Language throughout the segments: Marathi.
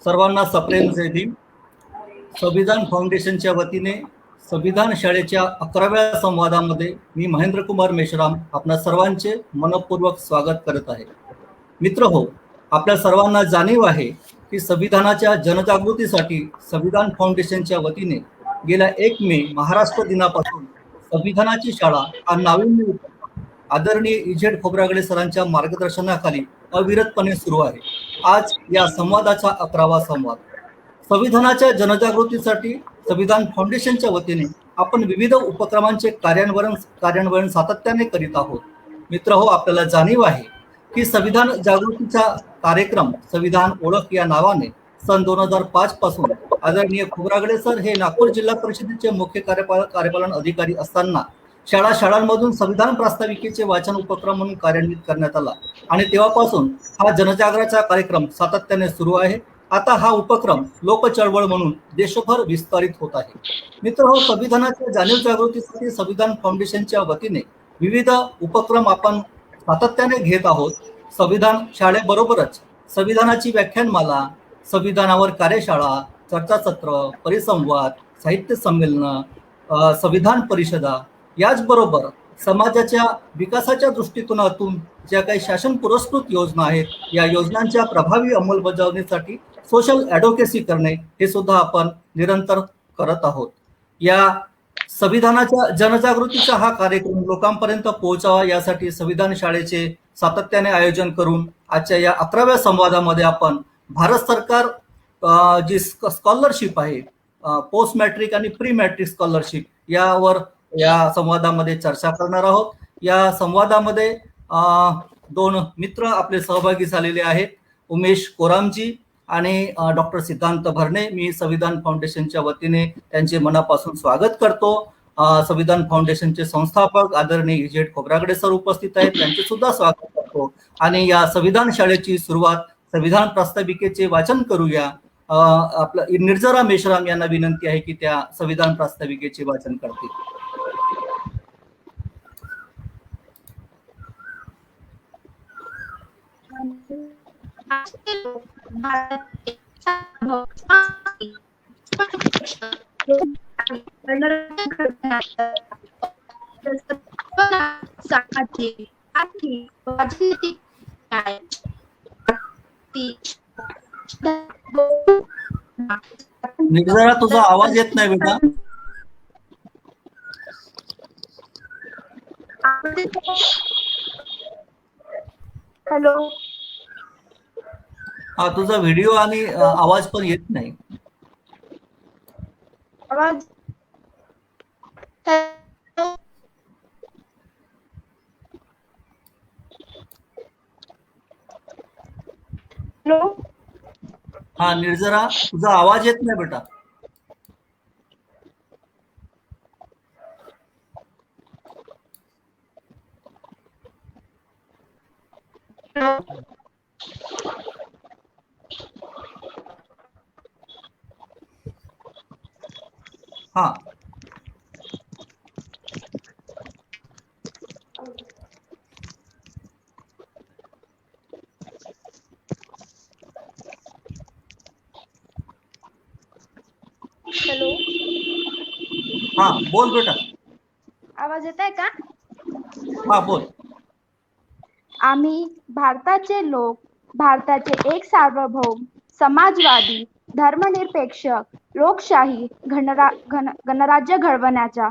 सर्वांना सप्रेम जय भीम. संविधान फाउंडेशनच्या वतीने संविधान शाळेच्या 11व्या संवादामध्ये मी महेंद्र कुमार मेश्राम आपल्या सर्वांचे मनपूर्वक स्वागत करत आहे. मित्र हो, आपल्या सर्वांना जाणीव आहे की संविधानाच्या जनजागृतीसाठी संविधान फाउंडेशनच्या वतीने गेल्या 1 मे महाराष्ट्र दिनापासून संविधानाची शाळा हा नाविन्य उपक्रम आदरणीय इजेड खोब्रागडे सरांच्या मार्गदर्शनाखाली अविरतपणे सुरू आहे. आज या संवादाचा 11वा संवाद. संविधानाच्या जनजागृतीसाठी संविधान फाउंडेशनच्या वतीने आपण विविध उपक्रमांचे कार्यान्वयन सातत्याने करीत आहोत. मित्र हो, आपल्याला जाणीव आहे की संविधान जागृतीचा कार्यक्रम संविधान ओळख या नावाने सन 2005 पासून आदरणीय खोब्रागडे सर हे नागपूर जिल्हा परिषदेचे मुख्य कार्यपालन अधिकारी असताना शाळांमधून संविधान प्रास्ताविकेचे वाचन उपक्रम म्हणून कार्यान्वित करण्यात आला आणि तेव्हापासून हा जनजागराचा कार्यक्रम सातत्याने सुरू आहे. आता हा उपक्रम लोक चळवळ म्हणून देशभर विस्तारित होत आहे. मित्र हो, संविधानाच्या जाणीव जागृतीसाठी संविधान फाउंडेशनच्या वतीने विविध उपक्रम आपण सातत्याने घेत आहोत. संविधान शाळेबरोबरच संविधानाची व्याख्यानमाला, संविधानावर कार्यशाळा, चर्चासत्र, परिसंवाद, साहित्य संमेलन, संविधान परिषदा, याचबरोबर समाजाच्या विकासाच्या दृष्टिकोनातून ज्या काही शासन पुरस्कृत योजना आहेत या योजनांच्या प्रभावी अंमलबजावणीसाठी सोशल ॲडव्होकेसी करणे हे सुद्धा आपण निरंतर करत आहोत. या संविधानाच्या जनजागृतीचा हा कार्यक्रम लोकांपर्यंत पोहोचावा यासाठी संविधान शाळेचे सातत्याने आयोजन करून आजच्या या 11व्या संवादामध्ये आपण भारत सरकार जी स्कॉलरशिप आहे, पोस्ट मॅट्रिक आणि प्री मॅट्रिक स्कॉलरशिप, यावर या संवादामध्ये चर्चा करणार आहोत. या संवादामध्ये 2 मित्र आपले सहभागी झालेले आहेत, उमेश कोरामजी आणि डॉक्टर सिद्धांत भरणे. मी संविधान फाउंडेशनच्या वतीने त्यांचे मनापासून स्वागत करतो. संविधान फाउंडेशनचे संस्थापक आदरणीय इजेड खोब्रागडे सर उपस्थित आहेत, त्यांचे सुद्धा स्वागत करतो. आणि या संविधान शाळेची सुरुवात संविधान प्रास्ताविकेचे वाचन करूया. आपलं निर्जरा मेश्राम यांना विनंती आहे की त्या संविधान प्रास्ताविकेचे वाचन करतील. निर्जरा, तुझा आवाज येत नाही बेटा. हॅलो. हा, तुझा व्हिडिओ आणि आवाज पण येत नाही. आवाज. हॅलो. हा निर्जरा, तुझा आवाज येत नाही बेटा. हा, हॅलो. हा बोल बेटा. आवाज येत आहे का? हा बोल. आम्ही भारताचे लोक, भारताचे एक सार्वभौम, समाजवादी, धर्मनिरपेक्ष, लोकशाही गणराज्य घडवण्याच्या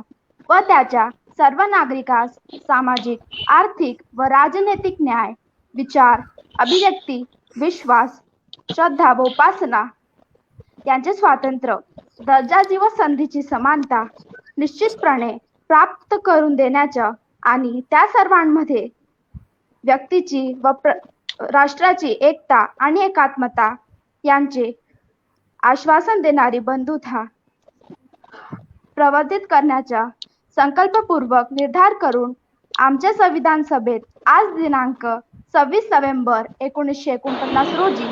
व त्याच्या सर्व नागरिकास सामाजिक, आर्थिक व राजनैतिक न्याय, विचार, अभिव्यक्ती, विश्वास, श्रद्धा व उपासना यांचे स्वातंत्र्य, दर्जाची व संधीची समानता निश्चितपणे प्राप्त करून देण्याच्या आणि त्या सर्वांमध्ये व्यक्तीची व राष्ट्राची एकता आणि एकात्मता यांचे आश्वासन देणारी बंधुता प्रवर्धित करण्याचा संकल्पपूर्वक निर्धार करून आमच्या संविधान सभेत आज दिनांक 26 नोव्हेंबर 1949 रोजी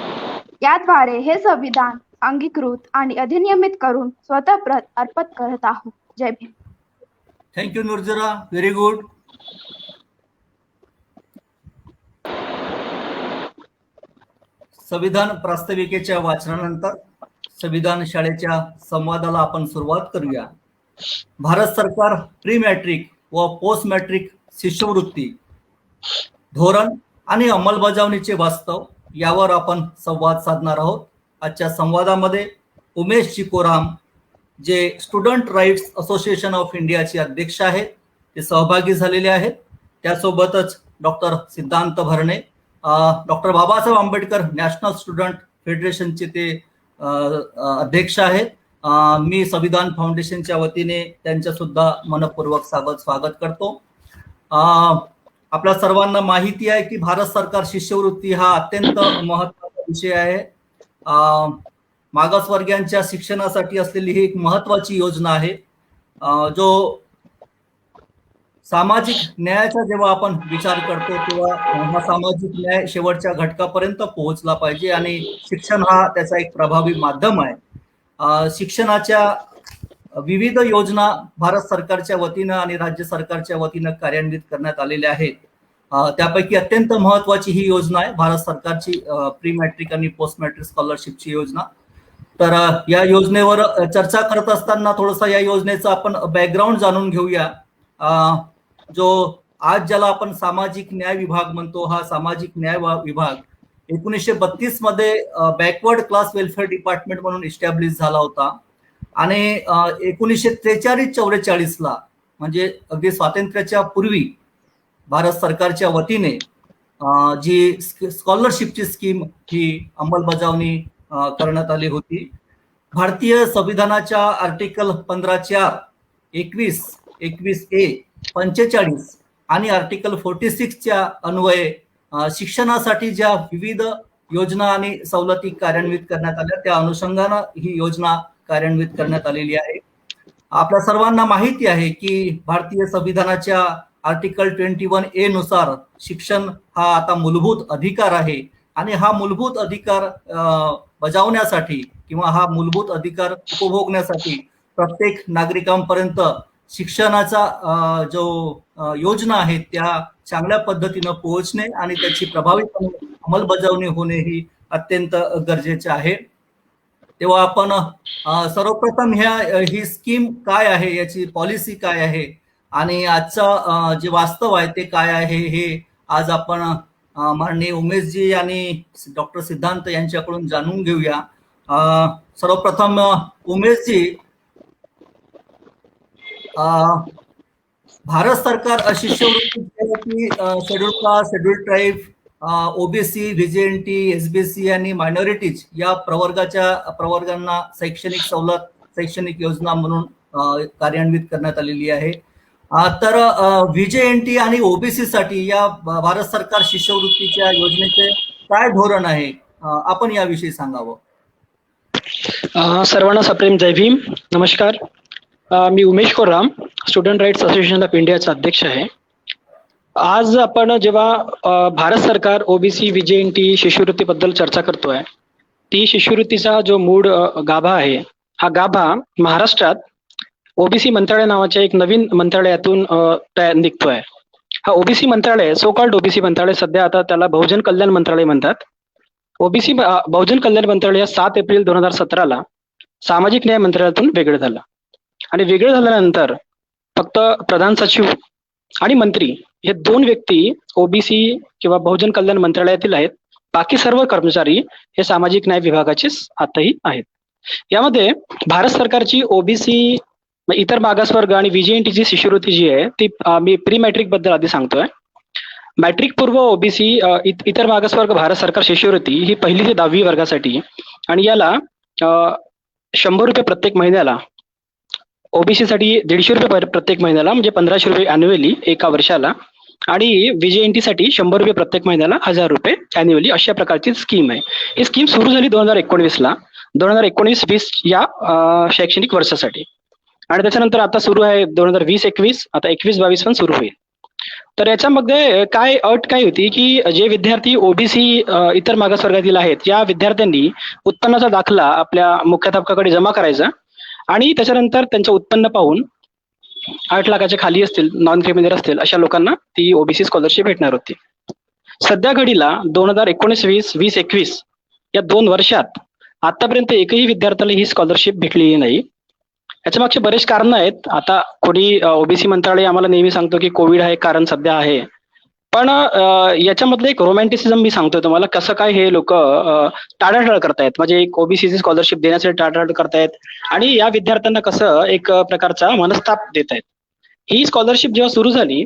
याद्वारे हे संविधान अंगीकृत आणि अधिनियमित करून स्वतःप्रत अर्पण करत आहोत. जय Bhim. Thank you Nirjara, very good. संविधान प्रास्ताविकेच्या वाचनानंतर संविधान शाळेच्या संवादाला आपण सुरुवात करूया. भारत सरकार प्री मॅट्रिक व पोस्ट मॅट्रिक शिष्यवृत्ती धोरण आणि अंमलबजावणीचे वास्तव यावर आपण संवाद साधणार आहोत. आजच्या संवादामध्ये उमेश चिकोराम, जे स्टुडंट राईट्स असोसिएशन ऑफ इंडियाचे अध्यक्ष आहेत, ते सहभागी झालेले आहेत. त्यासोबतच doctor Siddhant Bharne, doctor Babasaheb Ambedkar national student फेडरेशनचे ते अध्यक्ष आहेत. मी संविधान फाउंडेशनच्या वतीने त्यांच्या सुद्धा मनपूर्वक स्वागत करतो. आपल्या सर्वांना माहिती आहे की भारत सरकार शिष्यवृत्ती हा अत्यंत महत्त्वाचा विषय आहे. मागासवर्गीयांच्या शिक्षणासाठी असलेली ही एक महत्त्वाची योजना आहे. जो सामाजिक न्यायाचा जेव्हा आपण विचार करतो तेव्हा हा सामाजिक न्याय शेवटच्या घटकापर्यंत पोहोचला पाहिजे आणि शिक्षण हा त्याचा एक प्रभावी माध्यम आहे. शिक्षणाच्या विविध योजना भारत सरकारच्या वतीनं आणि राज्य सरकारच्या वतीनं कार्यान्वित करण्यात आलेल्या आहेत. त्यापैकी अत्यंत महत्त्वाची ही योजना आहे भारत सरकारची प्री मॅट्रिक आणि पोस्ट मॅट्रिक स्कॉलरशिपची योजना. तर या योजनेवर चर्चा करत असताना थोडंसं या योजनेचं आपण बॅकग्राऊंड जाणून घेऊया. जो आज ज्याला आपण सामाजिक न्याय विभाग म्हणतो, हा सामाजिक न्याय विभाग 1932 मध्ये बॅकवर्ड क्लास वेलफेअर डिपार्टमेंट म्हणून इस्टॅब्लिश झाला होता आणि 1943-44 ला म्हणजे अगदी स्वातंत्र्याच्या पूर्वी भारत सरकारच्या वतीने जी स्कॉलरशिपची स्कीम ही अंमलबजावणी करण्यात आली होती. भारतीय संविधानाच्या आर्टिकल 15(4), 21, 21A, 45 आणि आर्टिकल 46च्या अन्वये शिक्षणासाठी ज्या विविध योजना आणि सवलती कार्यान्वित करण्यात आल्या त्या अनुषंगानं ही योजना कार्यान्वित करण्यात आलेली आहे. आपल्या सर्वांना माहिती आहे की भारतीय संविधानाच्या आर्टिकल 21A नुसार शिक्षण हा आता मूलभूत अधिकार आहे आणि हा मूलभूत अधिकार बजावण्यासाठी किंवा हा मूलभूत अधिकार उपभोगण्यासाठी प्रत्येक नागरिकांपर्यंत शिक्षणाचा जो योजना आहेत त्या चांगल्या पद्धतीनं पोहोचणे आणि त्याची प्रभावीपणे अंमलबजावणी होणे ही अत्यंत गरजेचे आहे. तेव्हा आपण सर्वप्रथम ही स्कीम काय आहे, याची पॉलिसी काय आहे आणि आजचं जे वास्तव आहे ते काय आहे हे आज आपण माननीय उमेशजी आणि डॉक्टर सिद्धांत यांच्याकडून जाणून घेऊया. सर्वप्रथम उमेशजी, भारत सरकार शिष्यवृत्ती schedule caste, schedule tribe, OBC, VJNT, SBC आणि मायनॉरिटीज या प्रवर्गांना शैक्षणिक सवलत, शैक्षणिक योजना म्हणून कार्यान्वित करण्यात आलेली आहे. तर व्हीजेएनटी आणि ओबीसी साठी या भारत सरकार शिष्यवृत्तीच्या योजनेचे काय धोरण आहे, आपण याविषयी सांगावं. सर्वांना सप्रेम जय भीम, नमस्कार. मी Umesh Koram, student rights association of इंडियाचा अध्यक्ष आहे. आज आपण जेव्हा भारत सरकार ओबीसी व्हीजेएनटी शिष्यवृत्तीबद्दल चर्चा करतोय, ती शिष्यवृत्तीचा जो मूळ गाभा आहे, हा गाभा महाराष्ट्रात ओबीसी मंत्रालय नावाच्या एक नवीन मंत्रालयातून निघतोय. हा ओबीसी मंत्रालय, सो कॉल्ड ओबीसी मंत्रालय, सध्या आता त्याला बहुजन कल्याण मंत्रालय म्हणतात. ओबीसी बहुजन कल्याण मंत्रालय 7 एप्रिल 2017 सामाजिक न्याय मंत्रालयातून वेगळं झालं आणि वेगळं झाल्यानंतर फक्त प्रधान सचिव आणि मंत्री हे 2 व्यक्ती ओबीसी किंवा बहुजन कल्याण मंत्रालयातील आहेत. बाकी सर्व कर्मचारी हे सामाजिक न्याय विभागाचेच आताही आहेत. यामध्ये भारत सरकारची ओबीसी, इतर मागासवर्ग आणि व्हीजेएनटीची शिष्यवृत्ती जी आहे ती मी प्री मॅट्रिक बद्दल आधी सांगतोय. मॅट्रिक पूर्व ओबीसी इतर मागासवर्ग भारत सरकार शिष्यवृत्ती ही 1ली ते 10वी वर्गासाठी आणि याला 100 रुपये प्रत्येक महिन्याला, ओबीसी साठी 150 रुपये प्रत्येक महिन्याला म्हणजे 1500 रुपये अॅन्युअली एका वर्षाला आणि व्हीजेएनटी साठी 100 रुपये प्रत्येक महिन्याला 1000 रुपये अॅन्युअली, अशा प्रकारची स्कीम आहे. ही स्कीम सुरू झाली 2019ला, 2019-20 या शैक्षणिक वर्षासाठी आणि त्याच्यानंतर आता सुरू आहे 2020-21, आता 21-22 पण सुरू होईल. तर याच्यामध्ये अट काय होती की जे विद्यार्थी ओबीसी इतर मागासवर्गातील आहेत या विद्यार्थ्यांनी उत्पन्नाचा दाखला आपल्या मुख्याध्यापकाकडे जमा करायचा आणि त्याच्यानंतर त्यांचं उत्पन्न पाहून 8 लाखाच्या खाली असतील, नॉन क्रिमिनल असतील अशा लोकांना ती ओबीसी स्कॉलरशिप भेटणार होती. सध्या घडीला 2019-20, 20-21 या 2 वर्षात आतापर्यंत एकही विद्यार्थ्याला ही स्कॉलरशिप भेटलेली नाही. याच्या मागचे बरेच कारण आहेत. आता कोणी ओबीसी मंत्रालय आम्हाला नेहमी सांगतो की कोविड हा एक कारण सध्या आहे, पण याच्यामधलं एक रोमॅन्टिसिझम मी सांगतोय तुम्हाला, कसं काय हे लोक टाळाटाळ करतायत, म्हणजे एक ओबीसीची स्कॉलरशिप देण्यासाठी टाळाटाळ करतायत आणि या विद्यार्थ्यांना कसं एक प्रकारचा मनस्ताप देत आहेत. ही स्कॉलरशिप जेव्हा सुरू झाली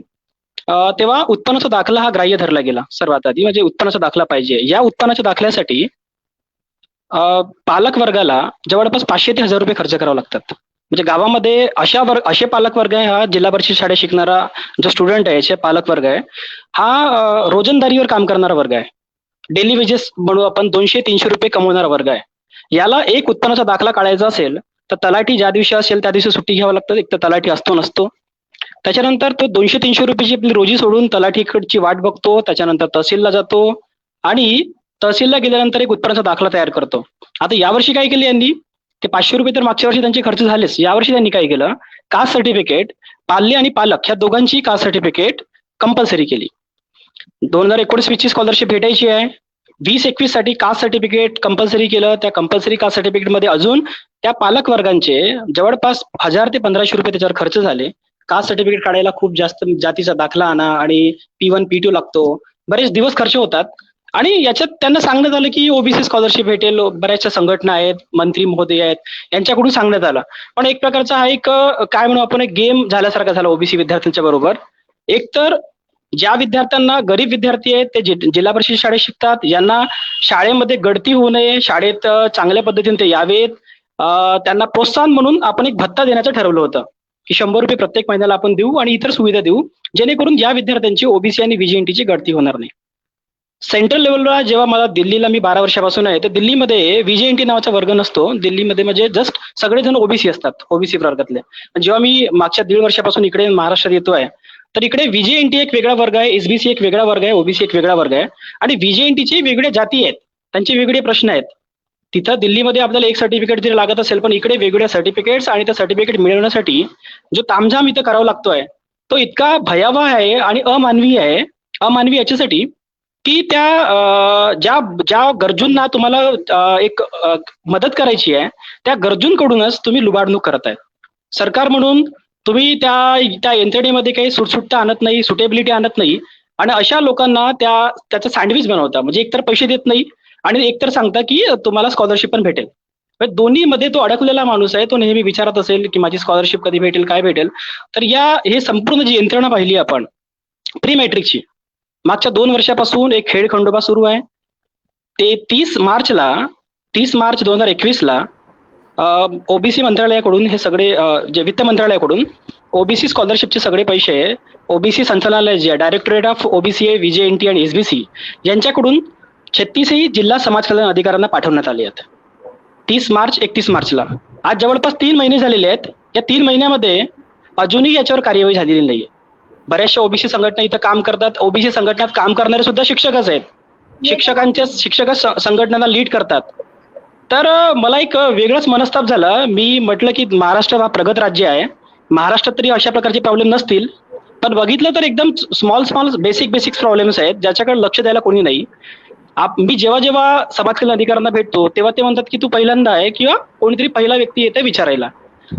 तेव्हा उत्पन्नाचा दाखला हा ग्राह्य धरला गेला. सर्वात आधी म्हणजे उत्पन्नाचा दाखला पाहिजे. या उत्पन्नाच्या दाखल्यासाठी पालक वर्गाला जवळपास 500 ते 1000 रुपये खर्च करावे लागतात. म्हणजे गावामध्ये असे पालक वर्ग आहे, हा जिल्हा परिषद शाळेत शिकणारा जो स्टुडंट आहे, याचे पालक वर्ग आहे, हा रोजंदारीवर काम करणारा वर्ग आहे. डेली वेजेस म्हणू आपण 200-300 रुपये कमवणारा वर्ग आहे. याला एक उत्पन्नाचा दाखला काढायचा असेल तर तलाठी ज्या दिवशी असेल त्या दिवशी सुट्टी घ्यावं लागतं. एक तर तलाठी असतो नसतो. त्याच्यानंतर तो 200-300 रुपयाची आपली रोजी सोडून तलाठीकडची वाट बघतो. त्याच्यानंतर तहसीलला जातो आणि तहसीलला गेल्यानंतर एक उत्पन्नाचा दाखला तयार करतो. आता यावर्षी काय केलं यांनी, ते 500 रुपये तर मागच्या वर्षी त्यांचे खर्च झालेच. यावर्षी त्यांनी काय केलं, कास्ट सर्टिफिकेट पाल्य आणि पालक ह्या दोघांची कास्ट सर्टिफिकेट कंपल्सरी केली. 2019-20 ची स्कॉलरशिप भेटायची आहे, 20-21 साठी कास्ट सर्टिफिकेट कंपल्सरी केलं. त्या कंपल्सरी कास्ट सर्टिफिकेट मध्ये अजून त्या पालक वर्गांचे जवळपास 1000 ते 1500 रुपये त्याच्यावर खर्च झाले. कास्ट सर्टिफिकेट काढायला खूप जास्त जातीचा दाखला आणा आणि P1 P2 लागतो, बरेच दिवस खर्च होतात. आणि याच्यात त्यांना सांगण्यात आलं की ओबीसी स्कॉलरशिप भेटेल, बऱ्याचशा संघटना आहेत, मंत्री महोदय आहेत, यांच्याकडून सांगण्यात आलं. पण एक प्रकारचा हा एक काय म्हणू आपण, एक गेम झाल्यासारखा झाला ओबीसी विद्यार्थ्यांच्या बरोबर. एक तर ज्या विद्यार्थ्यांना, गरीब विद्यार्थी आहेत, ते जिल्हा परिषद शाळेत शिकतात, यांना शाळेमध्ये गळती होऊ नये, शाळेत चांगल्या पद्धतीने ते यावेत, त्यांना प्रोत्साहन म्हणून आपण एक भत्ता देण्याचं ठरवलं होतं की 100 रुपये प्रत्येक महिन्याला आपण देऊ आणि इतर सुविधा देऊ, जेणेकरून या विद्यार्थ्यांची ओबीसी आणि व्हीजेएनटीची गळती होणार नाही. सेंट्रल लेवलला जेव्हा मला दिल्लीला, मी 12 वर्षापासून आहे, तर दिल्लीमध्ये व्हीजेएनटी नावाचा वर्ग नसतो. दिल्लीमध्ये म्हणजे जस्ट सगळेजण ओबीसी असतात, ओबीसी वर्गातले. जेव्हा मी मागच्या 1.5 वर्षापासून इकडे महाराष्ट्रात येतोय, तर इकडे व्हीजेएनटी एक वेगळा वर्ग आहे, एसबीसी एक वेगळा वर्ग आहे, ओबीसी एक वेगळा वर्ग आहे आणि व्हीजेएनटीचे वेगळे जाती आहेत, त्यांचे वेगळे प्रश्न आहेत. तिथं दिल्लीमध्ये आपल्याला एक सर्टिफिकेट जरी लागत असेल, पण इकडे वेगवेगळ्या सर्टिफिकेट्स आणि त्या सर्टिफिकेट मिळवण्यासाठी जो तामझाम इथं करावा लागतोय तो इतका भयावह आहे आणि अमानवी आहे. अमानवी याच्यासाठी की त्या ज्या गरजूंना तुम्हाला एक मदत करायची आहे, त्या गरजूंकडूनच तुम्ही लुबाडणूक करत आहे. सरकार म्हणून तुम्ही त्या यंत्रणेमध्ये काही सुटसुटता आणत नाही, सुटेबिलिटी आणत नाही आणि अशा लोकांना त्याचं सँडविच बनवता. म्हणजे एकतर पैसे देत नाही आणि एकतर सांगता की तुम्हाला स्कॉलरशिप पण भेटेल. दोन्ही मध्ये तो अडकलेला माणूस आहे. तो नेहमी विचारत असेल की माझी स्कॉलरशिप कधी भेटेल, काय भेटेल. तर हे संपूर्ण जी यंत्रणा पाहिली आपण प्री मॅट्रिकची, मागच्या 2 वर्षापासून एक खेळखंडोबा सुरू आहे. ते 30 मार्च 2021ला ओबीसी मंत्रालयाकडून हे सगळे जे वित्त मंत्रालयाकडून ओबीसी स्कॉलरशिपचे सगळे पैसे ओबीसी संचालनालय जे डायरेक्टरेट ऑफ ओबीसी, व्हीजेएनटी आणि एसबीसी यांच्याकडून 36 जिल्हा समाज कल्याण अधिकाऱ्यांना पाठवण्यात आले आहेत. 30 मार्च 31 मार्चला. आज जवळपास 3 महिने झालेले आहेत. या 3 महिन्यामध्ये अजूनही याच्यावर कार्यवाही झालेली नाहीये. बऱ्याचशा ओबीसी संघटना इथं काम करतात. ओबीसी संघटनात काम करणारे सुद्धा शिक्षकच आहेत. शिक्षक संघटनांना लीड करतात. तर मला एक वेगळंच मनस्ताप झाला. मी म्हटलं की महाराष्ट्र हा प्रगत राज्य आहे, महाराष्ट्रात तरी अशा प्रकारचे प्रॉब्लेम नसतील, पण बघितलं तर एकदम स्मॉल बेसिक प्रॉब्लेम्स आहेत ज्याच्याकडे लक्ष द्यायला कोणी नाही. मी जेव्हा समाज कल्याण अधिकाऱ्यांना भेटतो तेव्हा ते म्हणतात की तू पहिल्यांदा आहे किंवा कोणीतरी पहिला व्यक्ती येते विचारायला.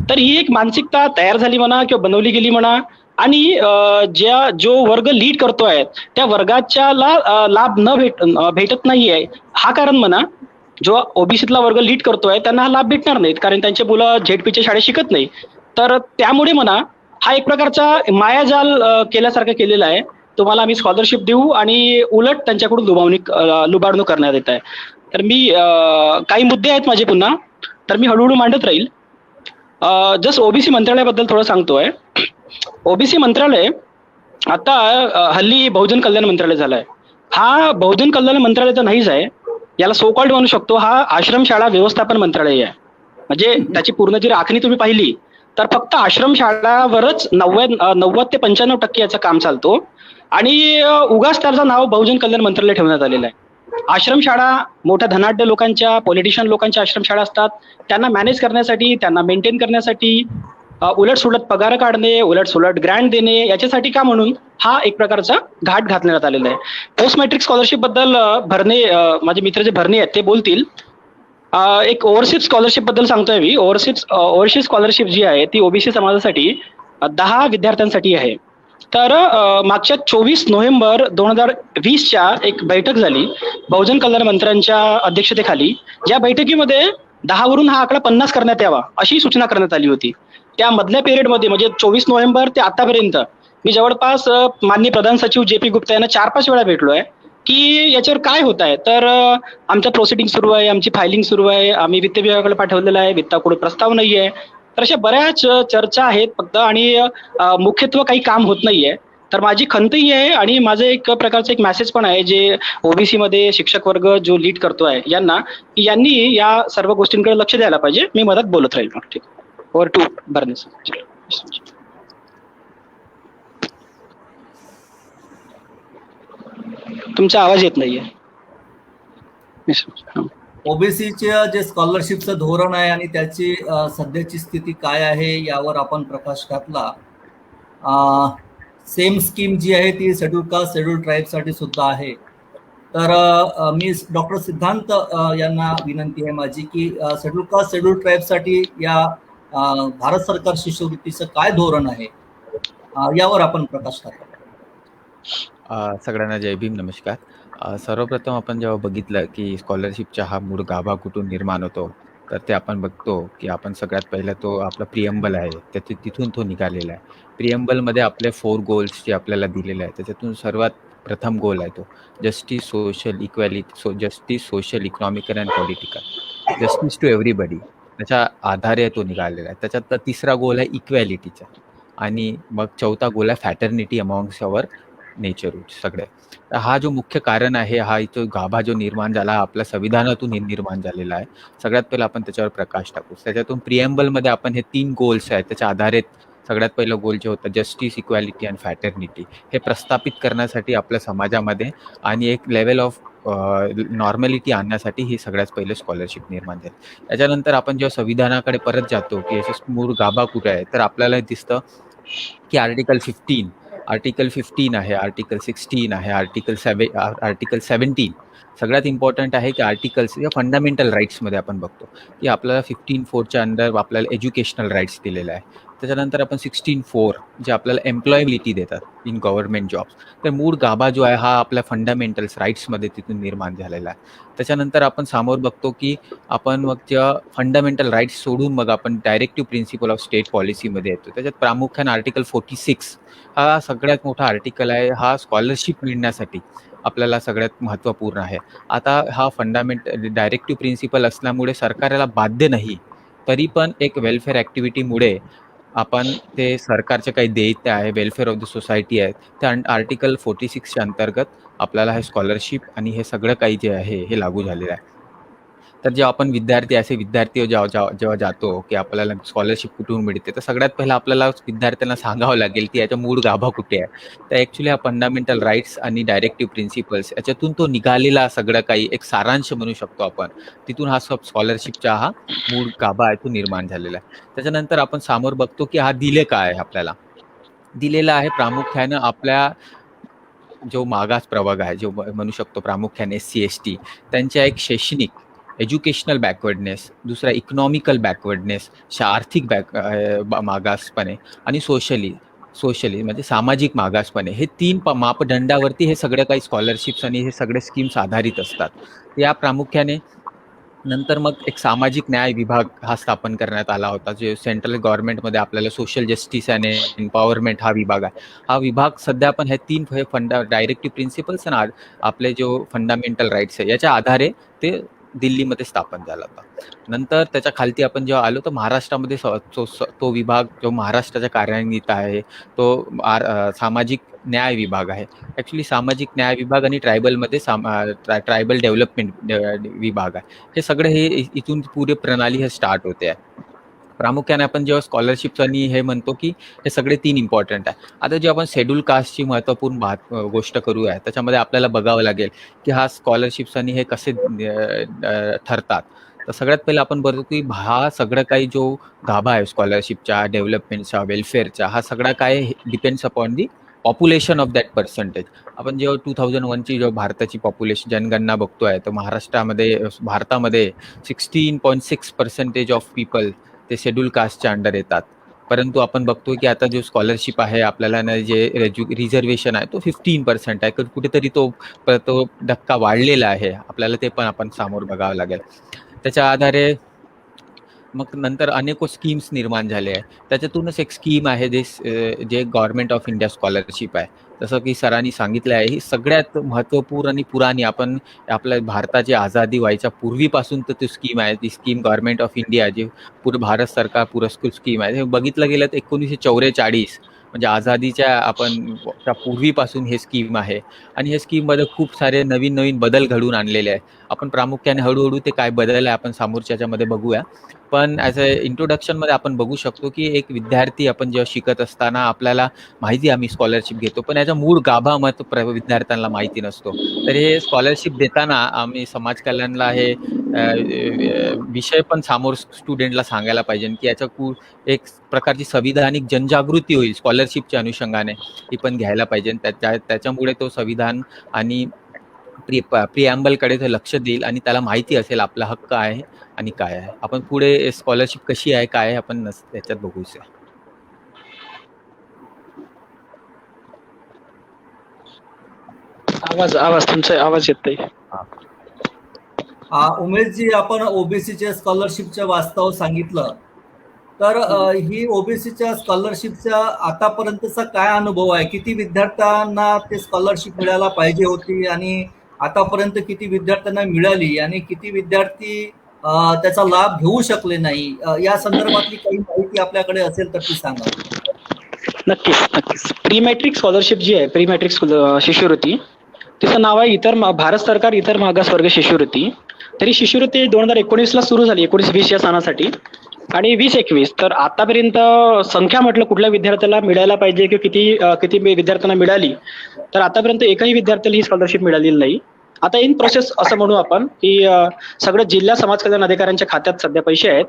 तर ही एक मानसिकता तयार झाली म्हणा किंवा बनवली गेली म्हणा. आणि जो वर्ग लीड करतोय त्या वर्गाच्या लाभ भेटत नाहीये हा कारण म्हणा. जो ओबीसीतला वर्ग लीड करतोय त्यांना हा लाभ भेटणार नाहीत कारण त्यांचे मुलं झेडपीच्या शाळेत शिकत नाही. तर त्यामुळे म्हणा हा एक प्रकारचा मायाजाल केल्यासारखं केलेला आहे. तुम्हाला आम्ही स्कॉलरशिप देऊ आणि उलट त्यांच्याकडून लुबाडणूक करण्यात येत आहे. तर मी काही मुद्दे आहेत माझे पुन्हा, तर मी हळूहळू मांडत राहील. जस्ट ओबीसी मंत्रालयाबद्दल थोडं सांगतोय. ओबीसी मंत्रालय आता हल्ली बहुजन कल्याण मंत्रालय झालंय. हा बहुजन कल्याण मंत्रालय तर नाहीच आहे, याला सो कॉल्ड म्हणू शकतो. हा आश्रमशाळा व्यवस्थापन मंत्रालय आहे. म्हणजे त्याची पूर्ण जर आखणी तुम्ही पाहिली तर फक्त आश्रमशाळावरच 90 ते 95% याचं काम चालतो आणि उगाच त्याचं नाव बहुजन कल्याण मंत्रालय ठेवण्यात आलेलं आहे. आश्रमशाळा मोठ्या धनाढ्य लोकांच्या, पॉलिटिशियन लोकांच्या आश्रमशाळा असतात. त्यांना मॅनेज करण्यासाठी, त्यांना मेंटेन करण्यासाठी उलट सुलट पगार काढणे, उलट सुलट ग्रँट देणे, याच्यासाठी का म्हणून हा एक प्रकारचा घाट घातण्यात आलेला आहे. पोस्ट मॅट्रिक स्कॉलरशिप बद्दल माझे मित्र जे भरणे आहेत ते बोलतील. एक ओव्हरसीज स्कॉलरशिप बद्दल सांगतोय मी. ओव्हरसीज स्कॉलरशिप जी आहे ती ओबीसी समाजासाठी 10 विद्यार्थ्यांसाठी आहे. तर मागच्या 24 नोव्हेंबर 2020च्या एक बैठक झाली बहुजन कल्याण मंत्र्यांच्या अध्यक्षतेखाली. ज्या बैठकीमध्ये 10 वरून हा आकडा 50 करण्यात यावा अशी सूचना करण्यात आली होती. त्या मधल्या पिरियडमध्ये म्हणजे 24 नोव्हेंबर ते आतापर्यंत मी जवळपास माननीय प्रधान सचिव JP गुप्ता यांना 4-5 वेळा भेटलोय की याच्यावर काय होत आहे. तर आमचं प्रोसिडिंग सुरू आहे, आमची फायलिंग सुरू आहे, आम्ही वित्त विभागाकडे पाठवलेलं आहे, वित्ताकडे प्रस्ताव नाही आहे. तर अशा बऱ्याच चर्चा आहेत फक्त आणि मुख्यत्व काही काम होत नाहीये. तर माझी खंतही आहे आणि माझं एक प्रकारचं एक मेसेज पण आहे जे ओबीसी मध्ये शिक्षक वर्ग जो लीड करतोय यांनी या सर्व गोष्टींकडे लक्ष द्यायला पाहिजे. मी मदत बोलत राहील. मग ठीक, ओव्हर टू भरणे सर. तुमचा आवाज येत नाहीये. ओबीसीचे जे स्कॉलरशिपचं धोरण आहे आणि त्याची सध्याची स्थिती काय आहे यावर आपण प्रकाश टाकला. सेम स्कीम जी आहे ती शेड्यूल कास्ट शेड्यूल ट्राईबसाठी सुद्धा आहे. तर मी डॉक्टर सिद्धांत यांना विनंती आहे माझी की शेड्यूल कास्ट शेड्यूल ट्राईबसाठी या भारत सरकार शिष्यवृत्तीचं काय धोरण आहे यावर आपण प्रकाश टाकला. सगळ्यांना जय भीम, नमस्कार. सर्वप्रथम आपण जेव्हा बघितलं की स्कॉलरशिपचा हा मूळ गाभा कुठून निर्माण होतो, तर ते आपण बघतो की आपण सगळ्यात पहिला तो आपला प्रिएम्बल आहे तिथून तो निघालेला आहे. प्रिएम्बलमध्ये आपले 4 गोल्स जे आपल्याला दिलेले आहेत त्याच्यातून सर्वात प्रथम गोल आहे तो justice, social equality, justice, social, economical and political, justice to everybody. त्याच्या आधारे तो निघालेला आहे. त्याच्यात तिसरा गोल आहे इक्वॅलिटीचा आणि मग चौथा गोल आहे फॅटर्निटी अमॉंग्स अवर नेचरहूड सगळे. तर हा जो मुख्य कारण आहे, हा इथं गाभा जो निर्माण झाला आपल्या संविधानातून निर्माण झालेला आहे. सगळ्यात पहिला आपण त्याच्यावर प्रकाश टाकू. त्याच्यातून प्रिएम्बलमध्ये आपण हे 3 गोल्स आहेत त्याच्या आधारे सगळ्यात पहिलं गोल जे होतं जस्टिस, इक्वॅलिटी अँड फॅटर्निटी हे प्रस्थापित करण्यासाठी आपल्या समाजामध्ये आणि एक लेवल ऑफ नॉर्मॅलिटी आणण्यासाठी ही सगळ्यात पहिले स्कॉलरशिप निर्माण झाली. त्याच्यानंतर आपण जेव्हा संविधानाकडे परत जातो की याचा मूळ गाभा कुठे आहे, तर आपल्याला दिसतं की आर्टिकल 15 आहे, आर्टिकल 16 आहे, आर्टिकल 17. सगळ्यात इम्पॉर्टंट आहे की आर्टिकल्स या फंडामेंटल राईट्समध्ये आपण बघतो की आपल्याला 15(4) अंडर आपल्याला एज्युकेशनल राईट्स दिलेले आहे. त्याच्यानंतर आपण 16(4) जे आपल्याला एम्प्लॉयबिलिटी देतात इन गव्हर्नमेंट जॉब्स. तर मूळ गाभा जो आहे हा आपल्या फंडामेंटल्स राईट्समध्ये तिथून निर्माण झालेला आहे. त्याच्यानंतर आपण समोर बघतो की आपण मग जेव्हा फंडामेंटल राईट्स सोडून मग आपण डायरेक्टिव्ह प्रिन्सिपल ऑफ स्टेट पॉलिसीमध्ये येतो. त्याच्यात प्रामुख्याने आर्टिकल 46 हा सगळ्यात मोठा आर्टिकल आहे. हा स्कॉलरशिप मिळण्यासाठी आपल्याला सगळ्यात महत्त्वपूर्ण आहे. आता हा डायरेक्टिव्ह प्रिन्सिपल असल्यामुळे सरकारला बाध्य नाही, तरी पण एक वेलफेअर ॲक्टिव्हिटीमुळे आपण ते सरकारचे काही देयते आहे, वेलफेअर ऑफ द सोसायटी आहे, त्या आर्टिकल 46च्या अंतर्गत आपल्याला हे स्कॉलरशिप आणि हे सगळं काही जे आहे हे लागू झालेलं आहे. तर जेव्हा आपण विद्यार्थी जेव्हा जातो की आपल्याला स्कॉलरशिप कुठून मिळते, तर सगळ्यात पहिला आपल्याला विद्यार्थ्यांना सांगावं लागेल की याचा मूळ गाभा कुठे आहे. तर ॲक्च्युली हा फंडामेंटल राईट्स आणि डायरेक्टिव्ह प्रिन्सिपल्स याच्यातून तो निघालेला सगळं काही एक सारांश म्हणू शकतो आपण. तिथून हा स्कॉलरशिपचा हा मूळ गाभा आहे तो निर्माण झालेला आहे. त्याच्यानंतर आपण समोर बघतो की हा दिले काय आहे, आपल्याला दिलेला आहे प्रामुख्यानं आपल्या जो मागास प्रवर्ग आहे, जो म्हणू शकतो प्रामुख्याने SC ST, त्यांच्या एक शैक्षणिक एज्युकेशनल बॅकवर्डनेस, दुसरा इकॉनॉमिकल बॅकवर्डनेस, आर्थिक मागासपणे आणि सोशली म्हणजे सामाजिक मागासपणे, हे 3 मापदंडावरती हे सगळं काही स्कॉलरशिप्स आणि हे सगळे स्कीम्स आधारित असतात. या प्रामुख्याने नंतर मग एक सामाजिक न्याय विभाग हा स्थापन करण्यात आला होता, जे सेंट्रल गव्हर्नमेंटमध्ये आपल्याला सोशल जस्टिस आणि एम्पॉवरमेंट हा विभाग आहे. हा विभाग सध्या पण हे 3 डायरेक्टिव्ह प्रिन्सिपल्स आणि आपले जो फंडामेंटल राईट्स आहे याच्या आधारे ते दिल्लीमध्ये स्थापन झाला होता. नंतर त्याच्या खालती आपण जेव्हा आलो तर महाराष्ट्रामध्ये तो विभाग जो महाराष्ट्राच्या कार्यान्वित आहे तो सामाजिक न्याय विभाग आहे. ॲक्च्युली सामाजिक न्याय विभाग आणि ट्रायबलमध्ये ट्रायबल डेव्हलपमेंट विभाग आहे. हे सगळे हे इथून पुरे प्रणाली हे स्टार्ट होते आहे. प्रामुख्याने आपण जेव्हा स्कॉलरशिप्स आणि हे म्हणतो की हे सगळे 3 इम्पॉर्टंट आहे. आता जेव्हा आपण शेड्यूल कास्टची महत्त्वपूर्ण गोष्ट करूया, त्याच्यामध्ये आपल्याला बघावं लागेल की हा स्कॉलरशिप्स आणि हे कसे ठरतात. तर सगळ्यात पहिलं आपण बघतो की हा सगळं काही जो गाभा आहे स्कॉलरशिपच्या, डेव्हलपमेंटचा, वेलफेअरचा, हा सगळा काय depends upon the population of that percentage. आपण जेव्हा 2001ची जेव्हा भारताची पॉप्युलेशन जनगणना बघतोय, तर भारतामध्ये 16.6% ऑफ पीपल ते शेड्यूल कास्टच्या अंडर येतात. परंतु आपण बघतोय की आता जो स्कॉलरशिप आहे आपल्याला ना, जे रिझर्वेशन आहे तो 15% आहे. कुठेतरी तो धक्का वाढलेला आहे. आपल्याला ते पण आपण सामोरं बघावं लागेल. त्याच्या आधारे मग नंतर अनेक स्कीम्स निर्माण झाले आहे. त्याच्यातूनच एक स्कीम आहे जे गव्हर्नमेंट ऑफ इंडिया स्कॉलरशिप आहे. जसं की सरांनी सांगितलं आहे, ही सगळ्यात महत्त्वपूर्ण आणि पुराणी आपल्या भारताची आझादी व्हायच्या पूर्वीपासून तर ती स्कीम आहे. ती स्कीम गव्हर्नमेंट ऑफ इंडिया जी भारत सरकार पुरस्कृत स्कीम आहे. हे बघितलं गेलं तर 1944 म्हणजे आझादीच्या त्या पूर्वीपासून हे स्कीम आहे. आणि हे स्कीममध्ये खूप सारे नवीन नवीन बदल घडवून आणलेले आहे. आपण प्रामुख्याने हळूहळू ते काय बदल आहे आपण समोरच्या ह्याच्यामध्ये बघूया. पण ॲज अ इंट्रोडक्शनमध्ये आपण बघू शकतो की एक विद्यार्थी आपण जेव्हा शिकत असताना आपल्याला माहिती आम्ही स्कॉलरशिप घेतो, पण याचा मूळ गाभा विद्यार्थ्यांना माहिती नसतो. तर हे स्कॉलरशिप देताना आम्ही समाज कल्याणला हे विषय पण समोर स्टुडंटला सांगायला पाहिजे की याच्या एक प्रकारची संविधानिक जनजागृती होईल स्कॉलरशिपच्या अनुषंगाने, ही पण घ्यायला पाहिजे. त्याच्यामुळे तो संविधान आणि प्रिॲम्बलकडे तो लक्ष देईल आणि त्याला माहिती असेल आपला हक्क आहे आणि काय आहे. आपण पुढे स्कॉलरशिप कशी आहे, काय आहे, आपण त्याच्यात बघूया. आवाज तुमचा आवाज येतोय. उमेशजी, आपण ओबीसीच्या स्कॉलरशिपच्या वास्तव सांगितलं, तर ही ओबीसीच्या स्कॉलरशिपचा आतापर्यंतचा काय अनुभव आहे? किती विद्यार्थ्यांना ते स्कॉलरशिप मिळायला पाहिजे होती आणि आतापर्यंत किती विद्यार्थ्यांना मिळाली आणि किती विद्यार्थी त्याचा लाभ घेऊ शकले नाही? या संदर्भातली काही माहिती आपल्याकडे असेल तर ती सांगा. नक्कीच. प्री मॅट्रिक स्कॉलरशिप जी आहे, प्री मॅट्रिक शिष्यवृत्ती, तिचं नाव आहे भारत सरकार इतर मागासवर्ग शिष्यवृत्ती. तरी शिष्यवृत्ती 2019 ला सुरू झाली, 19-20 या सणासाठी, आणि 20-21 तर आतापर्यंत संख्या म्हटलं कुठल्या विद्यार्थ्याला मिळायला पाहिजे किंवा किती विद्यार्थ्यांना मिळाली, तर आतापर्यंत एकही विद्यार्थ्याला ही स्कॉलरशिप मिळालेली नाही. आता इन प्रोसेस असं म्हणू आपण की सगळं जिल्हा समाज कल्याण अधिकाऱ्यांच्या खात्यात सध्या पैसे आहेत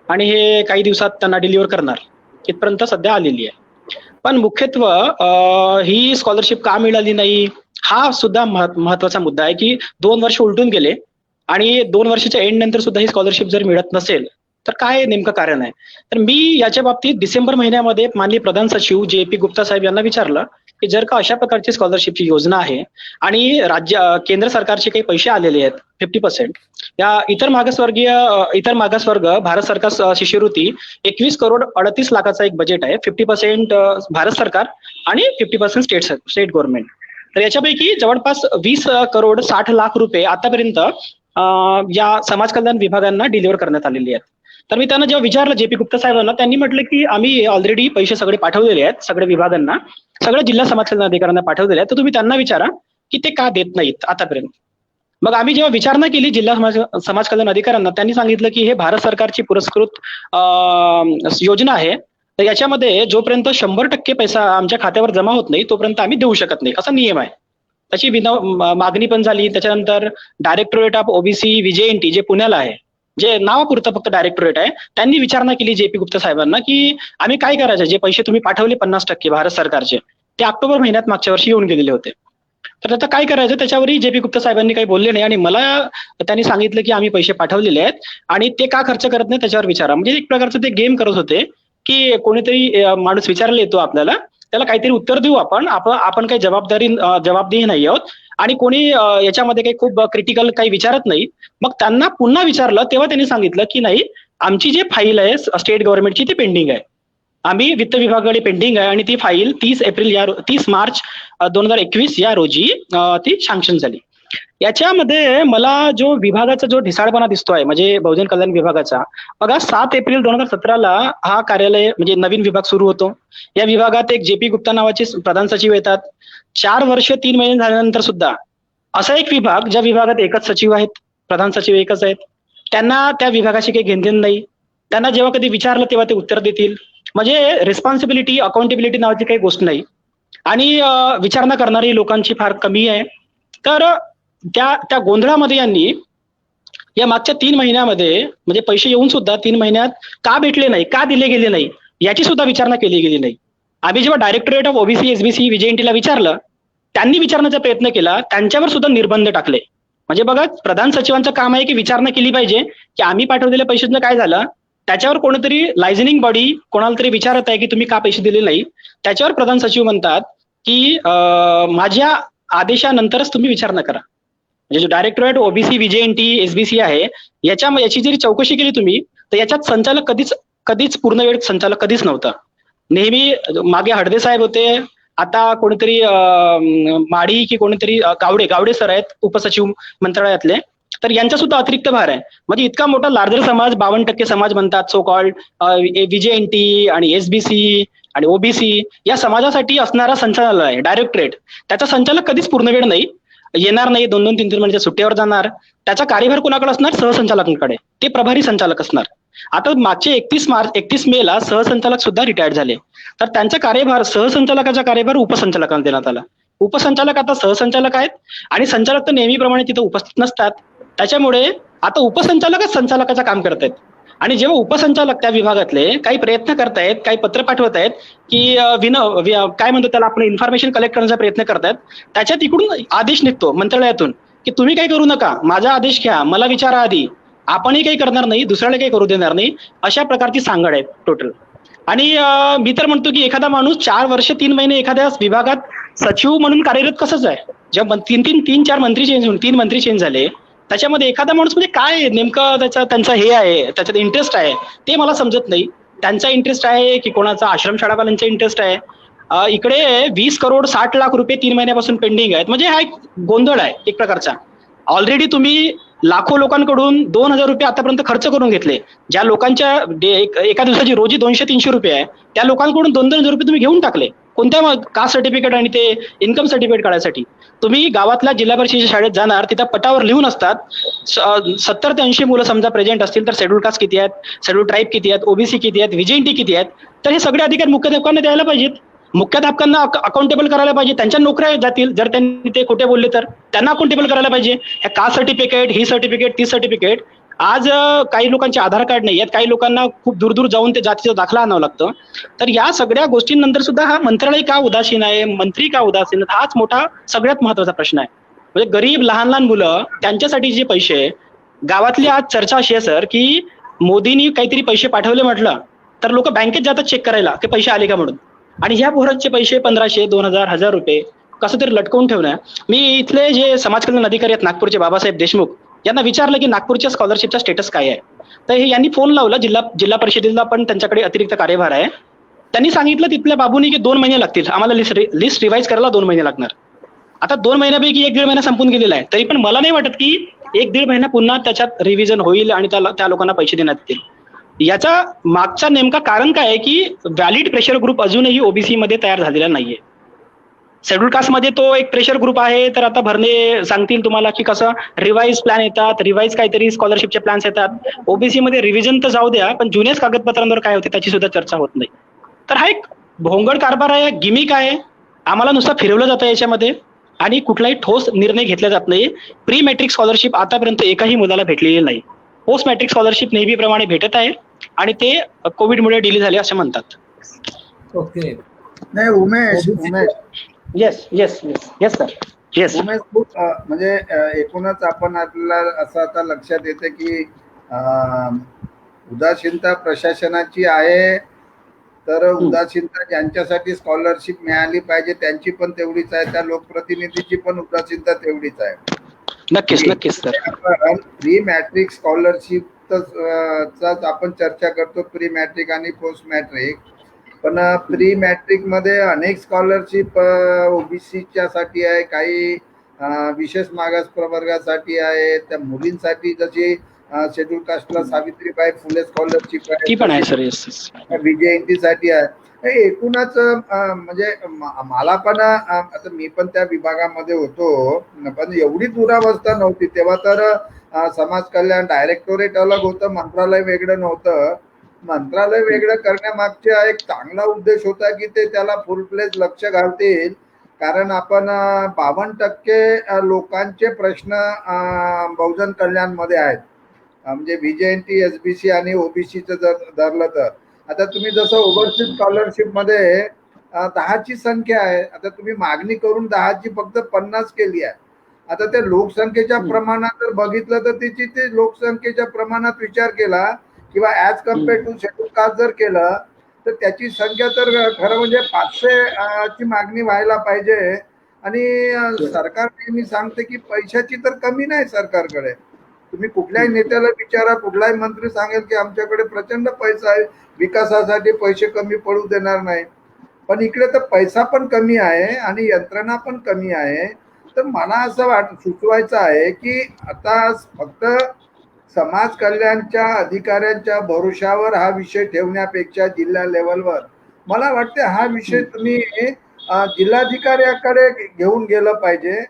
आणि हे काही दिवसात त्यांना डिलिव्हर करणार, इथपर्यंत सध्या आलेली आहे. पण मुख्यत्व ही स्कॉलरशिप का मिळाली नाही हा सुद्धा महत्वाचा मुद्दा आहे की 2 वर्ष उलटून गेले आणि 2 वर्षाच्या एंड नंतर सुद्धा ही स्कॉलरशिप जर मिळत नसेल तर काय नेमकं कारण आहे. तर मी याच्या बाबतीत डिसेंबर महिन्यामध्ये माननीय प्रधान सचिव JP गुप्ता साहेब यांना विचारलं की जर का अशा प्रकारची स्कॉलरशिपची योजना आहे आणि केंद्र सरकारचे काही पैसे आलेले आहेत 50%, या इतर मागासवर्ग भारत सरकार शिष्यवृत्ती 21 करोड 38 लाखाचा एक बजेट आहे. 50% भारत सरकार आणि 50% स्टेट गव्हर्नमेंट. तर याच्यापैकी जवळपास 20 करोड 60 लाख रुपये आतापर्यंत या समाज कल्याण विभागांना डिलिव्हर करण्यात आलेले आहेत. तर मी त्यांना जेव्हा विचारलं JP गुप्ता साहेबांना, त्यांनी म्हटलं की आम्ही ऑलरेडी पैसे सगळे पाठवलेले आहेत, सगळ्या विभागांना, सगळ्या जिल्हा समाज कल्याण अधिकाऱ्यांना पाठवलेले आहेत, तर तुम्ही त्यांना विचारा की ते का देत नाहीत आतापर्यंत. मग आम्ही जेव्हा विचारणा केली जिल्हा समाज कल्याण अधिकाऱ्यांना, त्यांनी सांगितलं की हे भारत सरकारची पुरस्कृत योजना आहे, तर याच्यामध्ये जोपर्यंत 100% पैसा आमच्या खात्यावर जमा होत नाही तोपर्यंत आम्ही देऊ शकत नाही, असा नियम आहे. त्याची मागणी पण झाली. त्याच्यानंतर डायरेक्टोरेट ऑफ OBC VJNT जे पुण्याला आहे, जे नावापुरतं फक्त डायरेक्टोरेट आहे, त्यांनी विचारणा केली JP गुप्ता साहेबांना की आम्ही काय करायचं, जे पैसे तुम्ही पाठवले 50% भारत सरकारचे, ते ऑक्टोबर महिन्यात मागच्या वर्षी येऊन गेलेले होते, तर आता काय करायचं. त्याच्यावरही JP गुप्ता साहेबांनी काही बोलले नाही आणि मला त्यांनी सांगितलं की आम्ही पैसे पाठवलेले आहेत आणि ते का खर्च करत नाही त्याच्यावर विचारा. म्हणजे एक प्रकारचं ते गेम करत होते की कोणीतरी माणूस विचारला येतो आपल्याला, त्याला काहीतरी उत्तर देऊ आपण काही जबाबदेही नाही आहोत आणि कोणी याच्यामध्ये काही खूप क्रिटिकल काही विचारत नाही. मग त्यांना पुन्हा विचारलं तेव्हा त्यांनी सांगितलं की नाही, आमची जी फाईल आहे स्टेट गव्हर्नमेंटची ती पेंडिंग आहे, आम्ही वित्त विभागाकडे पेंडिंग आहे आणि ती फाईल 30 मार्च 2021 या रोजी ती सँक्शन झाली. याच्यामध्ये मला जो विभागाचा जो ढिसाळपणा दिसतोय म्हणजे बहुजन कल्याण विभागाचा, बघा 7 एप्रिल 2017 हा कार्यालय म्हणजे नवीन विभाग सुरू होतो. या विभागात एक JP गुप्ता नावाचे प्रधान सचिव येतात. 4 वर्ष 3 महिने झाल्यानंतर सुद्धा असा एक विभाग ज्या विभागात एकच सचिव आहेत, प्रधान सचिव एकच आहेत, त्यांना त्या विभागाशी काही घेणदेण नाही. त्यांना जेव्हा कधी विचारलं तेव्हा ते उत्तर देतील. म्हणजे रिस्पॉन्सिबिलिटी अकाउंटेबिलिटी नावाची काही गोष्ट नाही आणि विचारणा करणारी लोकांची फार कमी आहे. तर त्या गोंधळामध्ये यांनी या मागच्या 3 महिन्यामध्ये म्हणजे पैसे येऊन सुद्धा 3 महिन्यात का भेटले नाही, का दिले गेले नाही, याची सुद्धा विचारणा केली गेली नाही. आम्ही जेव्हा डायरेक्टरेट ऑफ ओबीसी एसबीसी विजेएनटीला विचारलं, त्यांनी विचारण्याचा प्रयत्न केला, त्यांच्यावर सुद्धा निर्बंध टाकले. म्हणजे बघा, प्रधान सचिवांचं काम आहे की विचारणा केली पाहिजे की आम्ही पाठवलेल्या पैशांचं काय झालं. त्याच्यावर कोणीतरी लायझनिंग बॉडी कोणाला तरी विचारत आहे की तुम्ही का पैसे दिले नाही, त्याच्यावर प्रधान सचिव म्हणतात की माझ्या आदेशानंतरच तुम्ही विचारणा करा. म्हणजे जो डायरेक्टरेट ओबीसी विजेएनटी एसबीसी आहे, याची जरी चौकशी केली तुम्ही, तर याच्यात संचालक कधीच पूर्ण वेळ संचालक कधीच नव्हता. नेहमी मागे हडदे साहेब होते, आता कोणीतरी माडी की कोणीतरी गावडे सर आहेत उपसचिव मंत्रालयातले, तर यांचा सुद्धा अतिरिक्त भार आहे. म्हणजे इतका मोठा लार्जर समाज, 52% समाज म्हणतात सो कॉल्ड विजेएनटी आणि एसबीसी आणि ओबीसी, या समाजासाठी असणारा संचालनालय आहे डायरेक्टरेट, त्याचा संचालक कधीच पूर्ण वेळ नाही येणार नाही, 2-2, 3-3 महिन्याच्या सुट्टीवर जाणार. त्याचा कार्यभार कोणाकडे असणार? सहसंचालकांकडे. ते प्रभारी संचालक असणार. आता मागचे 31 मेला सहसंचालक सुद्धा रिटायर्ड झाले, तर त्यांचा कार्यभार, सहसंचालकाचा कार्यभार उपसंचालकांना देण्यात आला. उपसंचालक आता सहसंचालक आहेत आणि संचालक तर नेहमीप्रमाणे तिथे उपस्थित नसतात. त्याच्यामुळे आता उपसंचालकच संचालकाचं काम करतायत. आणि जेव्हा उपसंचालक त्या विभागातले काही प्रयत्न करतायत, काही पत्र पाठवत आहेत की काय म्हणतो त्याला, आपण इन्फॉर्मेशन कलेक्ट करण्याचा प्रयत्न करतायत, त्याच्यात इकडून आदेश निघतो मंत्रालयातून की तुम्ही काही करू नका, माझा आदेश घ्या, मला विचारा आधी, आपणही काही करणार नाही, दुसऱ्याला काही करू देणार नाही, अशा प्रकारची सांगड आहे टोटल. आणि मी तर म्हणतो की एखादा माणूस 4 वर्ष 3 महिने एखाद्या विभागात सचिव म्हणून कार्यरत कसंच आहे. जेव्हा 3-4 मंत्री चेंज होऊन 3 मंत्री चेंज झाले, त्याच्यामध्ये एखादा माणूस म्हणजे काय नेमकं त्यांचा हे आहे, त्याच्यात इंटरेस्ट आहे, ते मला समजत नाही. त्यांचा इंटरेस्ट आहे की कोणाचा आश्रमशाळावाल्यांचा इंटरेस्ट आहे. इकडे 20 करोड 60 लाख रुपये 3 महिन्यापासून पेंडिंग आहेत. म्हणजे हा एक गोंधळ आहे एक प्रकारचा. ऑलरेडी तुम्ही लाखो लोकांकडून 2,000 रुपये आतापर्यंत खर्च करून घेतले. ज्या लोकांच्या एका दिवसाची रोजी 200-300 रुपये आहे, त्या लोकांकडून 2,000 रुपये तुम्ही घेऊन टाकले. कोणत्या कास्ट सर्टिफिकेट आणि ते इन्कम सर्टिफिकेट काढायसाठी. तुम्ही गावातल्या जिल्हा परिषदेच्या शाळेत जाणार, तिथं पटावर लिहून असतात 70 ते 80 मुलं समजा प्रेझेंट असतील, तर शेड्यूल कास्ट किती आहेत, शेड्यूल ट्राईब किती आहेत, ओबीसी किती आहेत, विजेएनटी किती आहेत, तर हे सगळे अधिकार मुख्याध्यापकांना द्यायला पाहिजेत. मुख्याध्यापकांना अकाउंटेबल करायला पाहिजे. त्यांच्या नोकऱ्या जातील जर त्यांनी ते खोटे बोलले तर त्यांना अकाउंटेबल करायला पाहिजे. हे कास्ट सर्टिफिकेट, ही सर्टिफिकेट, ती सर्टिफिकेट, आज काही लोकांचे आधार कार्ड नाही आहेत, काही लोकांना खूप दूर दूर जाऊन ते जातीचा दाखला आणावं लागतं. तर या सगळ्या गोष्टींनंतर सुद्धा हा मंत्रालय का उदासीन आहे, मंत्री का उदासीन, हाच मोठा सगळ्यात महत्वाचा प्रश्न आहे. म्हणजे गरीब लहान लहान मुलं त्यांच्यासाठी जे पैसे, गावातली आज चर्चा अशी आहे सर की मोदींनी काहीतरी पैसे पाठवले म्हटलं तर लोक बँकेत जातात चेक करायला की पैसे आले का म्हणून, आणि ह्या पोरांचे पैसे 1500, 2000, 1000 रुपये कसं तरी लटकवून ठेवणं. मी इथले जे समाज कल्याण अधिकारी आहेत नागपूरचे बाबासाहेब देशमुख, यांना विचारलं की नागपूरच्या स्कॉलरशिपचा स्टेटस काय आहे. तर हे यांनी फोन लावला जिल्हा परिषदेला, पण त्यांच्याकडे अतिरिक्त कार्यभार आहे. त्यांनी सांगितलं तिथल्या बाबूंनी की 2 महिने लागतील, आम्हाला लिस्ट रिवाइज करायला 2 महिने लागणार. आता 2 महिन्यापैकी 1-1.5 महिना संपून गेलेला आहे, तरी पण मला नाही वाटत की 1-1.5 महिना पुन्हा त्याच्यात रिव्हिजन होईल आणि त्या लोकांना पैसे देण्यात येतील. याचा मागचा नेमका कारण काय आहे की व्हॅलिड प्रेशर ग्रुप अजूनही ओबीसी मध्ये तयार झालेला नाहीये. शेड्यूल कास्ट मध्ये तो एक प्रेशर ग्रुप आहे, तर आता भरणे सांगतील तुम्हाला की कसं रिवाइज प्लॅन येतात, रिवाइज काहीतरी स्कॉलरशिपचे प्लॅन्स येतात. ओबीसी मध्ये रिव्हिजन तर जाऊ द्या, पण जुन्याच कागदपत्रांवर काय होते त्याची सुद्धा चर्चा होत नाही. तर हा एक भोंगड कारभार आहे, गिमिक आहे. आम्हाला नुसतं फिरवलं जातं याच्यामध्ये आणि कुठलाही ठोस निर्णय घेतला जात नाही. प्री मॅट्रिक स्कॉलरशिप आतापर्यंत एकाही मुलाला भेटलेली नाही. पोस्ट मॅट्रिक स्कॉलरशिप नेहमीप्रमाणे भेटत आहे आणि ते कोविडमुळे डिले झाले असं म्हणतात. ओके. नाही Umesh yes sir. Yes Umesh, खूप म्हणजे एकूणच आपण आपल्याला असं आता लक्षात येतं की उदासीनता प्रशासनाची आहे, तर उदासीनता ज्यांच्यासाठी स्कॉलरशिप मिळाली पाहिजे त्यांची पण तेवढीच आहे, त्या लोकप्रतिनिधीची पण उदासीनता तेवढीच आहे. नक्कीच सर. आपण प्री मॅट्रिक स्कॉलरशिप आपण चर्चा करतो, प्री मॅट्रिक आणि पोस्ट मॅट्रिक. पण प्री मॅट्रिक मध्ये अनेक स्कॉलरशिप ओबीसीच्या साठी आहे, काही विशेष मागास प्रवर्गासाठी आहे, त्या मुलींसाठी जशी शेड्यूल कास्टला सावित्रीबाई फुले स्कॉलरशिप आहे, विजेएनटी साठी आहे. एकूणच म्हणजे मला पण आता मी पण त्या विभागामध्ये होतो, पण एवढी दुरावस्था नव्हती तेव्हा. तर समाज कल्याण डायरेक्टोरेट अलग होतं, मंत्रालय वेगळं नव्हतं. मंत्रालय वेगळं करण्यामागचा एक चांगला उद्देश होता की ते त्याला फुल फ्लेज लक्ष घालतील, कारण आपण 52% लोकांचे प्रश्न बहुजन कल्याण मध्ये आहेत. म्हणजे VJNT SBC आणि ओबीसीचं जर धरलं तर आता तुम्ही जसं ओव्हरसीज स्कॉलरशिप मध्ये 10ची संख्या आहे. आता तुम्ही मागणी करून 10ची फक्त 50 केली आहे. आता त्या लोकसंख्येच्या प्रमाणात जर बघितलं तर तिची ते लोकसंख्येच्या प्रमाणात विचार केला किंवा as compare to schedule caste जर केलं तर त्याची संख्या तर खरं म्हणजे 500 ची मागणी व्हायला पाहिजे. आणि सरकार नेहमी सांगते की पैशाची तर कमी नाही सरकारकडे. तुम्ही कुठल्याही नेत्याला विचारा, कुठलाही मंत्री सांगेल की आमच्याकडे प्रचंड पैसा आहे, विकासासाठी पैसे कमी पडू देणार नाही. पण इकडे तर पैसा पण कमी आहे आणि यंत्रणा पण कमी आहे. तर मला असं सुचवायचं आहे की आता फक्त समाज कल्याणच्या अधिकाऱ्यांच्या भरोशावर हा विषय ठेवण्यापेक्षा जिल्हा लेवलवर मला वाटते हा विषय तुम्ही जिल्हाधिकाऱ्याकडे घेऊन गेलं पाहिजे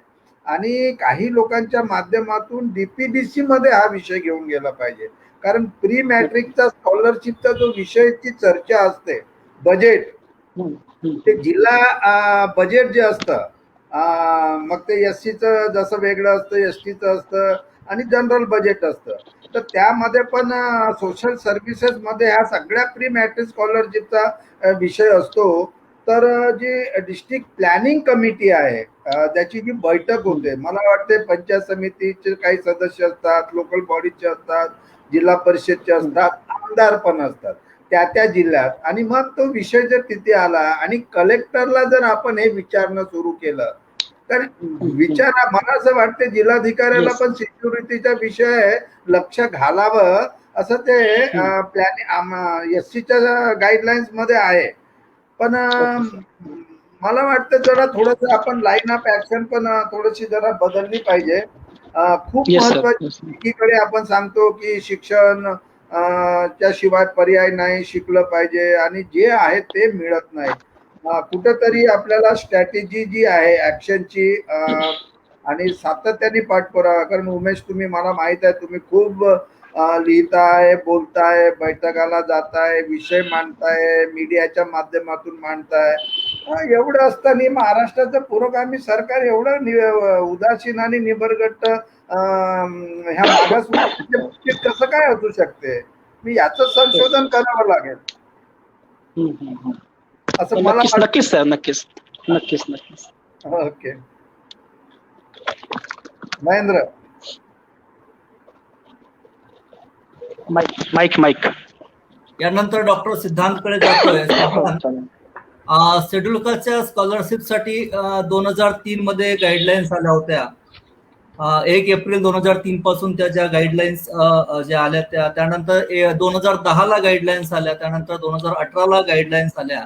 आणि काही लोकांच्या माध्यमातून DPDC मध्ये हा विषय घेऊन गेला पाहिजे. कारण प्री मॅट्रिकचा स्कॉलरशिपचा जो विषयची चर्चा असते, बजेट, ते जिल्हा बजेट जे असतं मग ते SCचं जसं वेगळं असतं, STचं असतं आणि जनरल बजेट असतं. तर त्यामध्ये पण सोशल सर्व्हिसेस मध्ये ह्या सगळ्या प्री मॅट्रिक स्कॉलरशिपचा विषय असतो. तर जी डिस्ट्रिक्ट प्लॅनिंग कमिटी आहे त्याची जी बैठक होते, मला वाटते पंचायत समितीचे काही सदस्य असतात, लोकल बॉडीचे असतात, जिल्हा परिषदचे असतात, आमदार पण असतात त्या जिल्ह्यात. आणि मग तो विषय जर तिथे आला आणि कलेक्टरला जर आपण हे विचारणं सुरू केलं तर विचारा, मला असं वाटतं जिल्हाधिकाऱ्याला पण सिक्युरिटीचा विषय लक्ष घालावं असं ते प्लॅनिंग SCच्या गाईडलाईन्स मध्ये आहे. पण मला वाटतं जरा थोडस आपण लाईन ऑफ ऍक्शन पण थोडीशी जरा बदलली पाहिजे. खूप महत्वाची एकीकडे आपण सांगतो की शिक्षण त्याशिवाय पर्याय नाही, शिकलं पाहिजे आणि जे आहे ते मिळत नाही. कुठंतरी आपल्याला स्ट्रॅटेजी जी आहे ऍक्शनची आणि सातत्याने पाठपुरावा. कारण उमेश, तुम्ही मला माहित आहे तुम्ही खूप लिहिताय, बोलताय, बैठकाला जाताय, विषय मांडताय, मीडियाच्या माध्यमातून मांडताय. एवढं असताना महाराष्ट्राचं पुरोगामी सरकार एवढं उदासीन आणि निबरगट्ट ह्या मागासवर्गीय बाबतीत कसं काय असू शकते? मी याचं संशोधन करावं लागेल असं मला नक्कीच सर, नक्कीच. ओके महेंद्र. माईक. यानंतर डॉक्टर सिद्धांतकडे जातोय. शेड्यूल कास्टच्या स्कॉलरशिपसाठी 2003 मध्ये गाईडलाईन्स आल्या होत्या. 1 एप्रिल 2003 पासून त्या ज्या गाईडलाईन्स ज्या आल्या त्यानंतर 2010 ला गाईडलाईन्स आल्या, त्यानंतर 2018 ला गाईडलाईन्स आल्या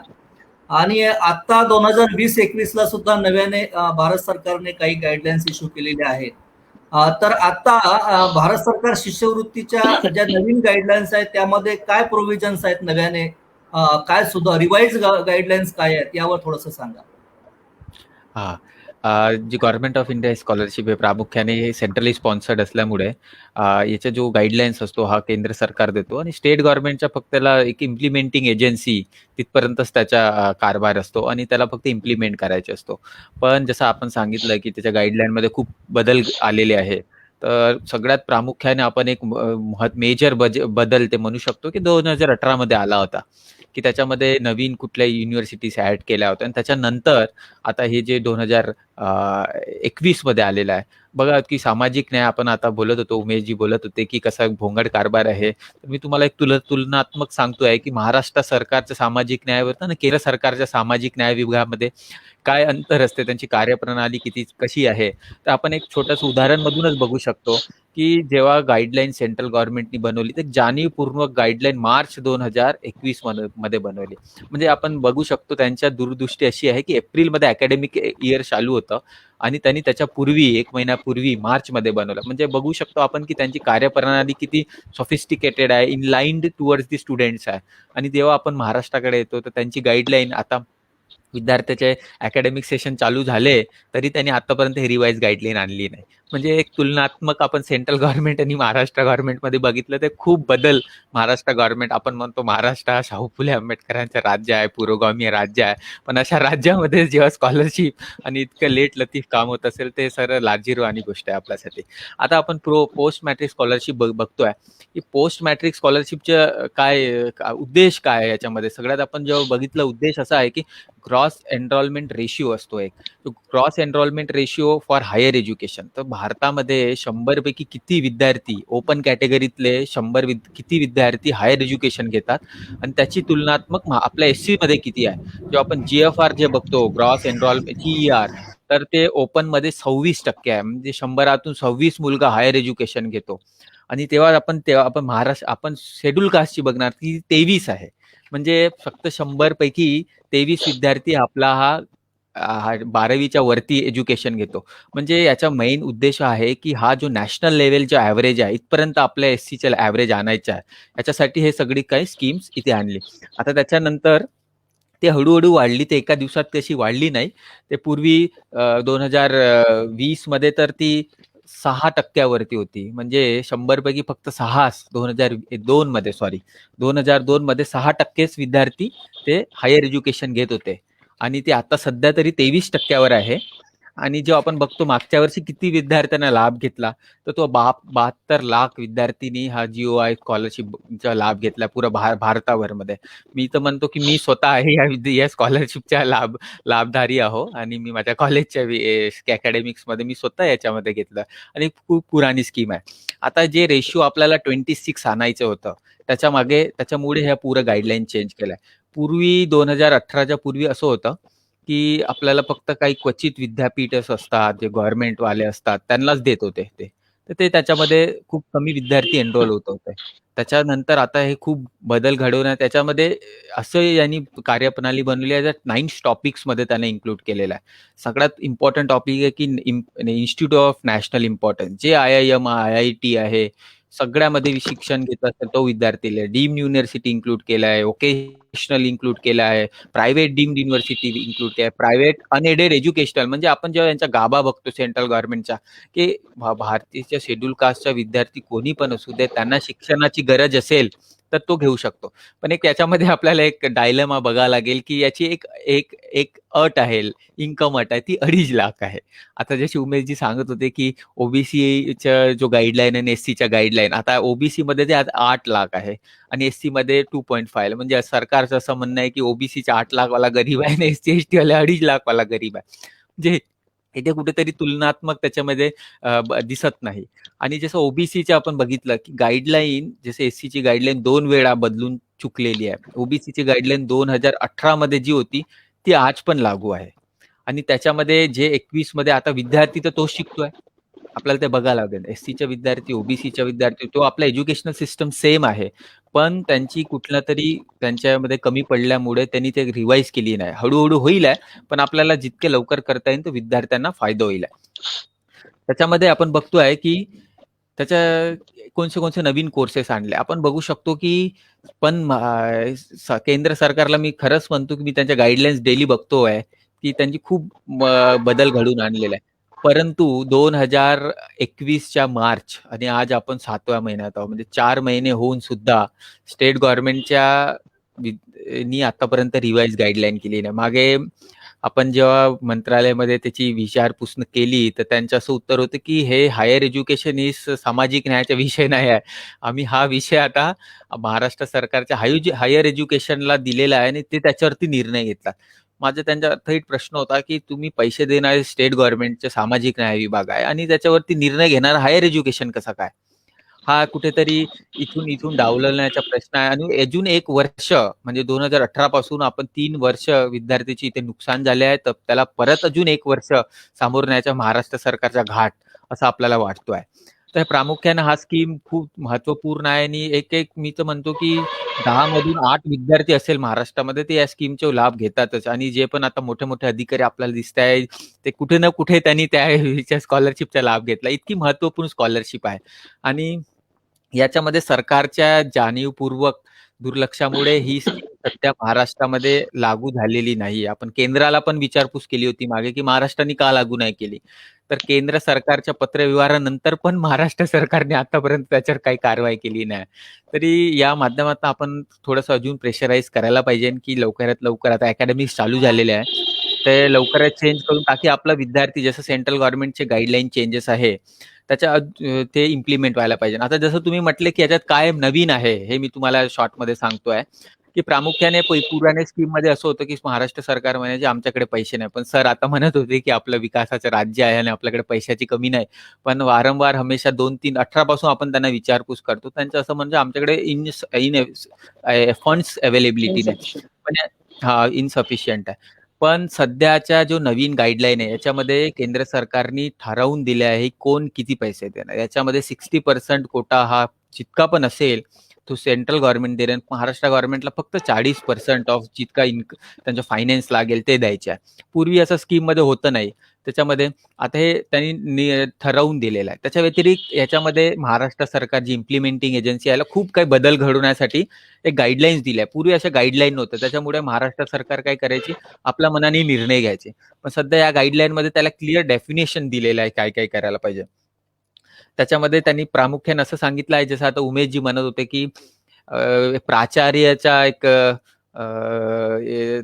आणि आता 2020-21 ला सुद्धा नव्याने भारत सरकारने काही गाईडलाईन्स इश्यू केलेल्या आहेत. तर आता भारत सरकार शिष्यवृत्तीच्या ज्या नवीन गाईडलाईन्स आहेत त्यामध्ये काय प्रोव्हिजन्स आहेत नव्याने, काय सुद्धा रिवाइज गाईडलाईन्स काय आहेत यावर थोडंसं सांगा. हा, जी गव्हर्नमेंट ऑफ इंडिया स्कॉलरशिप आहे प्रामुख्याने हे सेंट्रली स्पॉन्सर्ड असल्यामुळे याचा जो गाईडलाईन्स असतो हा केंद्र सरकार देतो आणि स्टेट गव्हर्नमेंटच्या फक्त त्याला एक इम्प्लिमेंटिंग एजन्सी तिथपर्यंतच त्याचा कारभार असतो आणि त्याला फक्त इम्प्लिमेंट करायचे असतो. पण जसं आपण सांगितलं की त्याच्या गाईडलाईनमध्ये खूप बदल आलेले आहे. तर सगळ्यात प्रामुख्याने आपण एक मेजर बदल ते म्हणू शकतो की 2018 मध्ये आला होता की त्याच्यामध्ये नवीन कुठल्या युनिव्हर्सिटीज ऍड केल्या होत्या आणि त्याच्यानंतर आता हे जे 2021 मध्ये आलेलं आहे बघा की सामाजिक न्याय आपण आता बोलत होतो, उमेशजी बोलत होते की कसा भोंगड कारभार आहे. तर मी तुम्हाला एक तुलनात्मक सांगतोय की महाराष्ट्र सरकारच्या सामाजिक न्यायावर आणि केंद्र सरकारच्या सामाजिक न्याय विभागामध्ये काय अंतर असते, त्यांची कार्यप्रणाली कशी आहे. तर आपण एक छोटंसं उदाहरण मधूनच बघू शकतो की जेव्हा गाईडलाईन सेंट्रल गव्हर्नमेंटनी बनवली तर जाणीवपूर्वक गाईडलाईन मार्च 2021 मध्ये बनवली. म्हणजे आपण बघू शकतो त्यांच्या दूरदृष्टी अशी आहे की एप्रिलमध्ये अकॅडमिक इयर चालू होतं आणि त्यांनी त्याच्या पूर्वी 1 महिन्यापूर्वी मार्चमध्ये बनवलं. म्हणजे बघू शकतो आपण की त्यांची कार्यप्रणाली किती सॉफिस्टिकेटेड आहे, in line towards the students आहे. आणि जेव्हा आपण महाराष्ट्राकडे येतो तर त्यांची गाईडलाईन आता विद्यार्थ्याचे अकॅडमिक सेशन चालू झाले तरी त्यांनी आतापर्यंत हे रिवाइज गाईडलाईन आणली नाही. म्हणजे एक तुलनात्मक आपण सेंट्रल गव्हर्नमेंट आणि महाराष्ट्र गव्हर्नमेंटमध्ये बघितलं तर खूप बदल. महाराष्ट्र गव्हर्नमेंट, आपण म्हणतो महाराष्ट्र हा शाहू फुले आंबेडकरांचं राज्य आहे, पुरोगामी राज्य आहे, पण अशा राज्यामध्ये जेव्हा स्कॉलरशिप आणि इतकं लेट लतीफ काम होत असेल ते सर लाजिरवाणी गोष्ट आहे आपल्यासाठी. आता आपण पोस्ट मॅट्रिक स्कॉलरशिप बघतोय की पोस्ट मॅट्रिक स्कॉलरशिपचं उद्देश काय आहे याच्यामध्ये. सगळ्यात आपण जेव्हा बघितलं उद्देश असा आहे की क्रॉस एनरोलमेंट रेशिओ असतो एक, तो cross enrolment ratio for higher education. तर भारतामध्ये 100 पैकी किती विद्यार्थी ओपन कॅटेगरीतले 100 किती विद्यार्थी हायर एज्युकेशन घेतात आणि त्याची तुलनात्मक आपल्या एससी मध्ये किती आहे. जेव्हा आपण GFR जे बघतो, ग्रॉस एनरोलमेंट GER, तर ते ओपन मध्ये 26% आहे. म्हणजे 100तून 26 मुलगा हायर एज्युकेशन घेतो. आणि तेव्हा आपण महाराष्ट्र, आपण शेड्यूल कास्टची बघणार ती 23 आहे. म्हणजे फक्त 100 पैकी 23 विद्यार्थी आपला हा 12वीच्या वरती एज्युकेशन घेतो. म्हणजे याचा मेन उद्देश आहे की हा जो नॅशनल लेवलचा ॲव्हरेज आहे इथपर्यंत आपल्या एससीचा ॲव्हरेज आणायचा आहे. याच्यासाठी हे सगळी काही स्कीम्स इथे आणली. आता त्याच्यानंतर ते हळूहळू वाढली, ते एका दिवसात तशी वाढली नाही. ते पूर्वी 2020 मध्ये तर ती 6% होती. म्हणजे 100 पैकी फक्त 2002 मध्ये 6%च विद्यार्थी ते हायर एज्युकेशन घेत होते आणि ते आता सध्या तरी 23% आहे. आणि जेव्हा आपण बघतो मागच्या वर्षी किती विद्यार्थ्यांना लाभ घेतला, तर तो 72 लाख विद्यार्थ्यांनी हा GOI स्कॉलरशिपचा लाभ घेतला पुरा भारताभर मध्ये. मी तर म्हणतो की मी स्वतः आहे या स्कॉलरशिपच्या लाभधारी आहो आणि मी माझ्या कॉलेजच्या अकॅडमिक्स मध्ये मी स्वतः याच्यामध्ये घेतलं आणि खूप पुराणी स्कीम आहे. आता जे रेशिओ आपल्याला 26 आणायचं होतं त्याच्यामुळे ह्या पुरं गाईडलाईन चेंज केलाय. पूर्वी 2018च्या पूर्वी असं होतं की आपल्याला फक्त काही क्वचित विद्यापीठ असतात जे गव्हर्नमेंट वाले असतात त्यांनाच देत होते ते, तर ते त्याच्यामध्ये खूप कमी विद्यार्थी एनरोल होत होते. त्याच्यानंतर आता हे खूप बदल घडवून त्याच्यामध्ये असं यांनी कार्यप्रणाली बनवली आहे, 9 टॉपिक्स मध्ये त्याने इन्क्लूड केलेला आहे. सगळ्यात इम्पॉर्टंट टॉपिक आहे की इन्स्टिट्यूट ऑफ नॅशनल इम्पॉर्टन्स, जे IIM IIT आहे सगळ्यामध्ये शिक्षण घेत असेल तो विद्यार्थीला डीम्ड युनिव्हर्सिटी इन्क्लूड केला आहे, वोकेशनल इन्क्लूड केला आहे, प्रायव्हेट डीम्ड युनिव्हर्सिटी इन्क्लूड केला आहे, प्रायव्हेट अनएडेड एज्युकेशनल. म्हणजे आपण जेव्हा यांच्या गाभा बघतो सेंट्रल गव्हर्नमेंटच्या की भारतीय शेड्यूल कास्टचा विद्यार्थी कोणी पण असू दे, त्यांना शिक्षणाची गरज असेल तर तो घेऊ शकतो. पण एक याच्यामध्ये आपल्याला एक डायलेमा बघायला लागेल की याची एक एक एक अट आहे, इन्कम अट आहे, ती 2.5 लाख आहे. आता जशी उमेशजी सांगत होते की ओबीसीच्या जो गाईडलाईन आणि एससीच्या गाईडलाईन, आता ओबीसी मध्ये ते 8 लाख आहे आणि एससी मध्ये 2.5. म्हणजे सरकारचं असं म्हणणं आहे की ओबीसीचा 8 लाख वाला गरीब आहे आणि SC/ST वाला 2.5 लाख वाला गरीब आहे. म्हणजे इथे कुठेतरी तुलनात्मक त्याच्यामध्ये दिसत नाही. आणि जसं ओबीसीचं आपण बघितलं की गाईडलाईन, जसं एससीची गाईडलाईन 2 वेळा बदलून चुकलेली आहे. ओबीसीची गाईडलाईन 2018 मध्ये जी होती ती आज पण लागू आहे आणि त्याच्यामध्ये जे 21 मध्ये आता विद्यार्थी तर तो शिकतोय, आपल्याला ते बघायला लागेल. एससीच्या विद्यार्थी, ओबीसीच्या विद्यार्थी, तो आपला एज्युकेशनल सिस्टम सेम आहे, पण त्यांची कुठल्या तरी त्यांच्यामध्ये कमी पडल्यामुळे त्यांनी ते रिवाइज केली नाही. हळूहळू होईल आहे, पण आपल्याला जितके लवकर करता येईल तर विद्यार्थ्यांना फायदा होईल आहे. त्याच्यामध्ये आपण बघतोय की त्याच्या कोणते नवीन कोर्सेस आणले आपण बघू शकतो की, पण केंद्र सरकारला मी खरंच म्हणतो की मी त्यांच्या गाईडलाईन्स डेली बघतोय की त्यांची खूप बदल घडून आणलेला आहे. परंतु 2021च्या मार्च आणि आज आपण 7व्या महिन्यात आहोत, म्हणजे 4 महिने होऊन सुद्धा स्टेट गव्हर्नमेंटच्या नी आतापर्यंत रिवाइज गाईडलाईन केली नाही. मागे आपण जेव्हा मंत्रालयामध्ये त्याची विचारपूस केली तर त्यांचं असं उत्तर होतं की हे हायर एज्युकेशन इज सामाजिक न्यायाचा विषय नाही आहे, आम्ही हा विषय आता महाराष्ट्र सरकारच्या हायर एज्युकेशनला दिलेला आहे आणि ते त्याच्यावरती निर्णय घेतला. माझा त्यांच्या अर्थ एक प्रश्न होता की तुम्ही पैसे देणारे स्टेट गव्हर्नमेंटचे सामाजिक न्याय विभाग आहे आणि त्याच्यावरती निर्णय घेणारा हायर एज्युकेशन कसा काय, हा कुठेतरी इथून डावलण्याचा प्रश्न आहे. आणि अजून 1 वर्ष म्हणजे 2018 पासून आपण 3 वर्ष विद्यार्थ्याची इथे नुकसान झाले आहे, तर त्याला परत अजून 1 वर्ष सामोरण्याचा महाराष्ट्र सरकारचा घाट असा आपल्याला वाटतोय. तर प्रामुख्याने हा स्कीम खूप महत्वपूर्ण आहे आणि एक मी तर म्हणतो की 10 मधून 8 विद्यार्थी असेल महाराष्ट्रामध्ये ते या स्कीमचे लाभ घेतातच. आणि जे पण आता मोठे मोठे अधिकारी आपल्याला दिसत आहे ते कुठे ना कुठे त्यांनी त्या स्कॉलरशिपचा लाभ घेतला. इतकी महत्वपूर्ण स्कॉलरशिप आहे आणि याच्यामध्ये सरकारच्या जाणीवपूर्वक दुर्लक्षामुळे ही स्कीम सध्या महाराष्ट्रामध्ये लागू झालेली नाही. आपण केंद्राला पण विचारपूस केली होती मागे, की महाराष्ट्राने का लागू नाही केली? तर केंद्र सरकारच्या पत्रव्यवहारानंतर पण महाराष्ट्र सरकारने आतापर्यंत त्याच्यावर काही कारवाई केली नाही. तरी या माध्यमातून आपण थोडंसं अजून प्रेशराईज करायला पाहिजे, की लवकरात लवकर आता अकॅडमिक्स चालू झालेले आहे. ते लवकरच चेंज करून ताकी आपला विद्यार्थी जसं सेंट्रल गव्हर्नमेंटचे गाईडलाईन चेंजेस आहे ते इम्प्लिमेंट व्हायला पाहिजे. आता जसं तुम्ही म्हटले, की याच्यात काय नवीन आहे हे मी तुम्हाला शॉर्टमध्ये सांगतोय, की प्रामुख्याने पुराने स्कीममध्ये असं होतं, की महाराष्ट्र सरकार म्हणायचे आमच्याकडे पैसे नाही. पण सर आता म्हणत होते, की आपलं विकासाचं राज्य आहे आणि आपल्याकडे पैशाची कमी नाही. पण वारंवार हमेशा 2-3-18 पासून आपण त्यांना विचारपूस करतो. त्यांचं असं म्हणजे आमच्याकडे फंड्स अवेलेबिलिटी नाही. पण इनसफिशियंट आहे. पण सध्याच्या जो नवीन गाईडलाईन आहे याच्यामध्ये केंद्र सरकारने ठरवून दिले आहे कोण किती पैसे देणार. याच्यामध्ये 60% कोटा हा जितका पण असेल तो सेंट्रल गव्हर्नमेंट देईल. महाराष्ट्र गव्हर्नमेंटला फक्त 40% ऑफ जितका त्यांचा फायनान्स लागेल ते द्यायचे आहे. पूर्वी असं स्कीम मध्ये होतं नाही. त्याच्यामध्ये आता हे त्यांनी ठरवून दिलेलं आहे. त्याच्या व्यतिरिक्त याच्यामध्ये महाराष्ट्र सरकार जी इम्प्लिमेंटिंग एजन्सी आहे खूप काही बदल घडवण्यासाठी एक गाईडलाईन्स दिल्या. पूर्वी अशा गाईडलाईन नव्हत्या. त्याच्यामुळे महाराष्ट्र सरकार काय करायची आपल्या मनाने निर्णय घ्यायचे. पण सध्या या गाईडलाईन मध्ये त्याला क्लिअर डेफिनेशन दिलेलं आहे काय काय करायला पाहिजे. त्याच्यामध्ये त्यांनी प्रामुख्याने असं सांगितलं आहे, जसं आता उमेशजी म्हणत होते, की प्राचार्याचा एक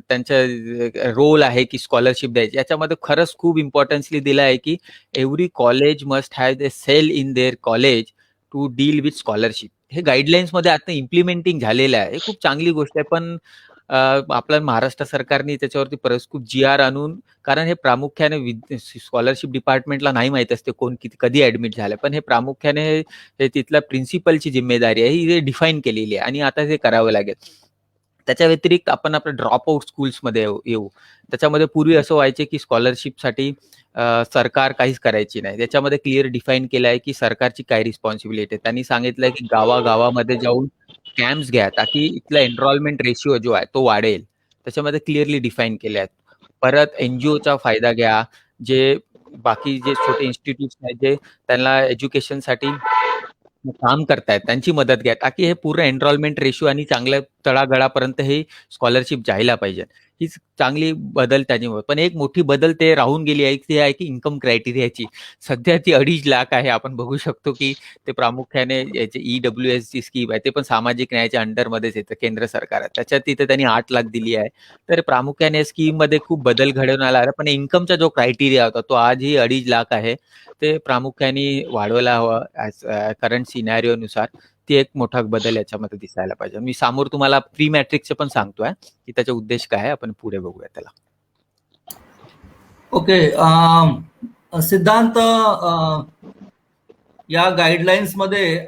त्यांचा रोल आहे की स्कॉलरशिप द्यायची. याच्यामध्ये खरंच खूप इम्पॉर्टन्सली दिलं आहे, की every college must have a cell in their college to deal with scholarship. हे गाईडलाईन्स मध्ये आता इम्प्लिमेंटिंग झालेलं आहे. हे खूप चांगली गोष्ट आहे. पण आपल्या महाराष्ट्र सरकारने त्याच्यावरती खूप GR आणून, कारण हे प्रामुख्याने स्कॉलरशिप डिपार्टमेंटला नाही माहित असते कोण किती कधी ऍडमिट झालं. पण हे प्रामुख्याने हे तिथल्या प्रिन्सिपलची जिम्मेदारी आहे, ही डिफाईन केलेली आहे आणि आता ते करावं लागेल. त्याच्या व्यतिरिक्त आपण आपल्या ड्रॉप आउट स्कूल्समध्ये येऊ. त्याच्यामध्ये पूर्वी असं व्हायचे, की स्कॉलरशिपसाठी सरकार काहीच करायची नाही. त्याच्यामध्ये क्लिअर डिफाईन केलं आहे, की सरकारची काय रिस्पॉन्सिबिलिटी आहे. त्यांनी सांगितलंय, की गावागावामध्ये जाऊन कॅम्प्स घ्या, ताकी इथला एनरोलमेंट रेशिओ जो आहे तो वाढेल. त्याच्यामध्ये क्लिअरली डिफाईन केले आहेत. परत NGOचा फायदा घ्या. जे बाकी जे छोटे इन्स्टिट्यूट्स आहेत जे त्यांना एज्युकेशनसाठी काम करतायत त्यांची मदत घ्या, ताकी हे पूर्ण एनरोलमेंट रेशिओ आणि चांगल्या तळागाळापर्यंत हे स्कॉलरशिप जायला पाहिजे. हीच चांगली बदल त्यांनी. पण एक मोठी बदल ते राहून गेली आहे, ती आहे की इन्कम क्रायटेरियाची. सध्या ती 2.5 लाख आहे. आपण बघू शकतो, की ते प्रामुख्याने याचे EWS ची स्कीम आहे ते पण सामाजिक न्यायाच्या अंडरमध्येच येतं केंद्र सरकार. त्याच्यात तिथे त्यांनी 8 लाख दिली आहे. तर प्रामुख्याने स्कीम मध्ये खूप बदल घडवून आला आहे. पण इन्कमचा जो क्रायटेरिया होता तो आजही 2.5 लाख आहे. ते प्रामुख्याने वाढवायला हवं करंट सिनॅरिओनुसार. ती एक मोठा बदल याच्यामध्ये दिसायला पाहिजे. मी समोर तुम्हाला प्री मॅट्रिकचं पण सांगतोय, की त्याचा उद्देश काय आहे. आपण पुढे बघूया त्याला. ओके. सिद्धांत, या गाईडलाईन्स मध्ये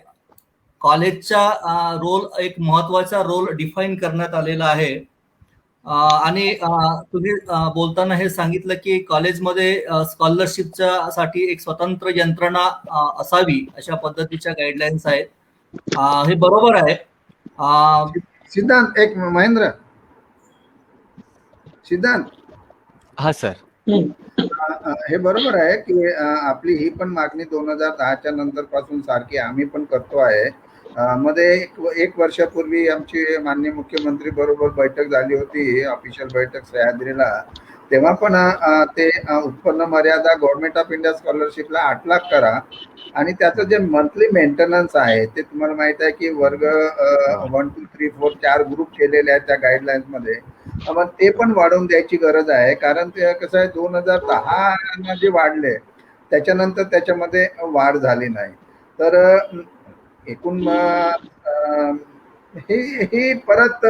कॉलेजचा रोल, एक महत्वाचा रोल डिफाईन करण्यात आलेला आहे. आणि तुम्ही बोलताना हे सांगितलं, की कॉलेजमध्ये स्कॉलरशिपच्या साठी एक स्वतंत्र यंत्रणा असावी, अशा पद्धतीच्या गाईडलाईन्स आहेत. हे बरोबर आहे. सिद्धांत, एक महेंद्र, सिद्धांत, हा सर, हे बरोबर आहे की आपली ही पण मागणी 2010च्या नंतर पासून सारखी आम्ही पण करतो आहे. मध्ये एक वर्षापूर्वी आमची माननीय मुख्यमंत्री बरोबर बैठक झाली होती, ऑफिशियल बैठक सह्याद्रीला. तेव्हा पण ते उत्पन्न मर्यादा गव्हर्नमेंट ऑफ इंडिया स्कॉलरशिपला 8 लाख करा आणि त्याचं जे मंथली मेंटेनन्स आहे ते तुम्हाला माहित आहे की वर्ग 1, 2, 3, 4 4 ग्रुप केलेले आहेत त्या गाईडलाईन्स मध्ये. मग ते पण वाढवून द्यायची गरज आहे, कारण ते कसं आहे 2010 जे वाढले त्याच्यानंतर त्याच्यामध्ये वाढ झाली नाही. तर एकूण ही परत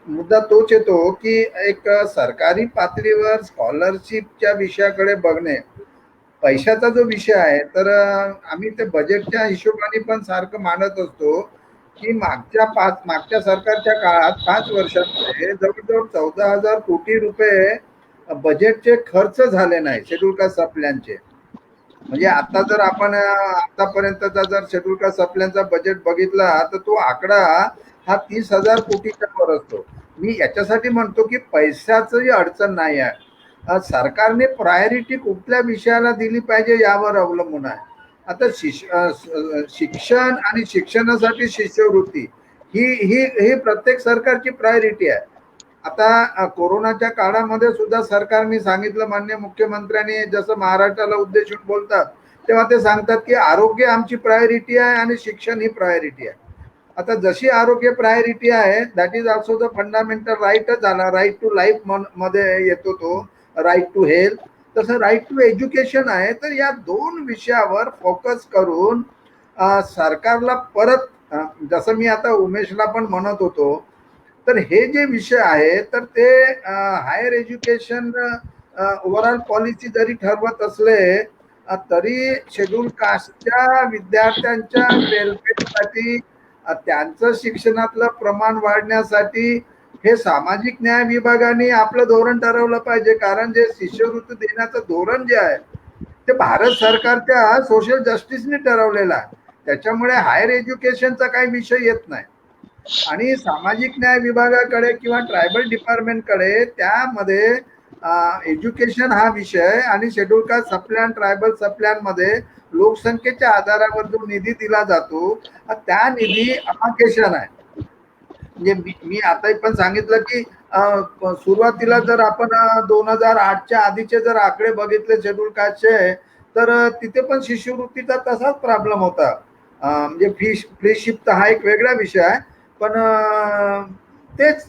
मुद्दा तोच येतो की एक सरकारी पातळीवर स्कॉलरशिपच्या विषयाकडे बघणे. पैशाचा जो विषय आहे तर आम्ही ते बजेटच्या हिशोबाने पण सारखं मानत असतो की मागच्या सरकारच्या काळात 5 वर्षांमध्ये जवळजवळ 14,000 कोटी रुपये बजेटचे खर्च झाले नाही शेड्यूल कास्ट सप्लायचे. म्हणजे आता जर आपण आतापर्यंतचा जर शेड्यूल कास्ट सप्लायचा बजेट बघितला तर तो आकडा हा 30,000 कोटीच्या वर असतो. मी याच्यासाठी म्हणतो की पैशाची अडचण नाही आहे. सरकारने प्रायोरिटी कुठल्या विषयाला दिली पाहिजे यावर अवलंबून आहे. आता शिक्षण आणि शिक्षणासाठी शिष्यवृत्ती ही ही ही प्रत्येक सरकारची प्रायोरिटी आहे. आता कोरोनाच्या काळामध्ये सुद्धा सरकारने सांगितलं, माननीय मुख्यमंत्र्यांनी जसं महाराष्ट्राला उद्देशून बोलतात तेव्हा ते सांगतात की आरोग्य आमची प्रायोरिटी आहे आणि शिक्षण ही प्रायोरिटी आहे. आता जशी आरोग्य प्रायोरिटी आहे, that is also the fundamental राईटच झाला. राईट टू लाईफ मध्ये येतो तो, राईट टू हेल्थ. तसं राईट टू एज्युकेशन आहे. तर या दोन विषयावर फोकस करून सरकारला परत जसं मी आता उमेशला पण म्हणत होतो, तर हे जे विषय आहे तर ते हायर एज्युकेशन ओव्हरऑल पॉलिसी जरी ठरवत असले तरी शेड्यूल कास्टच्या विद्यार्थ्यांच्या वेलफेअरसाठी त्यांचं शिक्षणातलं प्रमाण वाढण्यासाठी हे सामाजिक न्याय विभागाने आपलं धोरण ठरवलं पाहिजे. कारण जे शिष्यवृत्ती देण्याचं धोरण जे आहे ते भारत सरकारच्या सोशल जस्टिसने ठरवलेलं आहे. त्याच्यामुळे हायर एज्युकेशनचा काही विषय येत नाही. आणि सामाजिक न्याय विभागाकडे किंवा ट्रायबल डिपार्टमेंटकडे त्यामध्ये एज्युकेशन हा विषय आणि शेड्यूल कास्ट सप्लॅन ट्रायबल सप्लॅन मध्ये लोकसंख्येच्या आधारावर जो निधी दिला जातो त्या निधी अलोकेशन आहे. म्हणजे मी आता पण सांगितलं की सुरुवातीला जर आपण 2008च्या आधीचे जर आकडे बघितले शेड्यूल कास्टचे तर तिथे पण शिष्यवृत्तीचा तसाच प्रॉब्लेम होता. म्हणजे फ्री शिफ्ट हा एक वेगळा विषय आहे, पण तेच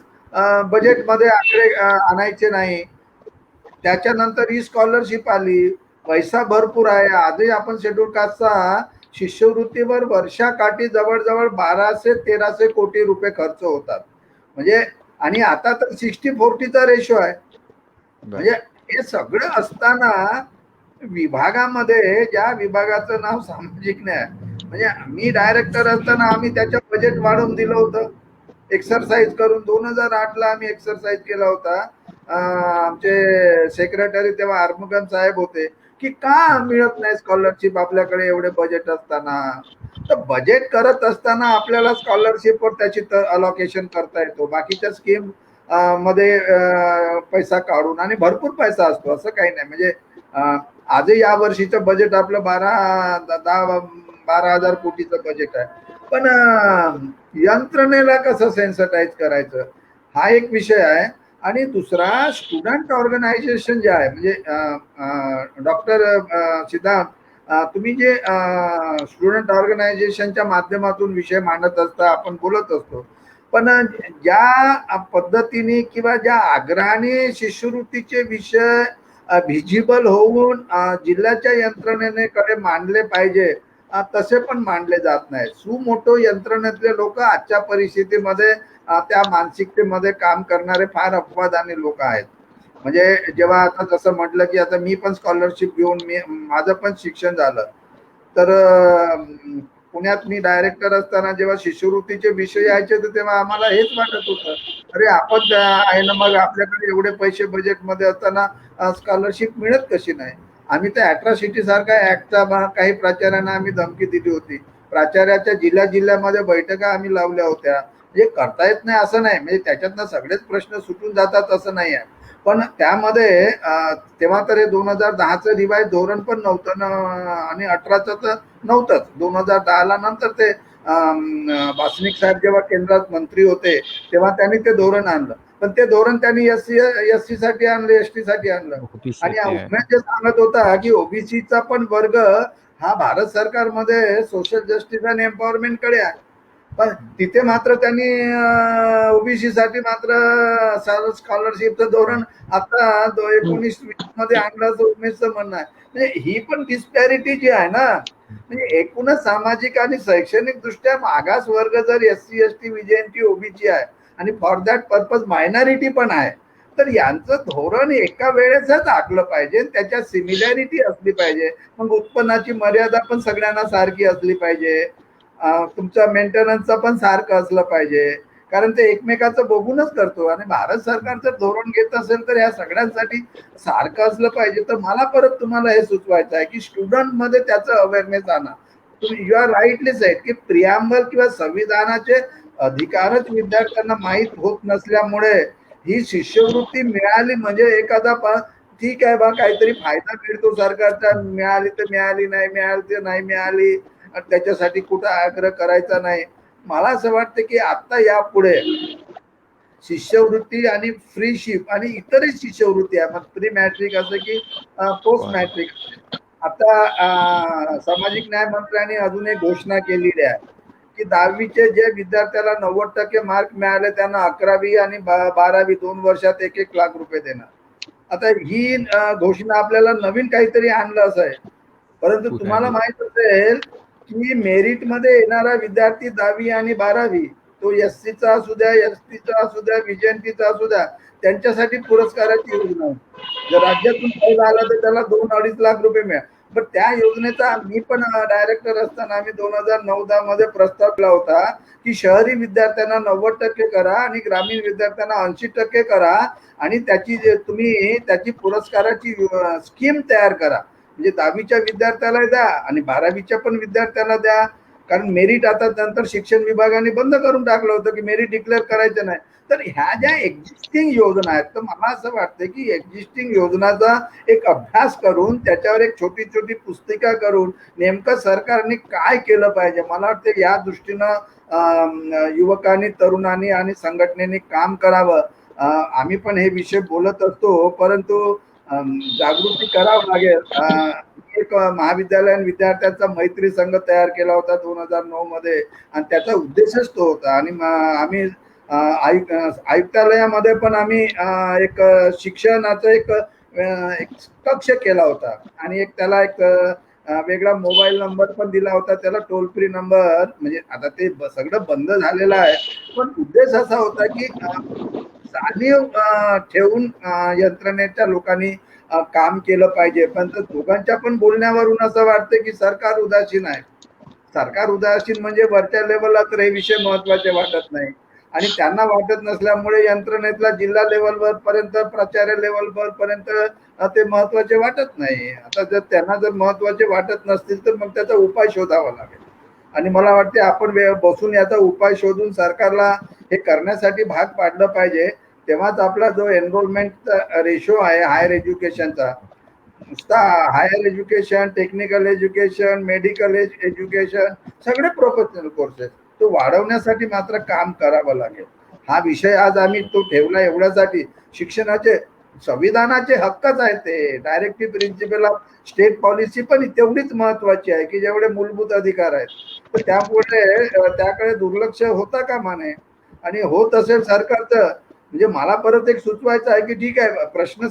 बजेटमध्ये आकडे आणायचे नाही. त्याच्यानंतर ही स्कॉलरशिप आली, पैसा भरपूर आहे. आजही आपण शेड्यूल कास्टचा शिष्यवृत्तीवर वर्षाकाठी जवळजवळ 1200-1300 कोटी रुपये खर्च होतात. म्हणजे आणि आता तर 60-40चा रेशो आहे. म्हणजे हे सगळं असताना विभागामध्ये ज्या विभागाचं नाव सामाजिक न्याय, म्हणजे मी डायरेक्टर असताना आम्ही त्याचं बजेट वाढवून दिलं होतं एक्सरसाइज करून. 2008ला आम्ही एक्सरसाइज केला होता. आमचे सेक्रेटरी तेव्हा आर्मुगन साहेब होते की का मिळत नाही स्कॉलरशिप आपल्याकडे एवढे बजेट असताना. तर बजेट करत असताना आपल्याला स्कॉलरशिपवर त्याची अलोकेशन करता येतो. बाकीच्या स्कीम मध्ये पैसा काढून, आणि भरपूर पैसा असतो असं काही नाही. म्हणजे आजही या वर्षीचं बजेट आपलं 12,000 कोटीचं बजेट आहे. पण यंत्रणेला कसं सेन्सिटाईज करायचं हा एक विषय आहे. आणि दुसरा स्टुडंट ऑर्गनायझेशन जे आहे, म्हणजे डॉक्टर सिद्धांत तुम्ही जे स्टुडंट ऑर्गनायझेशनच्या माध्यमातून विषय मांडत असता, आपण बोलत असतो, पण ज्या पद्धतीने किंवा ज्या आग्रहाने शिष्यवृत्तीचे विषय व्हिजिबल होऊन जिल्ह्याच्या यंत्रणेने कडे मांडले पाहिजे तसे पण मांडले जात नाही. सुमोठो यंत्रणेतले लोक आजच्या परिस्थितीमध्ये त्या मानसिकतेमध्ये काम करणारे फार अपवादाने लोक आहेत. म्हणजे जेव्हा आता जसं म्हटलं की आता मी पण स्कॉलरशिप घेऊन माझं पण शिक्षण झालं, तर पुण्यात मी डायरेक्टर असताना जेव्हा शिष्यवृत्तीचे विषय यायचे तर तेव्हा आम्हाला हेच वाटत होतं, अरे आपण आहे ना, मग आपल्याकडे एवढे पैसे बजेटमध्ये असताना स्कॉलरशिप मिळत कशी नाही. आम्ही तर अॅट्रॉसिटी सारखा ऍक्टचा काही प्राचार्यांना आम्ही धमकी दिली होती. प्राचार्याच्या जिल्ह्यामध्ये बैठका आम्ही लावल्या होत्या. म्हणजे करता येत नाही असं नाही, म्हणजे त्याच्यातनं सगळेच प्रश्न सुटून जातात असं नाही आहे. पण त्यामध्ये तेव्हा तर हे 2010चं रिवाईज धोरण पण नव्हतं आणि 18चं तर नव्हतंच. 2010ला नंतर ते वासनिक साहेब जेव्हा केंद्रात मंत्री होते तेव्हा त्यांनी ते धोरण आणलं. पण ते धोरण त्यांनी एससी साठी आणलं, एसटी साठी आणलं. आणि उमेश जे सांगत होता की ओबीसीचा पण वर्ग हा भारत सरकारमध्ये सोशल जस्टिस आणि एम्पॉवरमेंट कडे आहे, पण तिथे मात्र त्यांनी ओबीसी साठी मात्र स्कॉलरशिपचं धोरण आता 19-20 मध्ये आणलं असं उमेशचं म्हणणं आहे. म्हणजे ही पण डिस्पॅरिटी जी आहे ना, म्हणजे एकूणच सामाजिक आणि शैक्षणिक दृष्ट्या मागास वर्ग जर एससी एसटी व्हीजेएनटी ओबीसी आहे आणि फॉर दॅट पर्पज मायनॉरिटी पण आहे, तर यांचं धोरण एका वेळेसच आखलं पाहिजे. त्याच्यात सिमिलॅरिटी असली पाहिजे. मग उत्पन्नाची मर्यादा पण सगळ्यांना सारखी असली पाहिजे. तुमचं मेंटेनन्सचं पण सारखं असलं पाहिजे, कारण ते एकमेकाचं बघूनच करतो. आणि भारत सरकारचं धोरण घेत असेल तर या सगळ्यांसाठी सारखं असलं पाहिजे. तर मला परत तुम्हाला हे सुचवायचं आहे की स्टुडंट मध्ये त्याचं अवेअरनेस आणा. तुम्ही यू आर राईटली सेड की प्रियांबल किंवा संविधानाचे अधिकारच विद्यार्थ्यांना माहीत होत नसल्यामुळे ही शिष्यवृत्ती मिळाली म्हणजे एखादा ठीक आहे बा काहीतरी फायदा मिळतो सरकारचा, मिळाली तर मिळाली, नाही मिळाली तर नाही मिळाली, त्याच्यासाठी कुठं आग्रह करायचा नाही. मला असं वाटतं की आता यापुढे शिष्यवृत्ती आणि फ्रीशिप आणि इतरही शिष्यवृत्ती आहे, मग प्री मॅट्रिक असं की पोस्ट मॅट्रिक. आता सामाजिक न्याय मंत्र्यांनी अजून एक घोषणा केलेली आहे की 10वीचे जे विद्यार्थ्याला 90% मार्क मिळाले त्यांना 11वी आणि 12वी 2 वर्षात 1-1 लाख रुपये देणार. आता ही घोषणा आपल्याला नवीन काहीतरी आणलं असं आहे, परंतु तुम्हाला माहित असेल की मेरिट मध्ये येणारा विद्यार्थी 10वी आणि 12वी तो एससीचा असू द्या, एसटीचा असू द्या, विजयंतीचा असू द्या, त्यांच्यासाठी पुरस्काराची योजना आहे. जर राज्यातून पहिला आला तर त्याला 2-2.5 लाख रुपये मिळाले. पण त्या योजनेचा मी पण डायरेक्टर असताना आम्ही 2009-10 मध्ये प्रस्ताव केला होता की शहरी विद्यार्थ्यांना 90% करा आणि ग्रामीण विद्यार्थ्यांना 80% करा आणि तुम्ही त्याची पुरस्काराची स्कीम तयार करा. म्हणजे 10वीच्या विद्यार्थ्याला द्या आणि 12वीच्या पण विद्यार्थ्याला द्या, कारण मेरिट आता नंतर शिक्षण विभागाने बंद करून टाकलं होतं की मेरिट डिक्लेअर करायचं नाही. तर ह्या ज्या एक्झिस्टिंग योजना आहेत, तर मला असं वाटतं की एक्झिस्टिंग योजनाचा एक अभ्यास करून त्याच्यावर एक छोटी छोटी पुस्तिका करून नेमकं सरकारने काय केलं पाहिजे, मला वाटतं या दृष्टीनं युवकांनी, तरुणांनी आणि संघटनेने काम करावं. आम्ही पण हे विषय बोलत असतो, परंतु जागृती करावं लागेल. एक महाविद्यालयीन विद्यार्थ्यांचा मैत्री संघ तयार केला होता 2009 मध्ये आणि त्याचा उद्देशच तो होता. आणि आम्ही आयुक्तालयामध्ये पण आम्ही एक शिक्षणाचा एक कक्ष केला होता आणि एक त्याला एक वेगळा मोबाईल नंबर पण दिला होता, त्याला टोल फ्री नंबर. म्हणजे आता ते सगळं बंद झालेलं आहे, पण उद्देश असा होता की जाणीव ठेवून यंत्रणेच्या लोकांनी काम केलं पाहिजे. पण दोघांच्या पण बोलण्यावरून असं वाटतं की सरकार उदासीन आहे. सरकार उदासीन म्हणजे वरच्या लेवलला तर हे विषय महत्वाचे वाटत नाही आणि त्यांना वाटत नसल्यामुळे यंत्रणेतला जिल्हा लेवलवर पर्यंत, प्राचार्य लेवलवर पर्यंत ते महत्वाचे वाटत नाही. आता जर त्यांना जर महत्वाचे वाटत नसतील तर मग त्याचा उपाय शोधावा लागेल आणि मला वाटते आपण बसून याचा उपाय शोधून सरकारला हे करण्यासाठी भाग पाडलं पाहिजे. तेव्हाच आपला जो एनरोलमेंटचा रेशो आहे हायर एज्युकेशनचा, नुसता higher education, technical education, medical education, सगळे प्रोफेशनल कोर्सेस तो वाढवण्यासाठी मात्र काम करावं लागेल. हा विषय आज आम्ही तो ठेवला एवढ्यासाठी. शिक्षणाचे संविधानाचे हक्कच आहेत, ते directive principal of state policy पण तेवढीच महत्वाची आहे की जेवढे मूलभूत अधिकार आहेत. तर त्यामुळे त्याकडे दुर्लक्ष होता कामा नये आणि होत असेल सरकारचं. म्हणजे मला परत एक सुचवायचं आहे की ठीक आहे, प्रश्न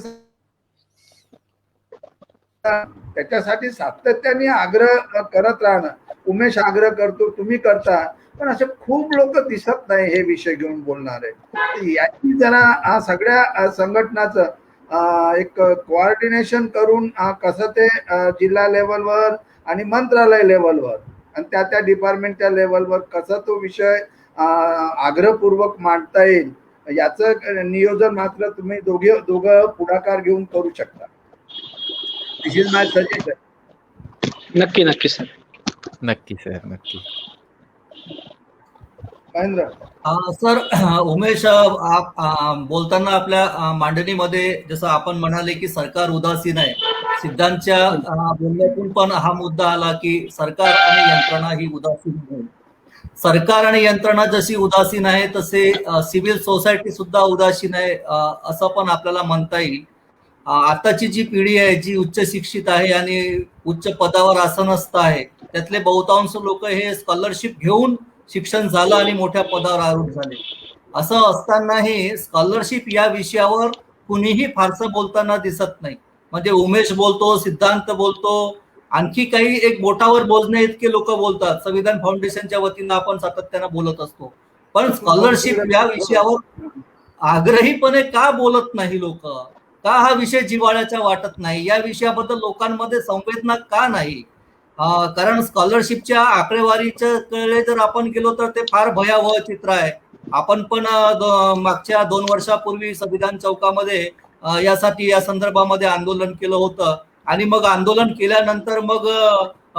त्याच्यासाठी सातत्याने आग्रह करत राहणं. उमेश आग्रह करतो, तुम्ही करता, पण असे खूप लोक दिसत नाही हे विषय घेऊन बोलणारे. याची जरा सगळ्या संघटनाचं एक कोऑर्डिनेशन करून कसं ते जिल्हा लेवलवर आणि मंत्रालय लेवलवर आणि त्या डिपार्टमेंटच्या लेवलवर कसं तो विषय आग्रहपूर्वक मांडता येईल याचं नियोजन मात्र तुम्ही दोघं पुढाकार घेऊन करू शकता. दिस इज माय सजेशन. नक्की नक्की सर. नक्की सर, नक्की. महेंद्र सर, उमेश, बोलताना आपल्या मांडणीमध्ये जसं आपण म्हणाले की सरकार उदासीन आहे, सिद्धांतच्या बोलण्यातून पण हा मुद्दा आला की सरकार आणि यंत्रणा ही उदासीन आहे. सरकार आणि यंत्रणा जशी उदासीन आहे तसे सिव्हिल सोसायटी सुद्धा उदासीन आहे असं पण आपल्याला म्हणता येईल. आताची जी पिढी आहे जी उच्च शिक्षित आहे आणि उच्च पदावर आसनस्थ आहे, त्यातले बहुतांश लोक हे स्कॉलरशिप घेऊन शिक्षण झालं आणि मोठ्या पदावर आरूढ झाले. असं असतानाही स्कॉलरशिप या विषयावर कुणीही फारसं बोलताना दिसत नाही. म्हणजे उमेश बोलतो, सिद्धांत बोलतो, आणखी काही एक बोटावर बोलणे इतके लोक बोलतात. संविधान फाउंडेशनच्या वतीनं आपण सातत्यानं बोलत असतो, पण स्कॉलरशिप या विषयावर आग्रहीपणे का बोलत नाही लोक? का हा विषय जिव्हाळ्याचा वाटत नाही? या विषयाबद्दल लोकांमध्ये संवेदना का नाही? कारण स्कॉलरशिपच्या आकडेवारीकडे जर आपण गेलो तर ते फार भयावह चित्र आहे. आपण पण मागच्या 2 वर्षापूर्वी संविधान चौकामध्ये यासाठी या संदर्भामध्ये आंदोलन केलं होतं आणि मग आंदोलन केल्यानंतर मग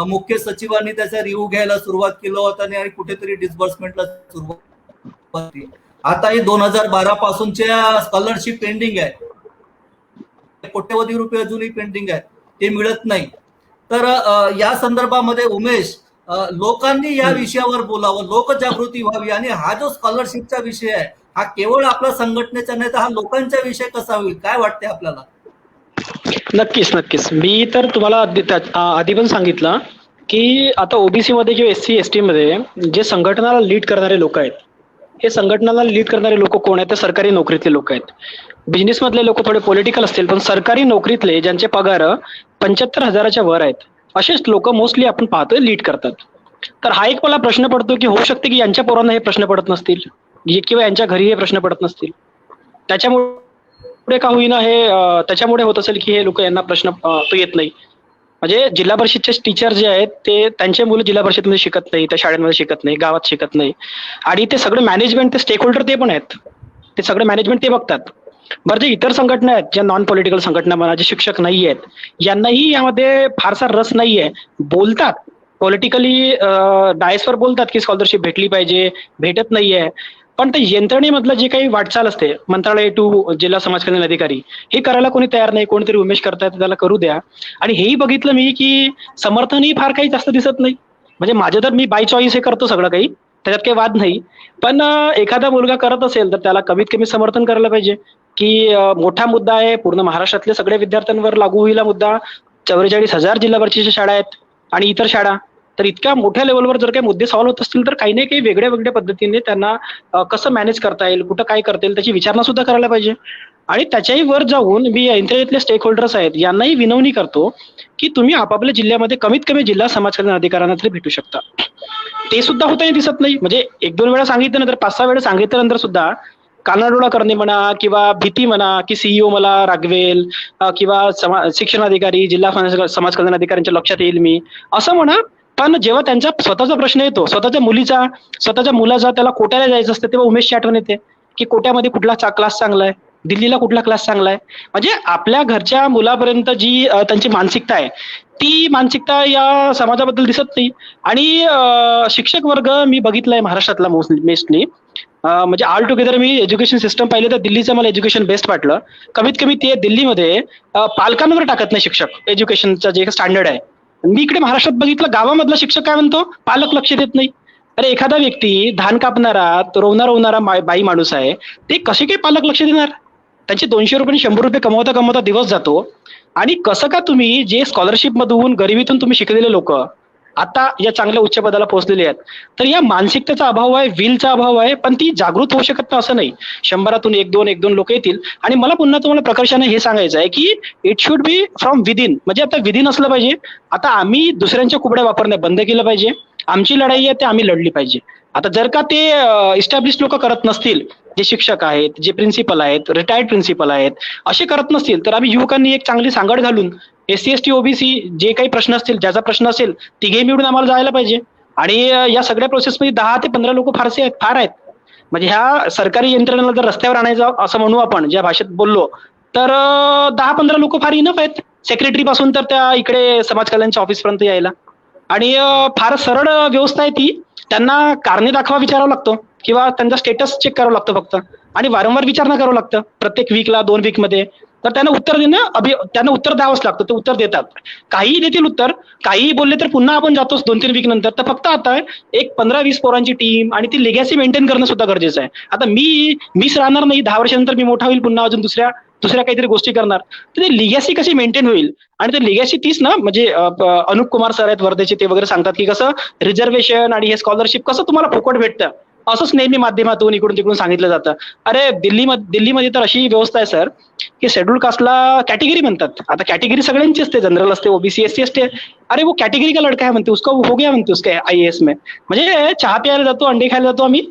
मुख्य सचिवांनी त्याचा रिव्ह्यू घ्यायला सुरुवात केलं होतं आणि कुठेतरी डिस्बर्समेंटला सुरुवात केली. आता 2012 पासूनच्या स्कॉलरशिप पेंडिंग आहे, कोट्यवधी रुपये अजूनही पेंडिंग आहे, ते मिळत नाही. तर या संदर्भामध्ये उमेश, लोकांनी या विषयावर बोलावं, लोकजागृती व्हावी आणि हा जो स्कॉलरशिपचा विषय आहे हा केवळ आपल्या संघटनेचा नाही तर हा लोकांचा विषय कसा होईल, काय वाटते आपल्याला? नक्कीच. मी तर तुम्हाला आधी पण सांगितलं की आता ओबीसी मध्ये किंवा SC ST मध्ये जे संघटनाला लीड करणारे लोक आहेत, हे संघटनाला लीड करणारे लोक कोण आहेत? ते सरकारी नोकरीतले लोक आहेत. बिझनेस मधले लोक थोडे पॉलिटिकल असतील, पण सरकारी नोकरीतले ज्यांचे पगार 75,000च्या वर आहेत असेच लोक मोस्टली आपण पाहतोय लीड करतात. तर हा एक मला प्रश्न पडतो की होऊ शकते की यांच्या पोरांना हे प्रश्न पडत नसतील किंवा यांच्या घरी हे प्रश्न पडत नसतील, त्याच्यामुळे का होईना हे त्याच्यामुळे होत असेल की हे लोक यांना प्रश्न तो येत नाही. म्हणजे जिल्हा परिषदचे टीचर जे आहेत ते त्यांचे मुलं जिल्हा परिषदमध्ये शिकत नाही, त्या शाळेमध्ये शिकत नाही, गावात शिकत नाही, आणि ते सगळे मॅनेजमेंट, ते स्टेक होल्डर ते पण आहेत, ते सगळे मॅनेजमेंट ते बघतात. बरं, जे इतर संघटना आहेत, ज्या नॉन पॉलिटिकल संघटना म्हणा, जे शिक्षक नाही आहेत, यांनाही यामध्ये फारसा रस नाहीये. बोलतात पॉलिटिकली, डायसवर बोलतात की स्कॉलरशिप भेटली पाहिजे, भेटत नाहीये, पण ते यंत्रणेमधलं जे काही वाटचाल असते, मंत्रालय टू जिल्हा समाज कल्याण अधिकारी, हे करायला कोणी तयार नाही. कोणीतरी उमेश करतायत, त्याला करू द्या. आणि हेही बघितलं मी की समर्थनही फार काही जास्त दिसत नाही. म्हणजे माझं तर मी बाय चॉईस हे करतो सगळं काही, त्याच्यात काही वाद नाही, पण एखादा मुलगा करत असेल तर त्याला कमीत कमी समर्थन करायला पाहिजे की मोठा मुद्दा आहे, पूर्ण महाराष्ट्रातल्या सगळ्या विद्यार्थ्यांवर लागू होईल हा मुद्दा. 44,000 जिल्हा परिषदेच्या शाळा आहेत आणि इतर शाळा, तर इतक्या मोठ्या लेवलवर जर काही मुद्दे सॉल्व्ह होत असतील तर काही ना काही वेगळ्या वेगळ्या पद्धतीने त्यांना कसं मॅनेज करता येईल, कुठं काय करता येईल त्याची विचारणा सुद्धा करायला पाहिजे. आणि त्याच्याही वर जाऊन मी यंत्रणेतले स्टेक होल्डर्स आहेत यांनाही विनवणी करतो की तुम्ही आपापल्या जिल्ह्यामध्ये कमीत कमी जिल्हा समाज कल्याण अधिकाऱ्यांना तरी भेटू शकता. ते सुद्धा होताही दिसत नाही. म्हणजे 1-2 वेळा सांगितलं नंतर, 5-6 वेळा सांगितल्यानंतर सुद्धा कानाडोळा करणे म्हणा किंवा भीती म्हणा की सीईओ मला रागवेल किंवा शिक्षण अधिकारी, जिल्हा समाज कल्याण अधिकाऱ्यांच्या लक्षात येईल मी असं म्हणा, पण जेव्हा त्यांचा स्वतःचा प्रश्न येतो, स्वतःच्या मुलीचा, स्वतःच्या मुलाचा, त्याला कोट्याला जायचं असतं, तेव्हा उमेशची आठवण येते की कोट्यामध्ये कुठला क्लास चांगला आहे, दिल्लीला कुठला क्लास चांगला आहे. म्हणजे आपल्या घरच्या मुलापर्यंत जी त्यांची मानसिकता आहे, ती मानसिकता या समाजाबद्दल दिसत नाही. आणि शिक्षक वर्ग मी बघितलाय महाराष्ट्रातला मोस्टली, म्हणजे ऑल टुगेदर मी एज्युकेशन सिस्टम पाहिलं तर दिल्लीचं मला एज्युकेशन बेस्ट वाटलं. कमीत कमी ते दिल्लीमध्ये पालकांवर टाकत नाही शिक्षक, एज्युकेशनचं जे स्टँडर्ड आहे. मी इकडे महाराष्ट्रात बघितलं, गावामधला शिक्षक काय म्हणतो, पालक लक्ष देत नाही. अरे एखादा व्यक्ती धान कापणारा, रोवणारा बाई माणूस आहे, ते कसे काही पालक लक्ष देणार? त्यांचे 200 रुपये 100 रुपये कमवता कमवता दिवस जातो. आणि कसं का तुम्ही जे स्कॉलरशिप मधून, गरिबीतून तुम्ही शिकलेले लोक आता या चांगल्या उच्च पदाला पोहोचलेले आहेत, तर या मानसिकतेचा अभाव आहे, विलचा अभाव आहे, पण ती जागृत होऊ शकत नाही असं नाही. 100तून 1-2 लोक येतील. आणि मला पुन्हा तुम्हाला प्रकर्षाने हे सांगायचं आहे की it should be from within. म्हणजे आता विदिन असलं पाहिजे. आता आम्ही दुसऱ्यांच्या कुबड्या वापरणं बंद केलं पाहिजे. आमची लढाई आहे ते आम्ही लढली पाहिजे. आता जर का ते इस्टॅब्लिश लोक करत नसतील, जे शिक्षक आहेत, जे प्रिन्सिपल आहेत, रिटायर्ड प्रिन्सिपल आहेत, असे करत नसतील, तर आम्ही युवकांनी एक चांगली सांगड घालून SC ST OBC जे काही प्रश्न असतील, ज्याचा प्रश्न असेल, तिघे मिळून आम्हाला जायला पाहिजे. आणि या सगळ्या प्रोसेसमध्ये 10 ते 15 लोक फार आहेत. म्हणजे ह्या सरकारी यंत्रणेला जर रस्त्यावर आणायचं असं म्हणू आपण, ज्या भाषेत बोललो, तर 10-15 लोक फार इनफ आहेत, सेक्रेटरी पासून तर त्या इकडे समाज कल्याणच्या ऑफिसपर्यंत यायला. आणि फार सरळ व्यवस्था आहे ती. त्यांना कारणे दाखवा विचारावं लागतं किंवा त्यांचा स्टेटस चेक करावं लागतं फक्त, आणि वारंवार विचारणा करावं लागतं प्रत्येक वीकला, 2 वीकमध्ये. तर त्यांना उत्तर त्यांना उत्तर द्यावंच लागतं. ते उत्तर देतात, काहीही देतील उत्तर, काहीही बोलले तर पुन्हा आपण जातोच 2-3 वीक नंतर. तर फक्त आता एक 15-20 पोरांची टीम आणि ती लेगॅसी मेंटेन करणं सुद्धा गरजेचं आहे. आता मीच राहणार नाही, 10 वर्षानंतर मी मोठा होईल, पुन्हा अजून दुसऱ्या काहीतरी गोष्टी करणार. तर ती लिगॅसी कशी मेंटेन होईल? आणि ते लिगॅसी तीच ना, म्हणजे अनुप कुमार सर आहेत वर्धेचे, ते वगैरे सांगतात की कसं रिझर्वेशन आणि हे स्कॉलरशिप कसं तुम्हाला फुकट भेटतं, असंच नेहमी माध्यमातून इकडून तिकडून सांगितलं जातं. अरे दिल्लीमध्ये तर अशी व्यवस्था आहे सर की शेड्यूल कास्टला कॅटेगरी म्हणतात. आता कॅटेगरी सगळ्यांची असते, जनरल असते, OBC SC ST. अरे वो कॅटेगरी का लड़का है म्हणते, उसका हो गया म्हणते, उसका IAS में. म्हणजे चहा प्यायला जातो, अंडे खायला जातो आम्ही,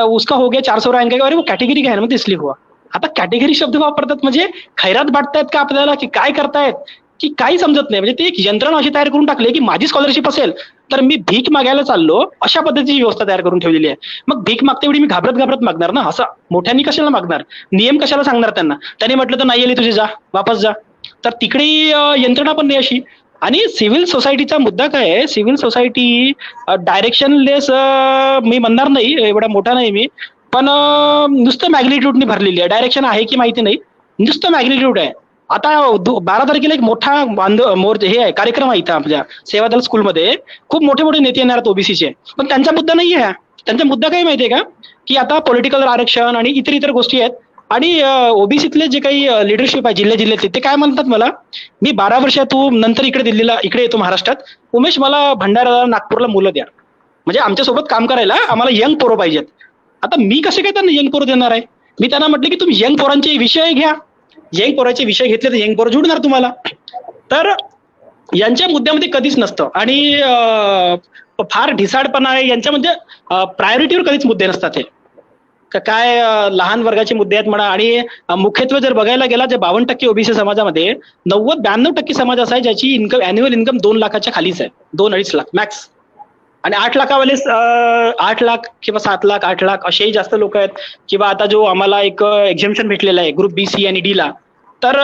उसका हो गया 400 रँक. अरे वो कॅटेगरी काय म्हणते, इसलिए हुआ. आता कॅटेगरी शब्द वापरतात, म्हणजे खैरात वाटतायत का आपल्याला की काय करतायत की काही समजत नाही. म्हणजे ते एक यंत्रणा अशी तयार करून टाकली की माझी स्कॉलरशिप असेल तर मी भीक मागायला चाललो, अशा पद्धतीची व्यवस्था तयार करून ठेवलेली आहे. मग भीक मागते वेळी मी घाबरत मागणार ना, असं मोठ्यांनी कशाला मागणार, नियम कशाला सांगणार त्यांना. त्यांनी म्हटलं तर नाही आली तुझी, जा वापस जा. तर तिकडे यंत्रणा पण नाही अशी. आणि सिव्हिल सोसायटीचा मुद्दा काय आहे, सिव्हिल सोसायटी डायरेक्शनलेस मी म्हणणार नाही, एवढा मोठा नाही मी, पण नुसतं मॅग्निट्यूडनी भरलेली आहे. डायरेक्शन आहे की माहिती नाही, नुसतं मॅग्निट्यूड आहे. आता 12 तारखेला एक मोठा हे आहे, कार्यक्रम आहे इथं आपल्या सेवादल स्कूलमध्ये. खूप मोठे मोठे नेते येणार आहेत ओबीसीचे, पण त्यांचा मुद्दा नाहीये हा. त्यांचा मुद्दा काय माहितीये का, की आता पॉलिटिकल आरक्षण आणि इतर गोष्टी आहेत. आणि ओबीसीतले जे काही लिडरशिप आहे जिल्ह्यातले, ते काय म्हणतात मला, मी 12 वर्ष तू नंतर इकडे येतो महाराष्ट्रात, उमेश मला भंडारा नागपूरला मुलं द्या, म्हणजे आमच्यासोबत काम करायला आम्हाला यंग पोरं पाहिजेत. आता मी कसे काय त्यांना यंग पोरं देणार आहे? मी त्यांना म्हटलं की तुम्ही यंग पोरांचे विषय घ्या, यंग पोराचे विषय घेतले तर यंग पोरं जुडणार तुम्हाला. तर यांच्या मुद्द्यामध्ये कधीच नसतं. आणि फार ढिसाळपणा आहे यांच्या, म्हणजे प्रायोरिटीवर कधीच मुद्दे नसतात हे. काय लहान वर्गाचे मुद्दे आहेत म्हणा. आणि मुख्यत्वे जर बघायला गेला, जे 52% ओबीसी समाजामध्ये 92% समाज असा आहे ज्याची अॅन्युअल इन्कम 2 लाखाच्या खालीच आहे, 2-2.5 लाख मॅक्स. आणि 8 लाखावाले 8 लाख किंवा 7 लाख 8 लाख असेही जास्त लोक आहेत. किंवा आता जो आम्हाला एक एक्झम्पशन भेटलेला आहे ग्रुप बी, सी आणि डी ला, तर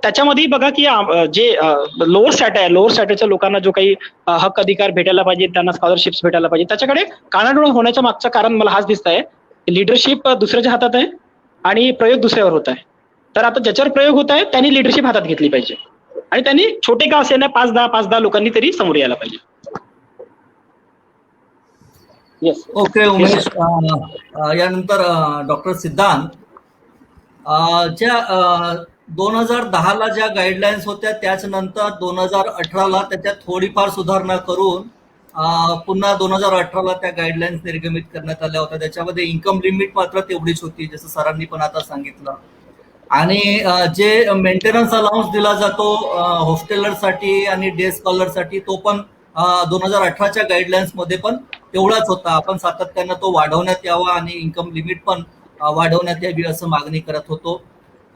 त्याच्यामध्ये बघा की जे लोअर स्टॅटच्या लोकांना जो काही हक्क अधिकार भेटायला पाहिजे, त्यांना स्कॉलरशिप्स भेटायला पाहिजे, त्याच्याकडे कानाडोळा होण्याच्या मागचं कारण मला हाच दिसत आहे. लिडरशिप दुसऱ्याच्या हातात आहे आणि प्रयोग दुसऱ्यावर होत आहे. तर आता ज्याच्यावर प्रयोग होत आहे त्यांनी लिडरशिप हातात घेतली पाहिजे, आणि त्यांनी छोटे का असे ना 5-10 लोकांनी तरी समोर यायला पाहिजे. येस. ओके उमेश, यानंतर डॉक्टर सिद्धांत, ज्या 2010ला ज्या गाईडलाईन्स होत्या त्याच नंतर 2018ला त्याच्यात थोडीफार सुधारणा करून पुन्हा 2018ला त्या गाईडलाईन्स निर्गमित करण्यात आल्या होत्या. त्याच्यामध्ये इन्कम लिमिट मात्र तेवढीच होती, जसं सरांनी पण आता सांगितलं. आणि जे मेंटेनन्स अलाउन्स दिला जातो हॉस्टेलरसाठी आणि डे स्कॉलरसाठी, तो पण 2018च्या गाईडलाईन्स मध्ये पण तेवढाच होता. आपण सातत्यानं तो वाढवण्यात यावा आणि इन्कम लिमिट पण वाढवण्यात यावी असं मागणी करत होतो.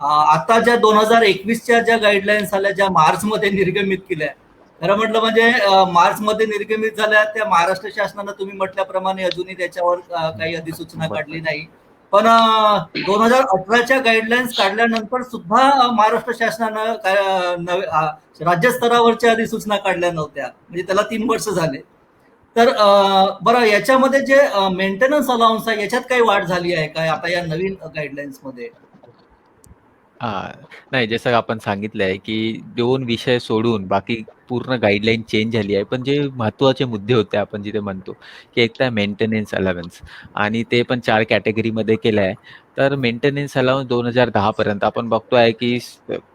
आता ज्या 2021च्या ज्या गाईडलाईन्स आल्या, ज्या मार्चमध्ये निर्गमित केल्या, खरं म्हटलं म्हणजे मार्चमध्ये निर्गमित झाल्या त्या महाराष्ट्र शासनानं तुम्ही म्हटल्याप्रमाणे अजूनही त्याच्यावर काही अधिसूचना काढली नाही. पण 2018च्या गाईडलाईन्स काढल्यानंतर सुद्धा महाराष्ट्र शासनानं राज्य स्तरावरच्या अधिसूचना काढल्या नव्हत्या, म्हणजे त्याला 3 वर्ष झाले. तर बरं, याच्यामध्ये जे मेंटेनन्स अलाउन्स आहे याच्यात काही वाढ झाली आहे काय आता या नवीन गाईडलाईन्स मध्ये? नाही, जसं आपण सांगितलं आहे की 2 विषय सोडून बाकी पूर्ण गाईडलाईन चेंज झाली आहे. पण जे महत्त्वाचे मुद्दे होते आपण जिथे म्हणतो की एक तर मेंटेनन्स अलाउन्स, आणि ते पण 4 कॅटेगरीमध्ये केलं आहे. तर मेंटेनन्स अलाउन्स 2010 पर्यंत आपण बघतो आहे की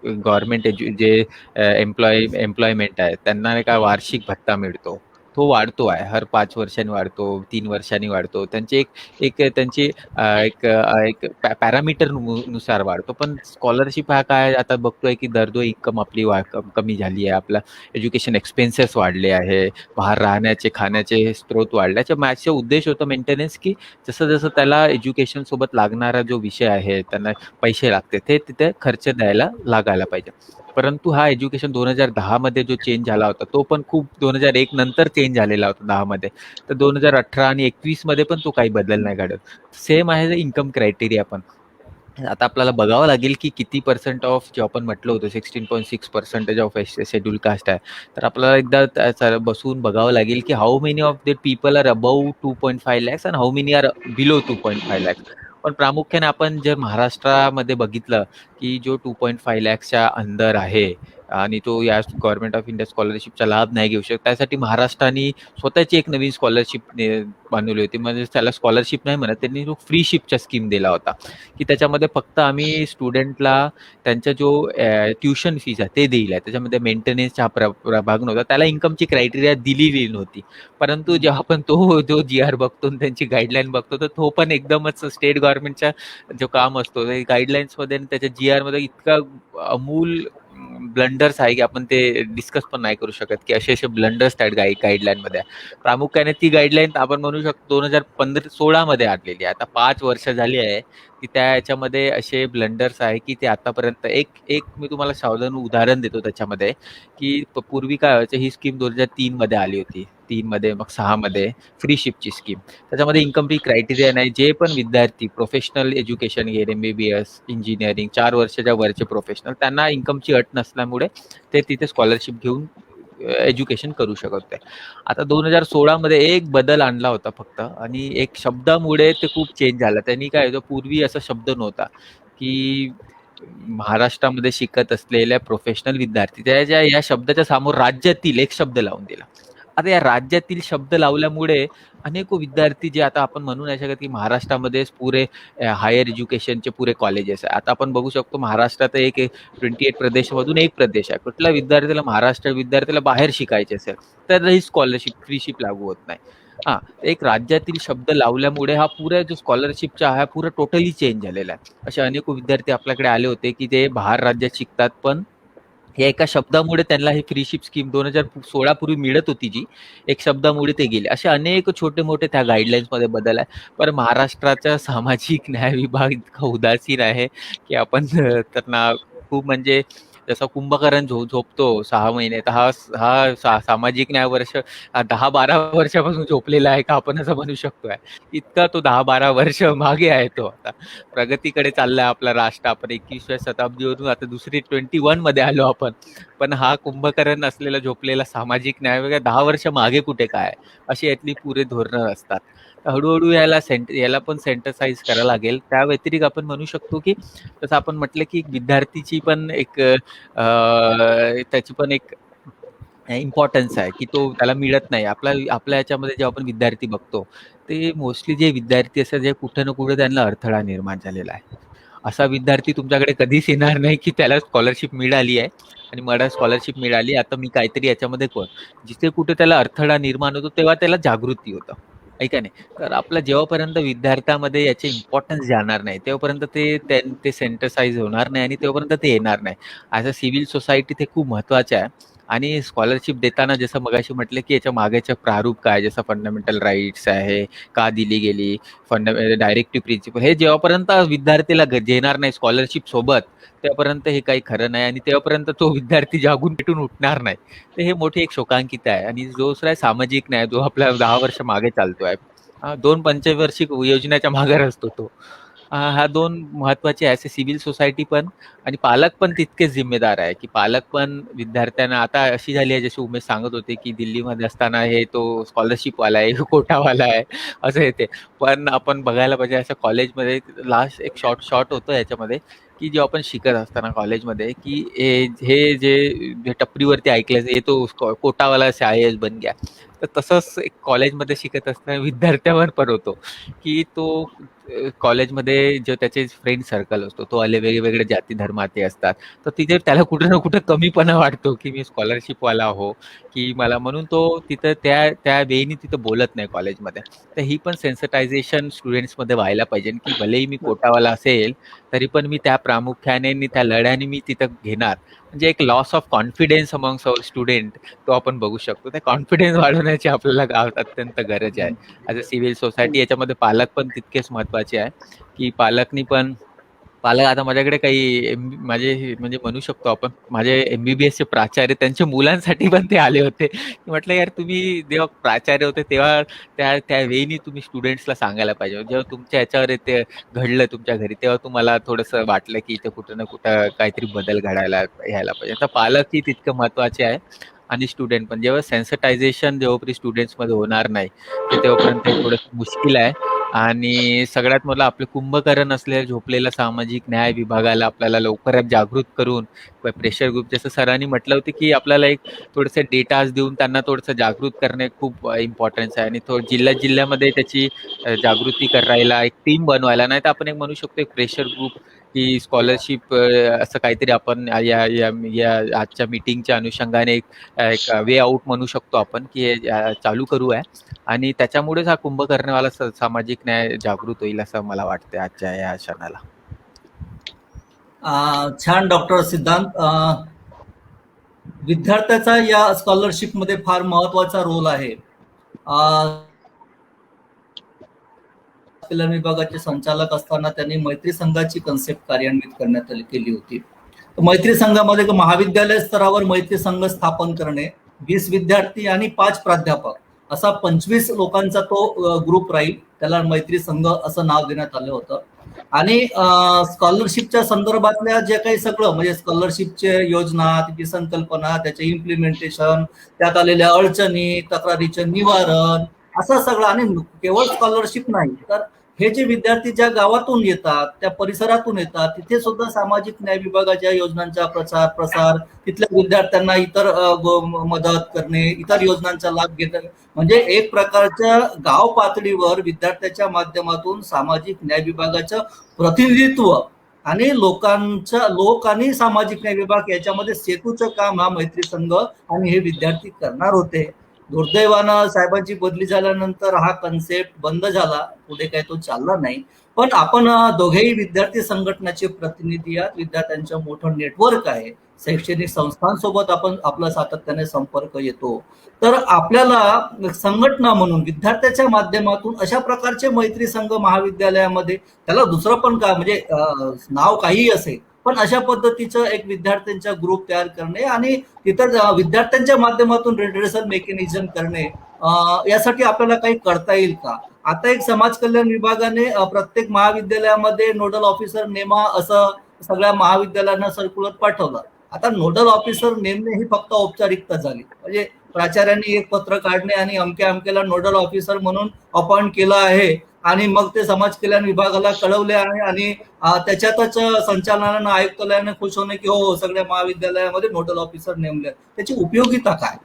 गव्हर्नमेंट जे एम्प्लॉयमेंट आहे त्यांना नाही का वार्षिक भत्ता मिळतो, तो वाढतो आहे. हर 5 वर्षांनी वाढतो, 3 वर्षांनी वाढतो. त्यांची त्यांची एक पॅरामीटर नुसार वाढतो. पण स्कॉलरशिप हा काय आता बघतोय की दरदो इन्कम आपली कमी झाली आहे, आपला एज्युकेशन एक्सपेन्सेस वाढले आहे, बाहेर राहण्याचे खाण्याचे स्त्रोत वाढल्याच्या मागचा उद्देश होता मेंटेनन्स, की जसं जसं त्याला एज्युकेशन सोबत लागणारा जो विषय आहे, त्यांना पैसे लागते, ते तिथे खर्च द्यायला लागायला पाहिजे. परंतु हा एज्युकेशन 2010 मध्ये जो चेंज झाला होता तो पण खूप 2001 नंतर चेंज झालेला होता 10 मध्ये. तर 2018 आणि 21 मध्ये पण तो काही बदल नाही घडत. सेम आहे इन्कम क्रायटेरिया पण. आता आपल्याला बघावं लागेल की किती पर्सेंट ऑफ जे आपण म्हटलं होतं 16.6% ऑफ शेड्यूल कास्ट आहे. तर आपल्याला एकदा बसून बघावं लागेल की how many of the people are above 2.5 lakhs and how many are below 2.5 lakhs. पण प्रामुख्याने आपण जर महाराष्ट्रामध्ये बघितलं की जो 2.5 lakhsच्या अंदर आहे आणि तो या गव्हर्नमेंट ऑफ इंडिया स्कॉलरशिपचा लाभ नाही घेऊ शकत, त्यासाठी महाराष्ट्राने स्वतःची एक नवीन स्कॉलरशिप बनवली होती. म्हणजे त्याला स्कॉलरशिप नाही म्हणत, त्यांनी जो फ्री शिपचा स्कीम दिला होता की त्याच्यामध्ये फक्त आम्ही स्टुडंटला त्यांचा जो ट्युशन फीज आहे ते देईल आहे, त्याच्यामध्ये मेंटेनन्सचा भाग नव्हता, त्याला इन्कमची क्रायटेरिया दिलेली नव्हती. परंतु जेव्हा आपण तो जो जी आर बघतो त्यांची गाईडलाईन बघतो तर तो पण एकदमच स्टेट गव्हर्नमेंटचा जो काम असतो गाईडलाईन्समध्ये आणि त्याच्या जी आरमध्ये इतका अमूल ब्लंडर्स आहे की आपण ते डिस्कस पण नाही करू शकत की असे ब्लंडर्स आहेत गाईडलाईन मध्ये. प्रामुख्याने ती गाईडलाईन आपण म्हणू शकतो 2016 मध्ये आणलेली आहे. आता 5 वर्ष झाली आहे की त्या याच्यामध्ये असे ब्लंडर्स आहे की ते आतापर्यंत एक मी तुम्हाला सावधान उदाहरण देतो त्याच्यामध्ये, की पूर्वी काय व्हायचं, ही स्कीम 2003 मध्ये आली होती, 3 मध्ये मग 6 मध्ये फ्री शिपची स्कीम. त्याच्यामध्ये इन्कम फ्री क्रायटेरिया नाही. जे पण विद्यार्थी प्रोफेशनल एज्युकेशन घेणे, MBBS इंजिनिअरिंग 4 वर्षाच्या वरचे प्रोफेशनल, त्यांना इन्कमची अट नसल्यामुळे ते तिथे स्कॉलरशिप घेऊन एज्युकेशन करू शकत होते. आता 2016 मध्ये एक बदल आणला होता फक्त, आणि एक शब्दामुळे ते खूप चेंज झाला. त्यांनी काय होतं, पूर्वी असा शब्द नव्हता की महाराष्ट्रामध्ये शिकत असलेल्या प्रोफेशनल विद्यार्थी त्याच्या या शब्दाच्या समोर राज्यातील एक शब्द लावून दिला. आता या राज्यातील शब्द लावल्यामुळे अनेक विद्यार्थी जे आता आपण म्हणू नाही शकत की महाराष्ट्रामध्येच पुरे हायर एज्युकेशनचे पुरे कॉलेजेस आहे. आता आपण बघू शकतो महाराष्ट्रात एक 28 प्रदेशमधून एक प्रदेश आहे. कुठल्या विद्यार्थ्याला महाराष्ट्र विद्यार्थ्याला बाहेर शिकायचे असेल तर ही स्कॉलरशिप फ्रीशिप लागू होत नाही. हा, एक राज्यातील शब्द लावल्यामुळे हा पुरा जो स्कॉलरशिपचा आहे पुरा टोटली चेंज झालेला आहे. असे अनेक विद्यार्थी आपल्याकडे आले होते की ते बाहेर राज्यात शिकतात, पण या एका शब्दामुळे त्यांना ही फ्रीशिप स्कीम 2016 पूर्वी मिळत होती जी, एक शब्दामुळे ते गेले. असे अनेक छोटे मोठे त्या गाईडलाईन्समध्ये बदल आहे. पण महाराष्ट्राचा सामाजिक न्याय विभाग इतका उदासीन आहे की आपण त्यांना खूप म्हणजे जसा कुंभकर्ण झोपतो 6 महिने, तर सामाजिक न्याय वर्ष 10-12 वर्षापासून झोपलेला आहे का आपण असं म्हणू शकतोय. इतका तो 10-12 वर्ष मागे आहे तो. आता प्रगतीकडे चाललाय आपला राष्ट्र. आपण 21व्या शताब्दीवरून आता दुसरी 21 मध्ये आलो आपण. पण हा कुंभकर्ण असलेला झोपलेला सामाजिक न्याय वगैरे 10 वर्ष मागे कुठे काय, अशी यातली पुरे धोरणं असतात. तर हळूहळू याला पण सेंटरसाइज करायला लागेल. त्या व्यतिरिक्त आपण म्हणू शकतो की जसं आपण म्हटलं की विद्यार्थीची पण एक त्याची पण एक इम्पॉर्टन्स आहे की तो त्याला मिळत नाही. आपल्या याच्यामध्ये जेव्हा आपण विद्यार्थी बघतो ते मोस्टली जे विद्यार्थी असतात जे कुठे ना कुठे त्यांना अडथळा निर्माण झालेला आहे. असा विद्यार्थी तुमच्याकडे कधीच येणार नाही की त्याला स्कॉलरशिप मिळाली आहे आणि मला स्कॉलरशिप मिळाली आता मी काहीतरी याच्यामध्ये जिथे कुठे त्याला अडथळा निर्माण होतो तेव्हा त्याला जागृती होतं, ऐका नाही. तर आपला जेव्हापर्यंत विद्यार्थ्यामध्ये याचे इम्पॉर्टन्स जाणार नाही तेव्हापर्यंत ते सेंटरसाइज होणार नाही आणि तेव्हापर्यंत ते येणार नाही. ॲज अ सिव्हिल सोसायटी ते खूप महत्त्वाचं आहे. आणि स्कॉलरशिप देताना जसं मगाशी म्हटलं की याच्या मागेचं प्रारूप काय, जसं फंडामेंटल राईट्स आहे, का दिली गेली, डायरेक्टिव्ह प्रिन्सिपल, हे जेव्हापर्यंत विद्यार्थीला देणार नाही स्कॉलरशिप सोबत तेव्हापर्यंत हे काही खरं नाही आणि तेव्हापर्यंत तो विद्यार्थी जागून पेटून उठणार नाही. तर हे मोठी एक शोकांकित आहे. आणि जो दुसरा सामाजिक न्याय जो आपल्या 10 वर्ष मागे चालतोय, 2 पंचवार्षिक योजनेच्या मागे असतो तो. ह्या 2 महत्वाचे आहे. असे सिव्हिल सोसायटी पण आणि पालक पण तितकेच जिम्मेदार आहे की पालक पण विद्यार्थ्यांना, आता अशी झाली आहे जसे उमेश सांगत होते की दिल्लीमध्ये असताना हे तो स्कॉलरशिपवाला आहे, कोटावाला आहे, असं येते. पण आपण बघायला पाहिजे असं कॉलेजमध्ये लास्ट एक शॉर्ट होतं याच्यामध्ये की जेव्हा आपण शिकत असताना कॉलेजमध्ये की हे जे टपरीवरती ऐकलं हे तो कोटावाला IAS बन गया. तर तसंच एक कॉलेजमध्ये शिकत असताना विद्यार्थ्यावर पण होतो की तो कॉलेजमध्ये जो त्याचे फ्रेंड सर्कल असतो तो वेगवेगळे जाती धर्माचे असतात. तर तिथे त्याला कुठे ना कुठे कमीपणा वाटतो की मी स्कॉलरशिपवाला हो की मला, म्हणून तो तिथं त्या वेळी तिथं बोलत नाही कॉलेजमध्ये. तर ही पण सेन्सिटायझेशन स्टुडंट्समध्ये व्हायला पाहिजे की भलेही मी कोटावाला असेल तरी पण मी त्या प्रामुख्याने त्या लढ्याने मी तिथं घेणार. म्हणजे एक loss of confidence amongst our student तो आपण बघू शकतो. त्या कॉन्फिडन्स वाढवण्याची आपल्याला गावात अत्यंत गरज आहे. ॲज अ सिव्हिल सोसायटी याच्यामध्ये पालक पण तितकेच महत्वाचे आहे की पालक आता माझ्याकडे काही माझे म्हणजे म्हणू शकतो आपण माझे MBBS चे प्राचार्य त्यांच्या मुलांसाठी पण ते आले होते. म्हटलं यार तुम्ही जेव्हा प्राचार्य होते तेव्हा त्या वेळी तुम्ही स्टुडंट्सला सांगायला पाहिजे. जेव्हा तुमच्या ह्याच्यावर ते घडलं तुमच्या घरी तेव्हा तुम्हाला थोडंसं वाटलं की इथे कुठं ना कुठं काहीतरी बदल घडायला यायला पाहिजे. तर पालकही तितकं महत्वाचे आहे आणि स्टुडंट पण. जेव्हा सेन्सिटायझेशन जेव्हापर्यंत स्टुडंट्समध्ये होणार नाही तेव्हापर्यंत हे थोडंसं मुश्किल आहे. आणि सगळ्यात मला आपलं कुंभकर्ण असलेल्या झोपलेल्या सामाजिक न्याय विभागाला आपल्याला लवकरात जागृत करून प्रेशर ग्रुप जसं सरांनी म्हटलं होतं की आपल्याला एक थोडंसं डेटाज देऊन त्यांना थोडंसं जागृत करणे खूप इम्पॉर्टन्स आहे. आणि जिल्ह्यामध्ये त्याची जागृती करायला एक टीम बनवायला, नाही तर आपण एक म्हणू शकतो एक प्रेशर ग्रुप की स्कॉलरशिप असं काहीतरी आपण या आजच्या मीटिंगच्या अनुषंगाने एक वे आउट म्हणू शकतो आपण की हे चालू करू आहे. आणि त्याच्यामुळेच हा कुंभकर्णवाला सामाजिक न्याय जागृत होईल असं मला वाटतं आजच्या या क्षणाला. छान डॉक्टर सिद्धांत. विद्यार्थ्याचा या स्कॉलरशिप मध्ये फार महत्वाचा रोल आहे. विभागाचे संचालक असताना त्यांनी मैत्री संघाची कन्सेप्ट कार्यान्वित करण्यात केली होती. मैत्री संघामध्ये महाविद्यालय स्तरावर मैत्री संघ स्थापन करणे, 20 विद्यार्थी आणि 5 प्राध्यापक असा 25 लोकांचा तो ग्रुप राहील. त्याला मैत्री संघ असं नाव देण्यात आलं होतं. आणि स्कॉलरशिपच्या संदर्भातल्या जे काही सगळं म्हणजे स्कॉलरशिपचे योजना, त्याची संकल्पना, त्याचे इम्प्लिमेंटेशन, त्यात आलेल्या अडचणी, तक्रारीचे निवारण, असं सगळं. आणि केवळ स्कॉलरशिप नाही तर हे जे विद्यार्थी ज्या गावातून येतात, त्या परिसरातून येतात, तिथे सुद्धा सामाजिक न्याय विभागाच्या योजनांचा प्रसार, तिथल्या विद्यार्थ्यांना इतर मदत करणे, इतर योजनांचा लाभ घेणं, म्हणजे एक प्रकारच्या गाव पातळीवर विद्यार्थ्याच्या माध्यमातून सामाजिक न्याय विभागाचं प्रतिनिधित्व आणि लोक आणि सामाजिक न्याय विभाग याच्यामध्ये सेतूचं काम हा मैत्री संघ आणि हे विद्यार्थी करणार होते. दुर्दैवानं साहेबांची बदली झाल्यानंतर हा कन्सेप्ट बंद झाला, पुढे काही तो चालला नाही. पण आपण दोघेही विद्यार्थी संघटनेचे प्रतिनिधी आहात, विद्यार्थ्यांचं मोठं नेटवर्क आहे, शैक्षणिक संस्थांसोबत आपला सातत्याने संपर्क येतो. तर आपल्याला संघटना म्हणून विद्यार्थ्याच्या माध्यमातून अशा प्रकारचे मैत्री संघ महाविद्यालयामध्ये, त्याला दुसरं पण का म्हणजे नाव काही असेल, पण अशा पद्धतीचं एक विद्यार्थ्यांचा ग्रुप तयार करणे आणि तिथं विद्यार्थ्यांच्या माध्यमातून रिड्रेसल मेकॅनिझम करणे, यासाठी आपल्याला काही करता येईल का? आता एक समाज कल्याण विभागाने प्रत्येक महाविद्यालयामध्ये नोडल ऑफिसर नेमा असं सगळ्या महाविद्यालयांना सर्क्युलर पाठवलं. आता नोडल ऑफिसर नेमणे ही फक्त औपचारिकता झाली, म्हणजे प्राचार्यांनी एक पत्र काढणे आणि अमक्याला नोडल ऑफिसर म्हणून अपॉइंट केलं आहे आणि मग ते समाज कल्याण विभागाला कळवले आहे आणि त्याच्यातच संचालनालयानं आयुक्तालयाने खुश होणे की हो सगळ्या महाविद्यालयामध्ये नोडल ऑफिसर नेमले. त्याची उपयोगिता काय?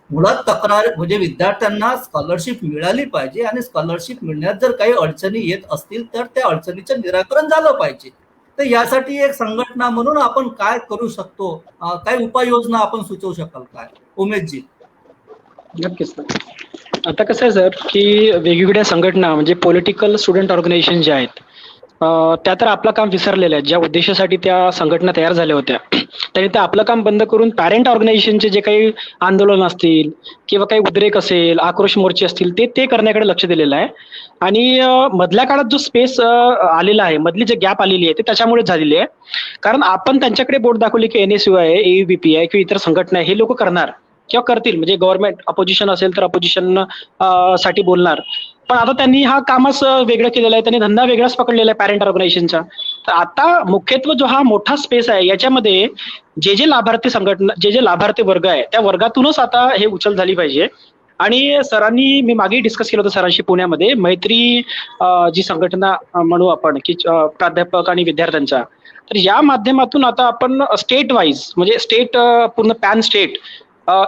मुळात तक्रार म्हणजे विद्यार्थ्यांना स्कॉलरशिप मिळाली पाहिजे आणि स्कॉलरशिप मिळण्यात जर काही अडचणी येत असतील तर त्या अडचणीचं निराकरण झालं पाहिजे. तर यासाठी एक संघटना म्हणून आपण काय करू शकतो, काय उपाययोजना आपण सुचवू शकाल काय उमेशजी? नक्कीच. आता कसं आहे सर की वेगवेगळ्या संघटना म्हणजे पॉलिटिकल स्टुडंट ऑर्गनायझेशन ज्या आहेत त्या तर आपलं काम विसरलेल्या आहेत. ज्या उद्देशासाठी त्या संघटना तयार झाल्या होत्या त्यांनी ते आपलं काम बंद करून पॅरेंट ऑर्गनायझेशनचे जे काही आंदोलन असतील किंवा काही उद्रेक असेल, आक्रोश मोर्चे असतील, ते करण्याकडे लक्ष दिलेलं आहे. आणि मधल्या काळात जो स्पेस आलेला आहे, मधली जे गॅप आलेली आहे ते त्याच्यामुळे झालेली आहे. कारण आपण त्यांच्याकडे बोट दाखवली की NSU आहे, AUBP आहे किंवा इतर संघटना आहे, हे लोक करणार किंवा करतील, म्हणजे गव्हर्नमेंट अपोजिशन असेल तर अपोजिशन साठी बोलणार. पण आता त्यांनी हा कामच वेगळं केलेलं आहे, त्यांनी धंदा वेगळाच पकडलेला आहे पॅरेंट ऑर्गनायझेशनचा. तर आता मुख्यत्वे जो हा मोठा स्पेस आहे याच्यामध्ये जे लाभार्थी संघटना, जे लाभार्थी वर्ग आहे त्या वर्गातूनच आता हे उचल झाली पाहिजे. आणि सरांनी, मी मागे डिस्कस केलं होतं सरांशी पुण्यामध्ये, मैत्री जी संघटना म्हणू आपण की प्राध्यापक आणि विद्यार्थ्यांचा, तर या माध्यमातून आता आपण स्टेट वाईज म्हणजे स्टेट पूर्ण पॅन स्टेट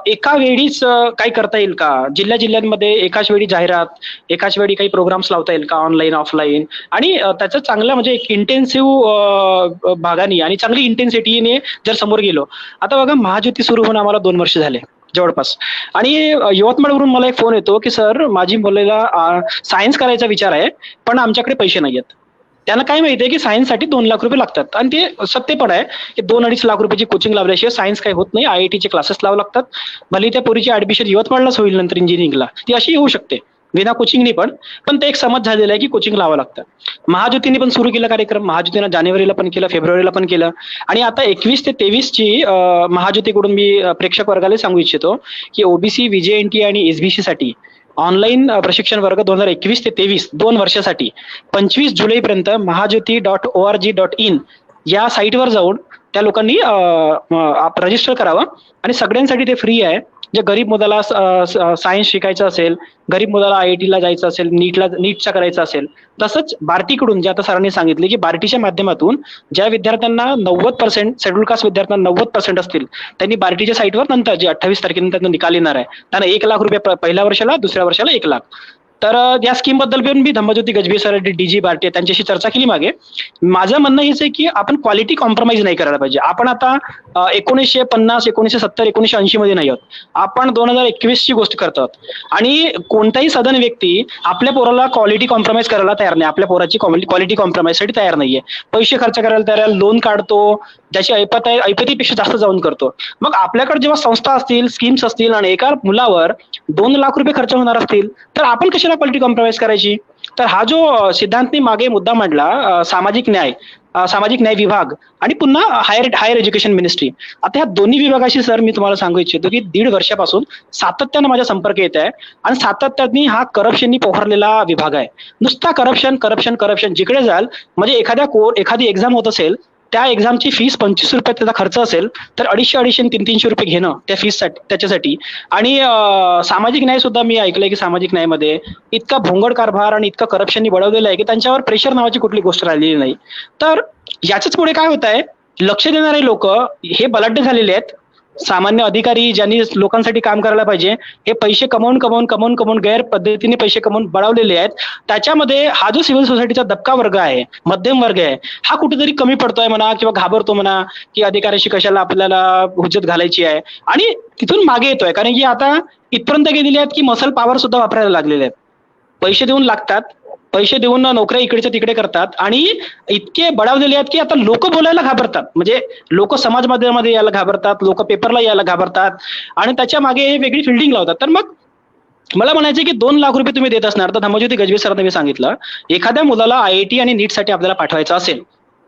एका वेळीच काय करता येईल का, जिल्ह्यांमध्ये एकाच वेळी जाहिरात, एकाच वेळी काही प्रोग्राम्स लावता येईल का ऑनलाईन ऑफलाईन, आणि त्याचं चांगलं म्हणजे एक इंटेन्सिव्ह भागाने आणि चांगली इंटेन्सिटीने जर समोर गेलो. आता बघा महाज्योती सुरू होऊन आम्हाला 2 वर्ष झाले जवळपास, आणि यवतमाळवरून मला एक फोन येतो की सर माझी मुलीला सायन्स करायचा विचार आहे पण आमच्याकडे पैसे नाही आहेत. त्यांना काय माहितीये की सायन्ससाठी 2 लाख रुपये लागतात, आणि ते सत्य पण आहे की 2-2.5 लाख रुपयाची कोचिंग लावल्याशिवाय सायन्स काही होत नाही. IIT चे क्लासेस लावा लागतात. भले त्या पोरीची ऍडमिशन यवतमाळलाच होईल नंतर इंजिनिअरिंगला, ती अशी येऊ शकते विना कोचिंगनी, पण ते एक समज झालेला आहे की कोचिंग लावावं लागतं. महाज्योतीने पण सुरू केला कार्यक्रम, महाज्योतीनं जानेवारीला पण केलं, फेब्रुवारीला पण केलं, आणि आता 21 ते 23 ची महाज्योतीकडून मी प्रेक्षक वर्गाला सांगू इच्छितो की OBC, VJNT आणि SBC साठी ऑनलाईन प्रशिक्षण वर्ग 2021 ते 23 2 वर्षासाठी 25 जुलैपर्यंत महाज्योती.org.in या साईटवर जाऊन त्या लोकांनी रजिस्टर करावं, आणि सगळ्यांसाठी ते फ्री आहे. जे गरीब मुलाला सायन्स शिकायचं असेल, गरीब मुलाला IIT ला जायचं असेल, नीटचा करायचा असेल, तसंच बार्टीकडून जे आता सरांनी सांगितले की बार्टीच्या माध्यमातून ज्या विद्यार्थ्यांना 90% शेड्यूल कास्ट विद्यार्थ्यांना 90% असतील त्यांनी बार्टीच्या साईटवर नंतर जे 28 तारखेनंतर निकाल येणार आहे त्यांना 1 लाख रुपये पहिल्या वर्षाला, दुसऱ्या वर्षाला 1 लाख. तर या स्कीम बद्दल पण मी धम्मज्योती गजबी सर, DG बार्टी त्यांच्याशी चर्चा केली मागे. माझं म्हणणं हेच आहे की आपण क्वालिटी कॉम्प्रोमाइज नाही करायला पाहिजे. आपण आता 1950, 1970, 1980 मध्ये नाही आहोत, आपण 2021 ची गोष्ट करतो आहोत, आणि कोणताही सदन व्यक्ती आपल्या पोराला क्वालिटी कॉम्प्रोमाइज करायला तयार नाही, आपल्या पोराची क्वालिटी कॉम्प्रोमाइज साठी तयार नाहीये. पैसे खर्च करायला तयार, लोन काढतो, ज्याची ऐपतीपेक्षा जास्त जाऊन करतो. मग आपल्याकडे जेव्हा संस्था असतील, स्कीम्स असतील, आणि एका मुलावर 2 लाख रुपये खर्च होणार असतील तर आपण कशाला क्वालिटी कॉम्प्रोमाइज करायची? तर हा जो सिद्धांतनी मागे मुद्दा मांडला, सामाजिक न्याय विभाग आणि पुन्हा हायर एज्युकेशन मिनिस्ट्री, आता ह्या दोन्ही विभागाशी सर मी तुम्हाला सांगू इच्छितो की 1.5 वर्षापासून सातत्यानं माझा संपर्क येत आहे, आणि सातत्याने हा करप्शननी पोहरलेला विभाग आहे. नुसता करप्शन, जिकडे जाल म्हणजे एखादी एक्झाम होत असेल त्या एक्झामची फीस 25 रुपये त्याचा खर्च असेल तर 250 आणि 300 रुपये घेणं त्या फीससाठी त्याच्यासाठी. आणि सामाजिक न्याय सुद्धा मी ऐकलंय की सामाजिक न्यायामध्ये इतका भोंगड कारभार आणि इतकं करप्शननी बळवलेलं आहे की त्यांच्यावर प्रेशर नावाची कुठली गोष्ट राहिलेली नाही. तर याच्याच पुढे काय होत आहे, लक्ष देणारे लोक हे बलाढ्य झालेले आहेत. सामान्य अधिकारी ज्यांनी लोकांसाठी काम करायला पाहिजे हे पैसे कमवून गैर पद्धतीने पैसे कमवून बळावलेले आहेत. त्याच्यामध्ये हा जो सिव्हिल सोसायटीचा दबका वर्ग आहे, मध्यम वर्ग आहे, हा कुठेतरी कमी पडतोय म्हणा किंवा घाबरतो म्हणा की अधिकाऱ्याशी कशाला आपल्याला हुज्जत घालायची आहे, आणि तिथून मागे येतोय. कारण की आता इथपर्यंत गेलेले आहेत की मसल पॉवर सुद्धा वापरायला लागलेले आहेत. पैसे देऊन लागतात, पैसे देऊन नोकऱ्या इकडच्या तिकडे करतात आणि इतके बळावलेले आहेत की आता लोक बोलायला घाबरतात. म्हणजे लोक समाज माध्यमामध्ये यायला घाबरतात, लोक पेपरला यायला घाबरतात आणि त्याच्या मागे हे वेगळी फिल्डिंग लावतात. तर मग मला म्हणायचं की 2 लाख रुपये तुम्ही देत असणार तर धम्मज्योती गजबे सरांनी मी सांगितलं, एखाद्या मुलाला IIT आणि नीट साठी आपल्याला पाठवायचं असेल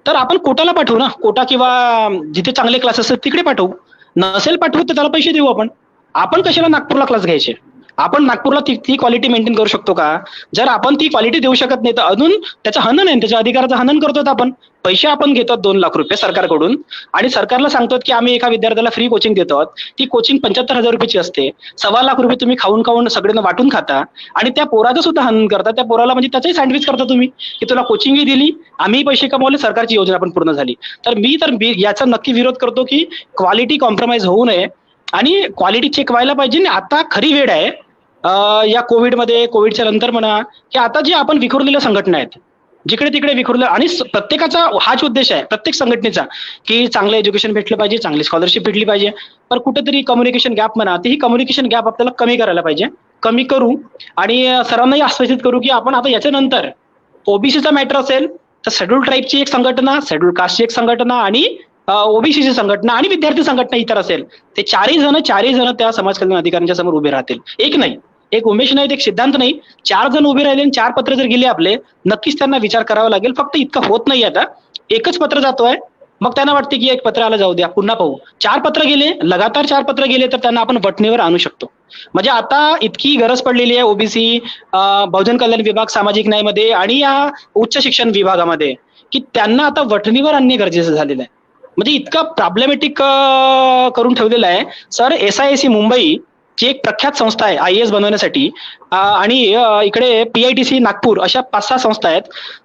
तर आपण कोटाला पाठवू ना, कोटा किंवा जिथे चांगले क्लास असतात तिकडे पाठवू. नसेल पाठवू तर त्याला पैसे देऊ आपण. आपण कशाला नागपूरला क्लास घ्यायचे? आपण नागपूरला ती क्वालिटी मेंटेन करू शकतो का? जर आपण ती क्वालिटी देऊ शकत नाही तर अजून त्याचं हनन आहे, त्याच्या अधिकाराचं हनन करतोय आपण. पैसे आपण घेतो 2 लाख रुपये सरकारकडून आणि सरकारला सांगतो की आम्ही एका विद्यार्थ्याला फ्री कोचिंग देतो. ती कोचिंग 75,000 रुपयाची असते. 1.25 लाख रुपये तुम्ही खाऊन सगळ्यांना वाटून खाता आणि त्या पोराचं सुद्धा हनन करता. त्या पोराला म्हणजे त्याचंही सँडविच करता तुम्ही की तुला कोचिंगही दिली, आम्ही पैसे कमवले, सरकारची योजना पण पूर्ण झाली. तर मी याचा नक्की विरोध करतो की क्वालिटी कॉम्प्रोमाइज होऊ नये आणि क्वालिटी चेक व्हायला पाहिजे. आता खरी वेळ आहे या कोविडच्या नंतर म्हणा की आता जे आपण विखुरलेल्या संघटना आहेत, जिकडे तिकडे विखुरलं, आणि प्रत्येकाचा हाच उद्देश आहे, प्रत्येक संघटनेचा, की चांगलं एज्युकेशन भेटलं पाहिजे, चांगली स्कॉलरशिप भेटली पाहिजे. पण कुठेतरी कम्युनिकेशन गॅप म्हणा, ही कम्युनिकेशन गॅप आपल्याला कमी करायला पाहिजे. कमी करू आणि सर्वांनाही आश्वासित करू की आपण आता याच्यानंतर ओबीसीचा मॅटर असेल तर शेड्यूल ट्राईबची एक संघटना, शेड्यूल कास्टची एक संघटना आणि ओबीसीची संघटना आणि विद्यार्थी संघटना इतर असेल, ते चारही जण त्या समाज कल्याण अधिकाऱ्यांच्या समोर उभे राहतील. एक नाही, एक उमेश नाही, एक सिद्धांत नाही, 4 जण उभे राहिले आणि 4 पत्र जर गेले आपले, नक्कीच त्यांना विचार करावा लागेल. फक्त इतकं होत नाही आता, एकच पत्र जातोय मग त्यांना वाटते की एक पत्र आलं जाऊ द्या पुन्हा पाहू. 4 पत्र गेले, लगातार 4 पत्र गेले तर त्यांना आपण वटणीवर आणू शकतो. म्हणजे आता इतकी गरज पडलेली आहे ओबीसी, बहुजन कल्याण विभाग, सामाजिक न्यायमध्ये आणि या उच्च शिक्षण विभागामध्ये की त्यांना आता वटणीवर आणणे गरजेचं झालेलं आहे. म्हणजे इतकं प्रॉब्लेमॅटिक करून ठेवलेलं आहे. सर, SISC मुंबई जी एक प्रख्यात संस्था आहे IAS बनवण्यासाठी, आणि इकडे PITC नागपूर, अशा 5-6 संस्था आहेत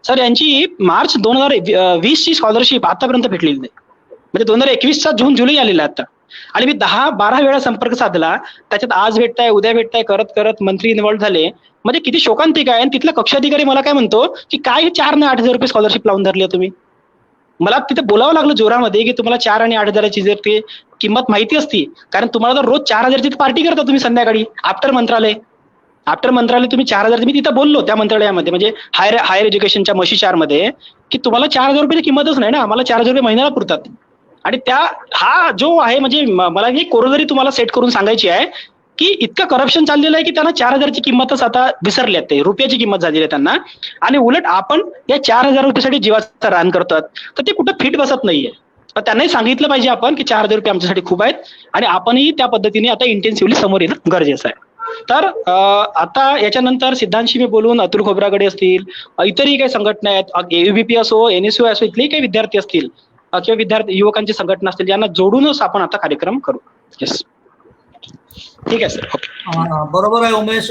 सर. यांची मार्च 2020 ची स्कॉलरशिप आतापर्यंत भेटलेली नाही. म्हणजे 2021चा जून जुलै आलेला आहे आता, आणि मी 10-12 वेळा संपर्क साधला. त्याच्यात आज भेटताय, उद्या भेटताय करत करत मंत्री इन्व्हॉल्व्ह झाले. म्हणजे किती शोकांतिक आहे. आणि तिथला कक्षाधिकारी मला काय म्हणतो की काय 4 आणि 8,000 रुपये स्कॉलरशिप लावून धरली तुम्ही. मला तिथे बोलावं लागलं जोरामध्ये की तुम्हाला 4 आणि 8,000ची जर ती किंमत माहिती असती, कारण तुम्हाला तर रोज 4,000ची पार्टी करता तुम्ही संध्याकाळी आफ्टर मंत्रालय तुम्ही 4,000. मी तिथं बोललो त्या मंत्रालयामध्ये, म्हणजे हायर एज्युकेशनच्या मशी 4 मध्ये, की तुम्हाला 4,000 रुपयाची किंमतच नाही ना, आम्हाला 4,000 रुपये महिन्याला पुरतात. आणि हा जो आहे, म्हणजे मला ही कोरोलरी तुम्हाला सेट करून सांगायची आहे की इतकं करप्शन चाललेलं आहे की त्यांना 4,000ची किंमतच आता विसरल्यात, ते रुपयाची किंमत झालेली आहे त्यांना. आणि उलट आपण या 4,000 रुपयासाठी जीवाचा रान करतात, तर ते कुठं फिट बसत नाहीये. त्यांनाही सांगितलं पाहिजे आपण की 4,000 रुपये आमच्यासाठी खूप आहेत आणि आपणही त्या पद्धतीने आता इंटेन्सिव्हली समोर येणं गरजेचं आहे. तर आता याच्यानंतर सिद्धांशी मी बोलून, अतुल खोब्रागडे असतील, इतरही काही संघटना आहेत, AUBP असो, NSU असो, इथलेही काही विद्यार्थी असतील किंवा विद्यार्थी युवकांची संघटना असतील, यांना जोडूनच आपण आता कार्यक्रम करू. येस, ठीक आहे सर. बरोबर आहे उमेश.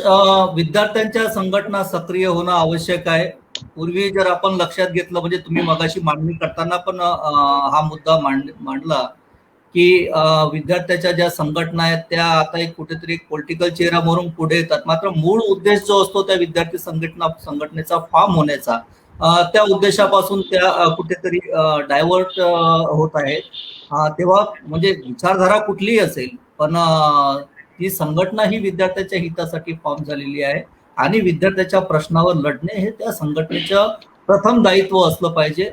विद्यार्थ्यांच्या संघटना सक्रिय होणं आवश्यक आहे. पूर्वी जर आपण लक्षात घेतलं, म्हणजे तुम्ही मगाशी मांडणी करताना पण हा मुद्दा मांडला की विद्यार्थ्याच्या ज्या संघटना आहेत त्या आता एक कुठेतरी पॉलिटिकल चेहरा म्हणून पुढे येतात. मात्र मूळ उद्देश जो असतो त्या विद्यार्थी संघटनेचा फॉर्म होण्याचा, त्या उद्देशापासून त्या कुठेतरी डायव्हर्ट होत आहेत. तेव्हा म्हणजे विचारधारा कुठलीही असेल, पण ही संघटना ही विद्यार्थ्याच्या हितासाठी फॉर्म झालेली आहे आणि विद्यार्थ्याच्या प्रश्नावर लढणे हे त्या संघटनेचं प्रथम दायित्व असलं पाहिजे.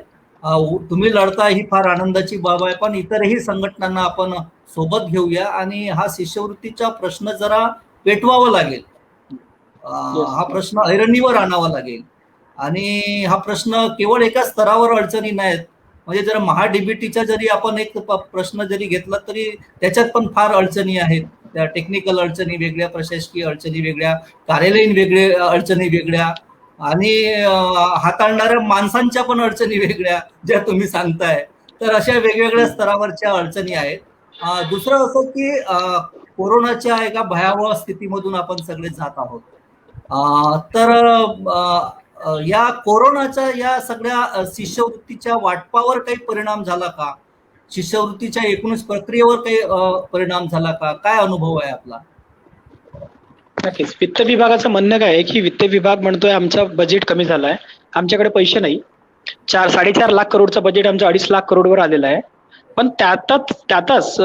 तुम्ही लढता ही फार आनंदाची बाब आहे, पण इतरही संघटनांना आपण सोबत घेऊया आणि हा शिष्यवृत्तीचा प्रश्न जरा पेटवावा लागेल. हा प्रश्न ऐरणीवर आणावा लागेल. आणि हा प्रश्न केवळ एका स्तरावर अडचणी नाहीत. म्हणजे जर महाडीबीटीचा जरी आपण एक प्रश्न जरी घेतला तरी त्याच्यात पण फार अडचणी आहेत. त्या टेक्निकल अडचणी वेगळ्या, प्रशासकीय अडचणी वेगळ्या, कार्यालयीन अडचणी वेगळ्या आणि हाताळणाऱ्या माणसांच्या पण अडचणी वेगळ्या ज्या तुम्ही सांगताय. तर अशा वेगवेगळ्या स्तरावरच्या अडचणी आहेत. दुसरं असं की कोरोनाच्या एका भयावह स्थितीमधून आपण सगळे जात आहोत. तर या कोरोनाच्या या सगळ्या शिष्यवृत्तीच्या वाटपावर काही परिणाम झाला का? शिष्यवृत्तीच्या एकूणच प्रक्रियेवर काही परिणाम झाला का? काय अनुभव आहे आपला? नक्कीच. वित्त विभागाचं म्हणणं काय आहे की वित्त विभाग म्हणतोय आमचं बजेट कमी झालंय, आमच्याकडे पैसे नाही. 4-4.5 लाख करोडचं बजेट आमचं 2.5 लाख करोडवर आलेलं आहे. पण त्यातच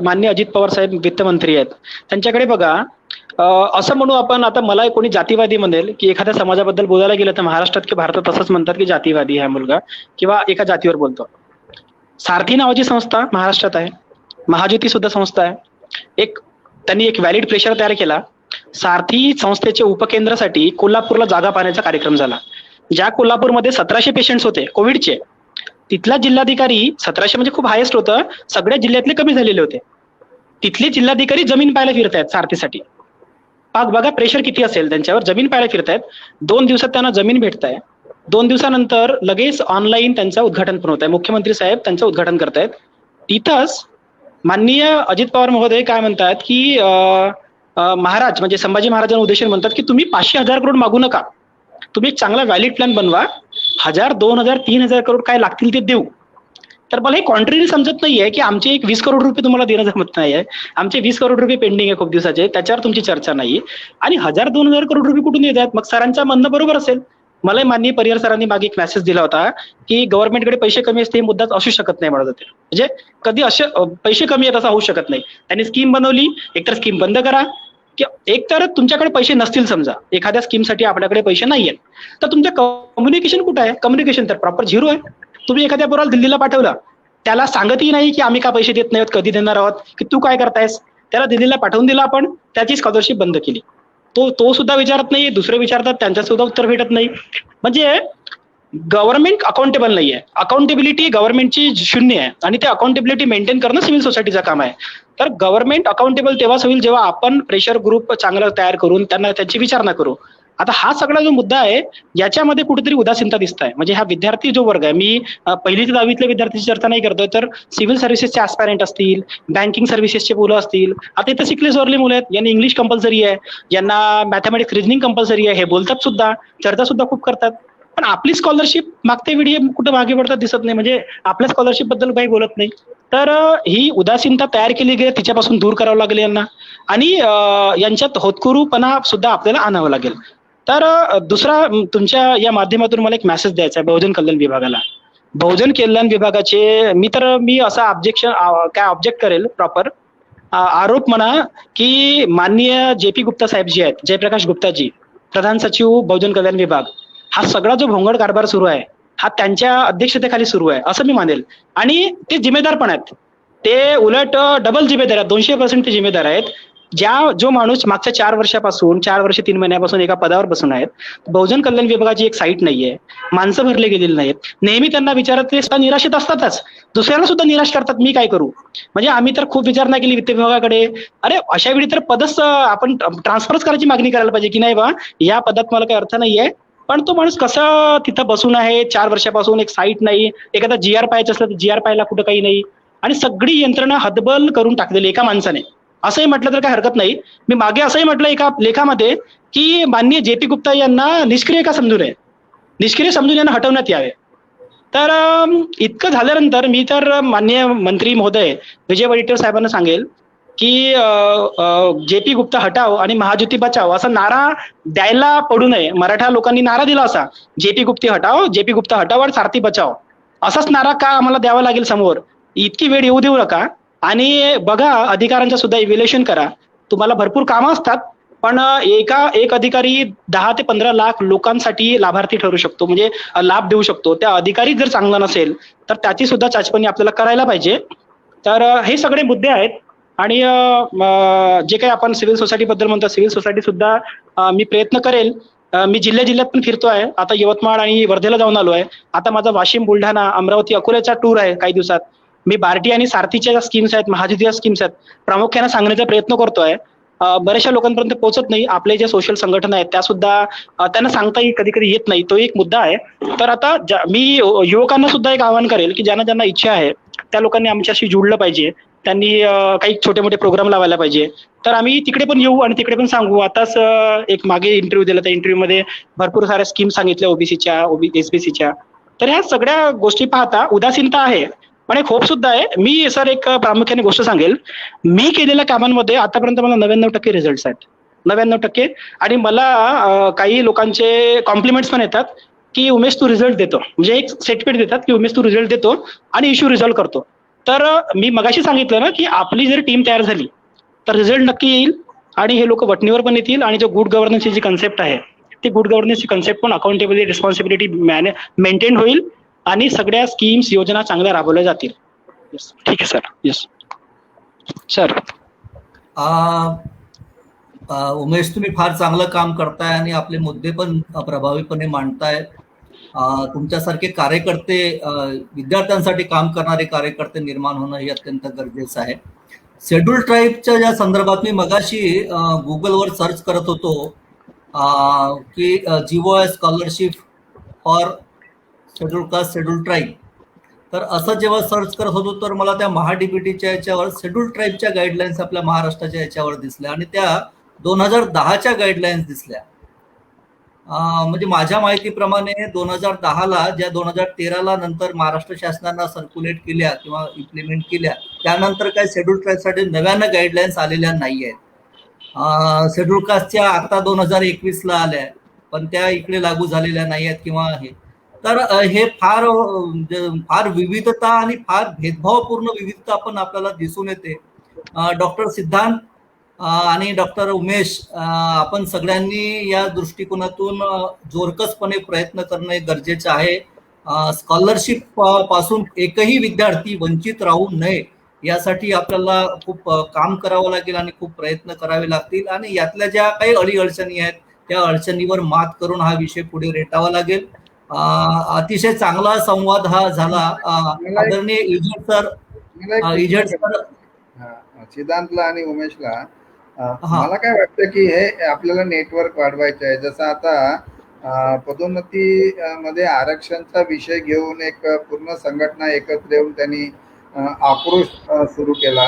माननीय अजित पवार साहेब वित्तमंत्री आहेत, त्यांच्याकडे बघा असं म्हणू आपण, आता मला कोणी जातीवादी म्हणेल की एखाद्या समाजाबद्दल बोलायला गेलं तर महाराष्ट्रात की भारतात असंच म्हणतात की जातीवादी हा मुलगा किंवा एका जातीवर बोलतो. सारथी नावाची संस्था महाराष्ट्रात आहे, महाज्योती सुद्धा संस्था आहे. त्यांनी एक व्हॅलिड प्रेशर तयार केला. सारथी संस्थेच्या उपकेंद्रासाठी कोल्हापूरला जागा पाहण्याचा कार्यक्रम झाला. ज्या कोल्हापूरमध्ये 1700 पेशंट्स होते कोविडचे, तिथला जिल्हाधिकारी 1700 म्हणजे खूप हायेस्ट होतं, सगळ्या जिल्ह्यातले कमी झालेले होते. तिथले जिल्हाधिकारी जमीन पाहायला फिरतायत सारथीसाठी. बघा प्रेशर किती असेल त्यांच्यावर. जमीन पाहायला फिरतायत, 2 दिवसात त्यांना जमीन भेटताय, 2 दिवसानंतर लगेच ऑनलाईन त्यांचं उद्घाटन पण होत आहे. मुख्यमंत्री साहेब त्यांचं उद्घाटन करतायत. तिथंच माननीय अजित पवार महोदय काय म्हणतात की महाराज म्हणजे संभाजी महाराजांना उद्देशून म्हणतात की तुम्ही 500,000 करोड मागू नका, तुम्ही एक चांगला व्हॅलिड प्लॅन बनवा, 1000, 2000, 3000 करोड काय लागतील ते देऊ. तर मला हे कॉन्ट्ररी समजत नाहीये की आमचे एक 20 करोड रुपये तुम्हाला देणं जमत नाहीये, आमचे 20 करोड रुपये पेंडिंग आहे खूप दिवसाचे, त्याच्यावर तुमची चर्चा नाही. आणि 1000-2000 करोड रुपये कुठून येत आहेत? मग सरांचं म्हणणं बरोबर असेल. मला माननीय परिहार सरांनी मागे एक मेसेज दिला होता की गव्हर्नमेंटकडे पैसे कमी असते हे मुद्दाच असू शकत नाही म्हणत होते. म्हणजे कधी असे पैसे कमी आहेत असं होऊ शकत नाही. त्यांनी स्कीम बनवली, एकतर स्कीम बंद करा, एक तर तुमच्याकडे पैसे नसतील, समजा एखाद्या स्कीमसाठी आपल्याकडे पैसे नाहीयेत, तर तुमचं कम्युनिकेशन कुठं आहे? कम्युनिकेशन तर प्रॉपर झिरो आहे. तुम्ही एखाद्या पोराला दिल्लीला पाठवला, त्याला सांगतही नाही की आम्ही का पैसे देत नाही, कधी देणार आहोत, की तू काय करतायस. त्याला दिल्लीला पाठवून दिला आपण, त्याची स्कॉलरशिप बंद केली. तो सुद्धा विचारत नाही, दुसरे विचारतात त्यांच्या सुद्धा उत्तर भेटत नाही. म्हणजे गव्हर्नमेंट अकाउंटेबल नाहीये, अकाउंटेबिलिटी गव्हर्नमेंटची शून्य आहे. आणि ते अकाउंटेबिलिटी मेंटेन करणं सिव्हिल सोसायटीचं काम आहे. तर गव्हर्नमेंट अकाउंटेबल तेव्हाच होईल जेव्हा आपण प्रेशर ग्रुप चांगला तयार करून त्यांना त्यांची विचारणा करू. आता हा सगळा जो मुद्दा आहे याच्यामध्ये कुठेतरी उदासीनता दिसत आहे. म्हणजे हा विद्यार्थी जो वर्ग आहे, मी 1ली ते 10वीतल्या विद्यार्थ्यांची चर्चा नाही करतोय, तर सिव्हिल सर्व्हिसेसचे ऍस्पायरंट असतील, बँकिंग सर्व्हिसेसचे मुलं असतील, आता इथं शिकले सवरले मुलं आहेत, यांनी इंग्लिश कंपल्सरी आहे, यांना मॅथमॅटिक्स रिजनिंग कंपल्सरी आहे, हे बोलतात सुद्धा, चर्चा सुद्धा खूप करतात. पण आपली स्कॉलरशिप मागते वेळी कुठं मागे पडतात दिसत नाही. म्हणजे आपल्या स्कॉलरशिप बद्दल काही बोलत नाही. तर ही उदासीनता तयार केली गेली, तिच्यापासून दूर करावं लागेल यांना. आणि यांच्यात होतकरूपणा सुद्धा आपल्याला आणावं लागेल. तर दुसरा तुमच्या या माध्यमातून मला एक मेसेज द्यायचा आहे बहुजन कल्याण विभागाला. बहुजन कल्याण विभागाचे मी असा ऑब्जेक्ट करेल, प्रॉपर आरोप म्हणा की माननीय JP गुप्ता साहेब जी आहेत, जयप्रकाश गुप्ताजी, प्रधान सचिव बहुजन कल्याण विभाग, हा सगळा जो भोंगड कारभार सुरू आहे हा त्यांच्या अध्यक्षतेखाली सुरू आहे असं मी मानेल. आणि ते जिम्मेदार पण आहेत, ते उलट डबल जिम्मेदार आहेत, 200% ते जिम्मेदार आहेत. जो माणूस मागच्या 4 वर्षापासून 4 वर्ष 3 महिन्यापासून एका पदावर बसून आहेत, बहुजन कल्याण विभागाची एक साईट नाहीये, माणसं भरले गेलेली नाहीत, नेहमी त्यांना विचारत ते निराशेत असतातच, दुसऱ्याला सुद्धा निराश करतात, मी काय करू. म्हणजे आम्ही तर खूप विचारणा केली वित्त विभागाकडे, अरे अशा वेळी तर पदच आपण ट्रान्सफरच करायची मागणी करायला पाहिजे की नाही बा, या पदात मला काही अर्थ नाहीये. पण तो माणूस कसा तिथं बसून आहे 4 वर्षापासून, एक साईट नाही, एखादा GR पाहायचं असलं तर GR पाहायला कुठं काही नाही, आणि सगळी यंत्रणा हतबल करून टाकलेली एका माणसाने. असंही म्हटलं तर काय हरकत नाही. मी मागे असंही म्हटलं एका लेखामध्ये की माननीय JP गुप्ता यांना निष्क्रिय का समजू नये, निष्क्रिय समजून यांना हटवण्यात यावे. तर इतकं झाल्यानंतर मी तर माननीय मंत्री महोदय विजय वडेट्टीवार साहेबांना सांगेल की JP गुप्ता हटाव आणि महाज्योती बचाव असा नारा द्यायला पडू नये. मराठा लोकांनी नारा दिला असा, JP गुप्ता हटाव आणि सारथी बचाव, असाच नारा का आम्हाला द्यावा लागेल समोर. इतकी वेळ येऊ देऊ नका. आणि बघा, अधिकाऱ्यांचं सुद्धा इव्हॅल्युएशन करा. तुम्हाला भरपूर कामं असतात, पण एक अधिकारी 10 ते 15 लाख लोकांसाठी लाभार्थी ठरू शकतो, म्हणजे लाभ देऊ शकतो. त्या अधिकारी जर चांगला नसेल तर त्याची सुद्धा चाचपणी आपल्याला करायला पाहिजे. तर हे सगळे मुद्दे आहेत. आणि जे काही आपण सिव्हिल सोसायटी बद्दल म्हणतो, सिव्हिल सोसायटी सुद्धा मी प्रयत्न करेल. मी जिल्ह्यात पण फिरतोय, आता यवतमाळ आणि वर्धेला जाऊन आलो आहे. आता माझा वाशिम, बुलढाणा, अमरावती, अकोल्याचा टूर आहे काही दिवसात. मी बार्टी आणि सारथीच्या ज्या स्कीम्स आहेत, महाज्योतीच्या स्कीम्स आहेत, प्रामुख्याने सांगण्याचा प्रयत्न करतोय. बऱ्याचशा लोकांपर्यंत पोहोचत नाही. आपले जे सोशल संघटना आहेत त्या सुद्धा त्यांना सांगता कधी कधी येत नाही. तो एक मुद्दा आहे. तर आता मी युवकांना सुद्धा एक आवाहन करेल की ज्यांना ज्यांना इच्छा आहे त्या लोकांनी आमच्याशी जुळलं पाहिजे. त्यांनी काही छोटे मोठे प्रोग्राम लावायला पाहिजे. तर आम्ही तिकडे पण येऊ आणि तिकडे पण सांगू. आताच एक मागे इंटरव्ह्यू दिला, त्या इंटरव्ह्यू मध्ये भरपूर साऱ्या स्कीम सांगितल्या ओबीसीच्या, एसबीसीच्या. तर ह्या सगळ्या गोष्टी पाहता उदासीनता आहे पण एक होप सुद्धा आहे. मी सर एक प्रामुख्याने गोष्ट सांगेल, मी केलेल्या कामांमध्ये आतापर्यंत मला 99% रिझल्ट आहेत, 99%. आणि मला काही लोकांचे कॉम्प्लिमेंट्स पण येतात की उमेश तू रिझल्ट देतो, म्हणजे एक सर्टिफिकेट देतात की उमेश तू रिझल्ट देतो आणि इश्यू रिझॉल्व्ह करतो. तर मी मगाशी सांगितलं ना की आपली जर टीम तयार झाली तर रिझल्ट नक्की येईल आणि हे लोक वटणीवर पण येतील. आणि जो गुड गव्हर्नन्सची जी कन्सेप्ट आहे ती गुड गव्हर्नन्सची कन्सेप्ट पण अकाउंटेबिलिटी, रिस्पॉन्सिबिलिटी मेंटेन होईल आणि सगळ्या स्कीम्स, योजना चांगल्या राबवल्या जातील. Yes. ठीक आहे सर. Yes sir. उमेश, तुम्ही फार चांगलं काम करताय आणि आपले मुद्दे पण प्रभावीपणे मांडताय. तुमच्यासारखे कार्यकर्ते, विद्यार्थ्यांसाठी काम करणारे कार्यकर्ते निर्माण होणं हे अत्यंत गरजेचं आहे. शेड्यूल ट्राईबच्या ज्या संदर्भात मी मगाशी गुगलवर सर्च करत होतो की GOI scholarship for schedule caste, schedule tribe. तर असं जेव्हा सर्च करत होतो तर मला त्या महाडीबीटीच्या याच्यावर शेड्यूल ट्राईबच्या गाईडलाईन्स आपल्या महाराष्ट्राच्या याच्यावर दिसल्या आणि त्या 2010च्या गाईडलाईन्स दिसल्या. म्हणजे माझ्या माहितीप्रमाणे 2010ला, ज्या 2013ला नंतर महाराष्ट्र शासनानं सर्क्युलेट केल्या किंवा इम्प्लिमेंट केल्या, त्यानंतर काही शेड्यूल ट्राईबसाठी नव्यानं गाईडलाईन्स आलेल्या नाही आहेत. शेड्यूल कास्टच्या आता 2021ला आल्या पण त्या इकडे लागू झालेल्या नाही आहेत किंवा हे. तर हे फार विविधता आणि फार भेदभावपूर्ण विविधता पण आपल्याला दिसून येते. डॉक्टर सिद्धांत आणि डॉक्टर उमेश, आपण सगळ्यांनी या दृष्टिकोनातून जोरकसपणे प्रयत्न करणे गरजेचं आहे. स्कॉलरशिप पासून एकही विद्यार्थी वंचित राहू नये यासाठी आपल्याला खूप काम करावं लागेल आणि खूप प्रयत्न करावे लागतील. आणि यातल्या ज्या काही अडीअडचणी आहेत त्या अडचणीवर मात करून हा विषय पुढे रेटावा लागेल. अतिशय चांगला संवाद हा झाला. आदरणीय इजट सर, सिद्धांतला आणि उमेशला मला काय वाटतं की हे आपल्याला नेटवर्क वाढवायचं आहे. जसं आता पदोन्नती मध्ये आरक्षणचा विषय घेऊन एक पूर्ण संघटना एकत्र येऊन त्यांनी आक्रोश सुरू केला,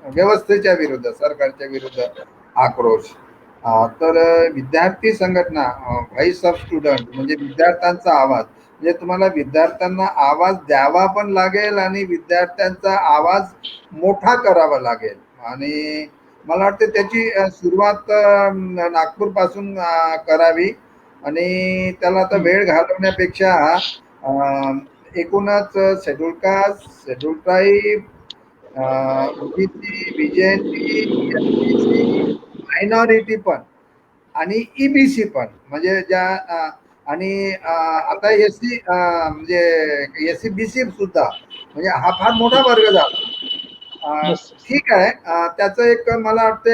व्यवस्थेच्या विरुद्ध, सरकारच्या विरुद्ध आक्रोश. तर विद्यार्थी संघटना, व्हॉइस ऑफ स्टुडंट, म्हणजे विद्यार्थ्यांचा आवाज, म्हणजे तुम्हाला विद्यार्थ्यांना आवाज द्यावा पण लागेल आणि विद्यार्थ्यांचा आवाज मोठा करावा लागेल. आणि मला वाटतं त्याची सुरुवात नागपूर पासून करावी. आणि त्याला आता वेळ घालवण्यापेक्षा एकूणच schedule caste, schedule tribe, OBC, BJNT, minority पण आणि ईबीसी पण, म्हणजे ज्या आणि आता एससी, म्हणजे एससी बीसी सुद्धा, म्हणजे हा फार मोठा वर्ग झाला. ठीक आहे, त्याचं एक मला वाटतं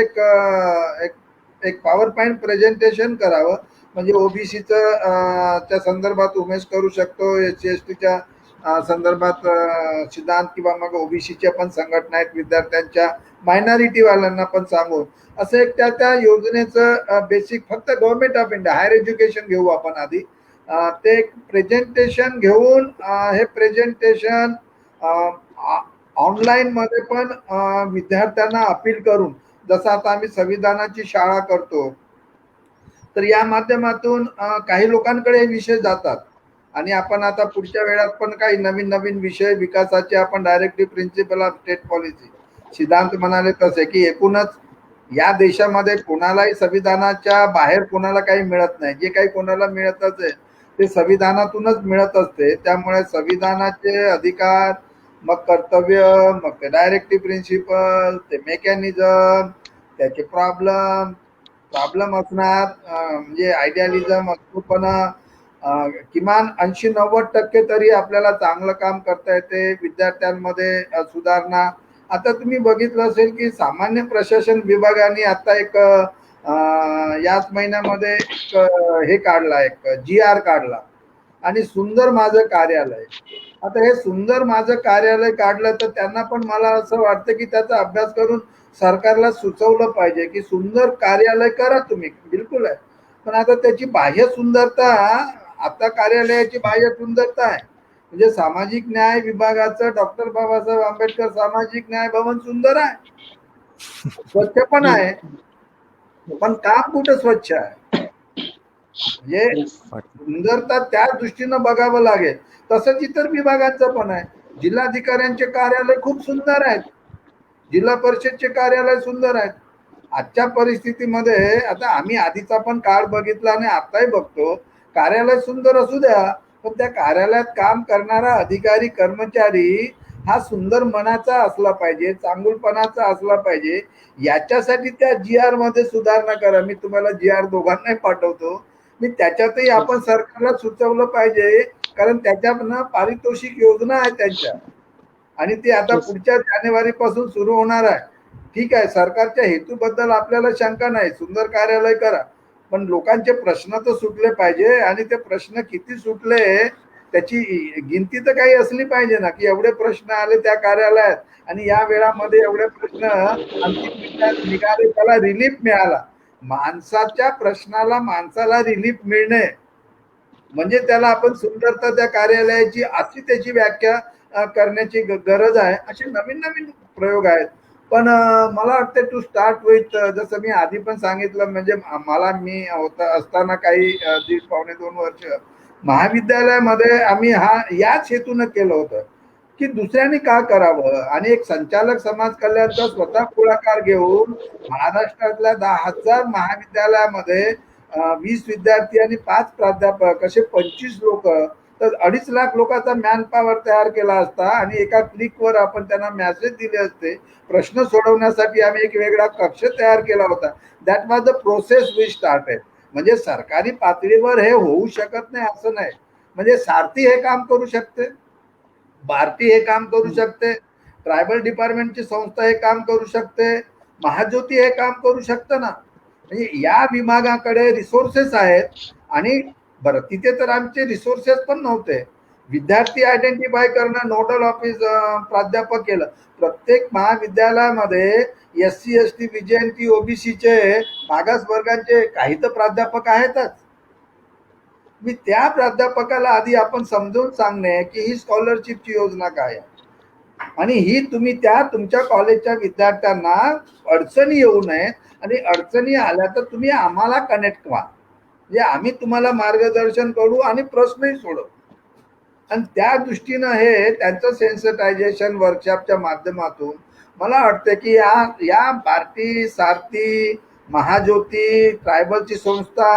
एक पॉवर पॉईंट प्रेझेंटेशन करावं. म्हणजे ओबीसीचं त्या संदर्भात उमेश करू शकतो, एससी एसटीच्या संदर्भात सिद्धांत, किंवा मग ओबीसीच्या पण संघटना आहेत विद्यार्थ्यांच्या, मायनॉरिटी वाल्यांना पण सांगून असं एक त्या योजनेचं बेसिक, फक्त government of India higher education घेऊ आपण आधी. ते एक प्रेझेंटेशन घेऊन हे प्रेझेंटेशन ऑनलाईन मध्ये पण विद्यार्थ्यांना अपील करून, जसं आता आम्ही संविधानाची शाळा करतो तर या माध्यमातून काही लोकांकडे हे विषय जातात. आणि आपण आता पुढच्या वेळात पण काही नवीन नवीन विषय विकासाचे आपण directly principle of state policy, सिद्धांत म्हणाले तसे की एकूणच या देशामध्ये कोणालाही संविधानाच्या बाहेर कोणाला काही मिळत नाही. जे काही कोणाला मिळतच आहे ते संविधानातूनच मिळत असते. त्यामुळे संविधानाचे अधिकार, मग कर्तव्य, मग ते डायरेक्टिव्ह प्रिन्सिपल, ते मेकॅनिझम, त्याचे प्रॉब्लेम असणार, म्हणजे आयडियालिझम असतो, पण किमान 80-90% तरी आपल्याला चांगलं काम करता येते. विद्यार्थ्यांमध्ये सुधारणा. आता तुम्ही बघितलं असेल की सामान्य प्रशासन विभागाने आता एक याच महिन्यामध्ये हे काढला, एक GR काढला, आणि सुंदर माझं कार्यालय. आता हे सुंदर माझं कार्यालय काढलं तर त्यांना पण मला असं वाटतं की त्याचा अभ्यास करून सरकारला सुचवलं पाहिजे की सुंदर कार्यालय करा तुम्ही, बिलकुल आहे, पण आता त्याची बाह्य सुंदरता, आता कार्यालयाची बाह्य सुंदरता आहे म्हणजे सामाजिक न्याय विभागाचं डॉक्टर बाबासाहेब आंबेडकर सामाजिक न्याय भवन सुंदर आहे, स्वच्छ पण आहे, पण काम कुठं स्वच्छ आहे? म्हणजे Yes. सुंदरता त्या दृष्टीनं बघावं लागेल. तसंच इतर विभागांचं पण आहे. जिल्हाधिकाऱ्यांचे कार्यालय खूप सुंदर आहेत, जिल्हा परिषदचे कार्यालय सुंदर आहेत. आजच्या परिस्थितीमध्ये आता आम्ही आधीचा पण काळ बघितला आणि आताही बघतो, कार्यालय सुंदर असू द्या, पण त्या कार्यालयात काम करणारा अधिकारी कर्मचारी हा सुंदर मनाचा असला पाहिजे, चांगुलपणाचा असला पाहिजे. याच्यासाठी त्या जी आर मध्ये सुधारणा करा. मी तुम्हाला जी आर दोघांनाही पाठवतो. मी त्याच्यातही आपण सरकारला सुचवलं पाहिजे, कारण त्याच्यातनं पारितोषिक योजना आहे त्यांच्या, आणि ती आता Yes. पुढच्या जानेवारी पासून सुरू होणार आहे. ठीक आहे, सरकारच्या हेतूबद्दल आपल्याला शंका नाही, सुंदर कार्यालय करा, पण लोकांचे प्रश्न तर सुटले पाहिजे, आणि ते प्रश्न किती सुटले त्याची गिनती तर काही असली पाहिजे ना, की एवढे प्रश्न आले त्या कार्यालयात आणि या वेळामध्ये एवढे प्रश्न अंतिम निघाले, त्याला रिलीफ मिळाला. माणसाच्या प्रश्नाला माणसाला रिलीफ मिळणे म्हणजे त्याला आपण सुंदरता त्या कार्यालयाची अशी त्याची व्याख्या करण्याची गरज आहे. असे नवीन नवीन प्रयोग आहेत. पण मला वाटतं टू स्टार्ट विथ, जसं मी आधी पण सांगितलं, म्हणजे मी होता असताना काही 1.5-2 वर्ष महाविद्यालयामध्ये आम्ही याच हेतून केलं होतं की दुसऱ्यांनी का करावं, आणि एक संचालक समाज कल्याणचा स्वतः पुढाकार घेऊन महाराष्ट्रातल्या 10,000 महाविद्यालयामध्ये 20 विद्यार्थी आणि 5 प्राध्यापक असे 25 लोक, तर 2.5 लाख लोकांचा मॅन पॉवर तयार केला असता, आणि एका क्लिकवर आपण त्यांना मेसेज दिले असते. प्रश्न सोडवण्यासाठी आम्ही एक वेगळा कक्ष तयार केला होता. That was the process we started. म्हणजे सरकारी पातळीवर हे होऊ शकत नाही असं नाही. म्हणजे सारथी हे काम करू शकते, भारती हे काम करू शकते, ट्रायबल डिपार्टमेंटची संस्था हे काम करू शकते, महाज्योती हे काम करू शकतं ना. म्हणजे या विभागाकडे रिसोर्सेस आहेत. आणि बरं, तिथे तर आमचे रिसोर्सेस पण नव्हते. विद्यार्थी आयडेंटिफाय करणं, नोडल ऑफिस प्राध्यापक केलं. प्रत्येक महाविद्यालयामध्ये SC ST VJNT OBCचे मागास वर्गांचे काही तर प्राध्यापक आहेतच. मी त्या प्राध्यापकाला आधी आपण समजावून सांगणे की ही स्कॉलरशिपची योजना काय आहे, आणि ही तुम्ही त्या तुमच्या कॉलेजच्या विद्यार्थ्यांना अडचणी येऊ नये, आणि अडचणी आल्या तर तुम्ही आम्हाला कनेक्ट व्हा, म्हणजे आम्ही तुम्हाला मार्गदर्शन करू आणि प्रश्नही सोडवू. आणि त्या दृष्टीनं हे त्यांचं सेन्सिटायझेशन वर्कशॉपच्या माध्यमातून मला वाटतं की या भारती, सारथी, महाज्योती, ट्रायबलची संस्था,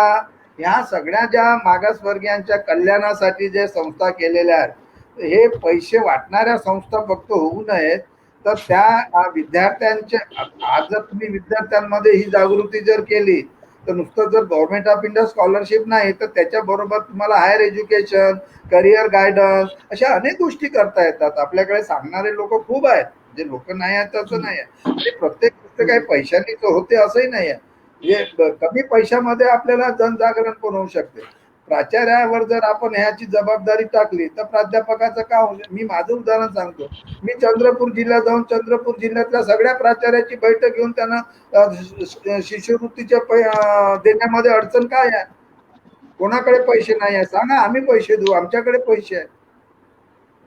ह्या सगळ्या ज्या मागासवर्गीयांच्या कल्याणासाठी जे संस्था केलेल्या आहेत, हे पैसे वाटणाऱ्या संस्था फक्त होऊ नयेत, तर त्या विद्यार्थ्यांच्या, आज जर तुम्ही विद्यार्थ्यांमध्ये ही जागृती जर केली, तर नुसतं जर गव्हर्नमेंट ऑफ इंडिया स्कॉलरशिप नाही, तर त्याच्याबरोबर तुम्हाला हायर एज्युकेशन, करिअर गायडन्स, अशा अनेक गोष्टी करता येतात. आपल्याकडे सांगणारे लोक खूप आहेत, जे लोक नाही आहेत असं नाही आहे. आणि प्रत्येक गोष्ट काही पैशांनी होते असंही नाही आहे. म्हणजे कमी पैशामध्ये आपल्याला जनजागरण पण होऊ शकते. प्राचार्यावर जर आपण ह्याची जबाबदारी टाकली तर प्राध्यापकाचं का होईल. मी माझं उदाहरण सांगतो. मी चंद्रपूर जिल्ह्यात जाऊन चंद्रपूर जिल्ह्यातल्या सगळ्या प्राचार्याची बैठक घेऊन त्यांना शिष्यवृत्तीच्या देण्यामध्ये अडचण काय आहे, कोणाकडे पैसे नाही आहे सांगा, आम्ही पैसे देऊ, आमच्याकडे पैसे आहेत.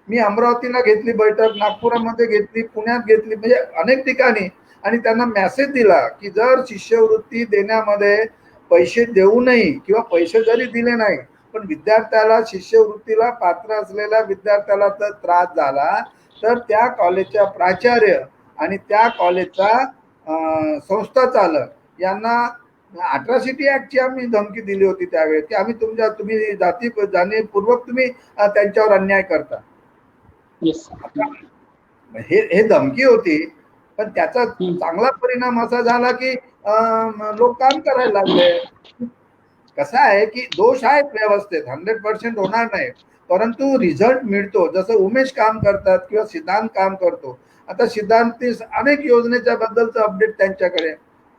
मी अमरावतीला घेतली बैठक, नागपुरामध्ये घेतली, पुण्यात घेतली, म्हणजे अनेक ठिकाणी, आणि त्यांना मेसेज दिला की जर शिष्यवृत्ती देण्यामध्ये पैसे देऊ नये किंवा पैसे जरी दिले नाही, पण विद्यार्थ्याला, शिष्यवृत्तीला पात्र असलेल्या विद्यार्थ्याला जर त्रास झाला तर त्या कॉलेजच्या प्राचार्य आणि त्या कॉलेजचा संस्था चालक यांना अट्रॉसिटी ऍक्टची आम्ही धमकी दिली होती त्यावेळेस, की तुम्ही जाणीवपूर्वक तुम्ही त्यांच्यावर अन्याय करता. Yes. हे धमकी होती, पण त्याचा चांगला परिणाम असा झाला की लोक काम करायला लागले. कसं आहे की दोष आहेत व्यवस्थेत, 100% होणार नाही, परंतु रिझल्ट मिळतो. जसं उमेश काम करतात किंवा सिद्धांत काम करतो. आता सिद्धांत अनेक योजनेच्या बद्दलचं अपडेट त्यांच्याकडे,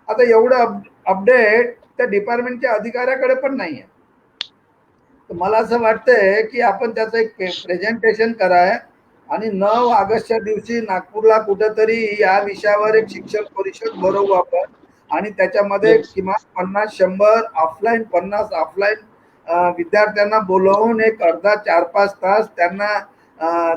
आता एवढं अपडेट त्या डिपार्टमेंटच्या अधिकाऱ्याकडे पण नाही आहे. तर मला असं वाटतंय की आपण त्याचं एक प्रेझेंटेशन कराय आणि 9 ऑगस्टच्या दिवशी नागपूरला कुठेतरी या विषयावर एक शिक्षक परिषद भरवू आपण आणि त्याच्यामध्ये Yes. किमान 50-100 ऑफलाईन 50 ऑफलाईन विद्यार्थ्यांना बोलवून एक अर्धा 4-5 तास त्यांना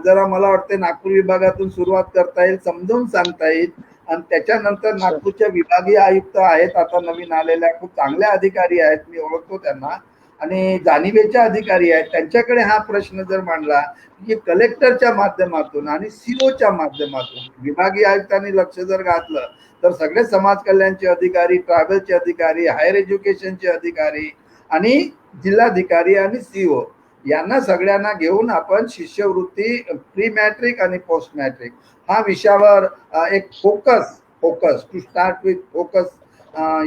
जरा मला वाटते नागपूर विभागातून सुरुवात करता येईल, समजावून सांगता येईल आणि त्याच्यानंतर नागपूरच्या विभागीय आयुक्त आहेत आता नवीन आलेल्या खूप चांगल्या अधिकारी आहेत, मी ओळखतो त्यांना आणि जाणीवेचे अधिकारी आहेत, त्यांच्याकडे हा प्रश्न जर मांडला की कलेक्टरच्या माध्यमातून आणि सीओच्या माध्यमातून विभागीय आयुक्तांनी लक्ष जर घातलं तर सगळे समाज कल्याणचे अधिकारी, ट्रॅव्हलचे अधिकारी, हायर एज्युकेशनचे अधिकारी आणि जिल्हाधिकारी आणि सीओ यांना सगळ्यांना घेऊन आपण शिष्यवृत्ती प्री मॅट्रिक आणि पोस्ट मॅट्रिक हा विषयावर एक focus to start with focus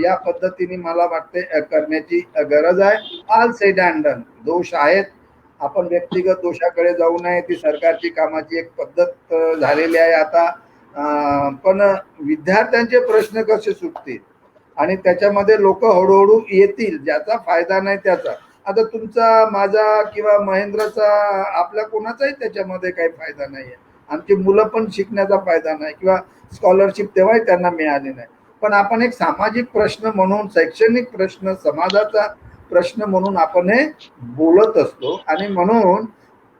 या पद्धतीने मला वाटते करण्याची गरज आहे. All said and done. दोष आहेत, आपण व्यक्तिगत दोषाकडे जाऊ नये, ती सरकारची कामाची एक पद्धत झालेली आहे आता. पण विद्यार्थ्यांचे प्रश्न कसे सुटतील आणि त्याच्यामध्ये लोक हळूहळू येतील, ज्याचा फायदा नाही त्याचा. आता तुमचा, माझा किंवा महेंद्रचा, आपल्या कोणाचाही त्याच्यामध्ये काही फायदा नाहीये. आमची मुलं पण शिकण्याचा फायदा नाही किंवा स्कॉलरशिप तेव्हाही त्यांना मिळाली नाही. पण आपण एक सामाजिक प्रश्न म्हणून, शैक्षणिक प्रश्न, समाजाचा प्रश्न म्हणून आपण हे बोलत असतो. आणि म्हणून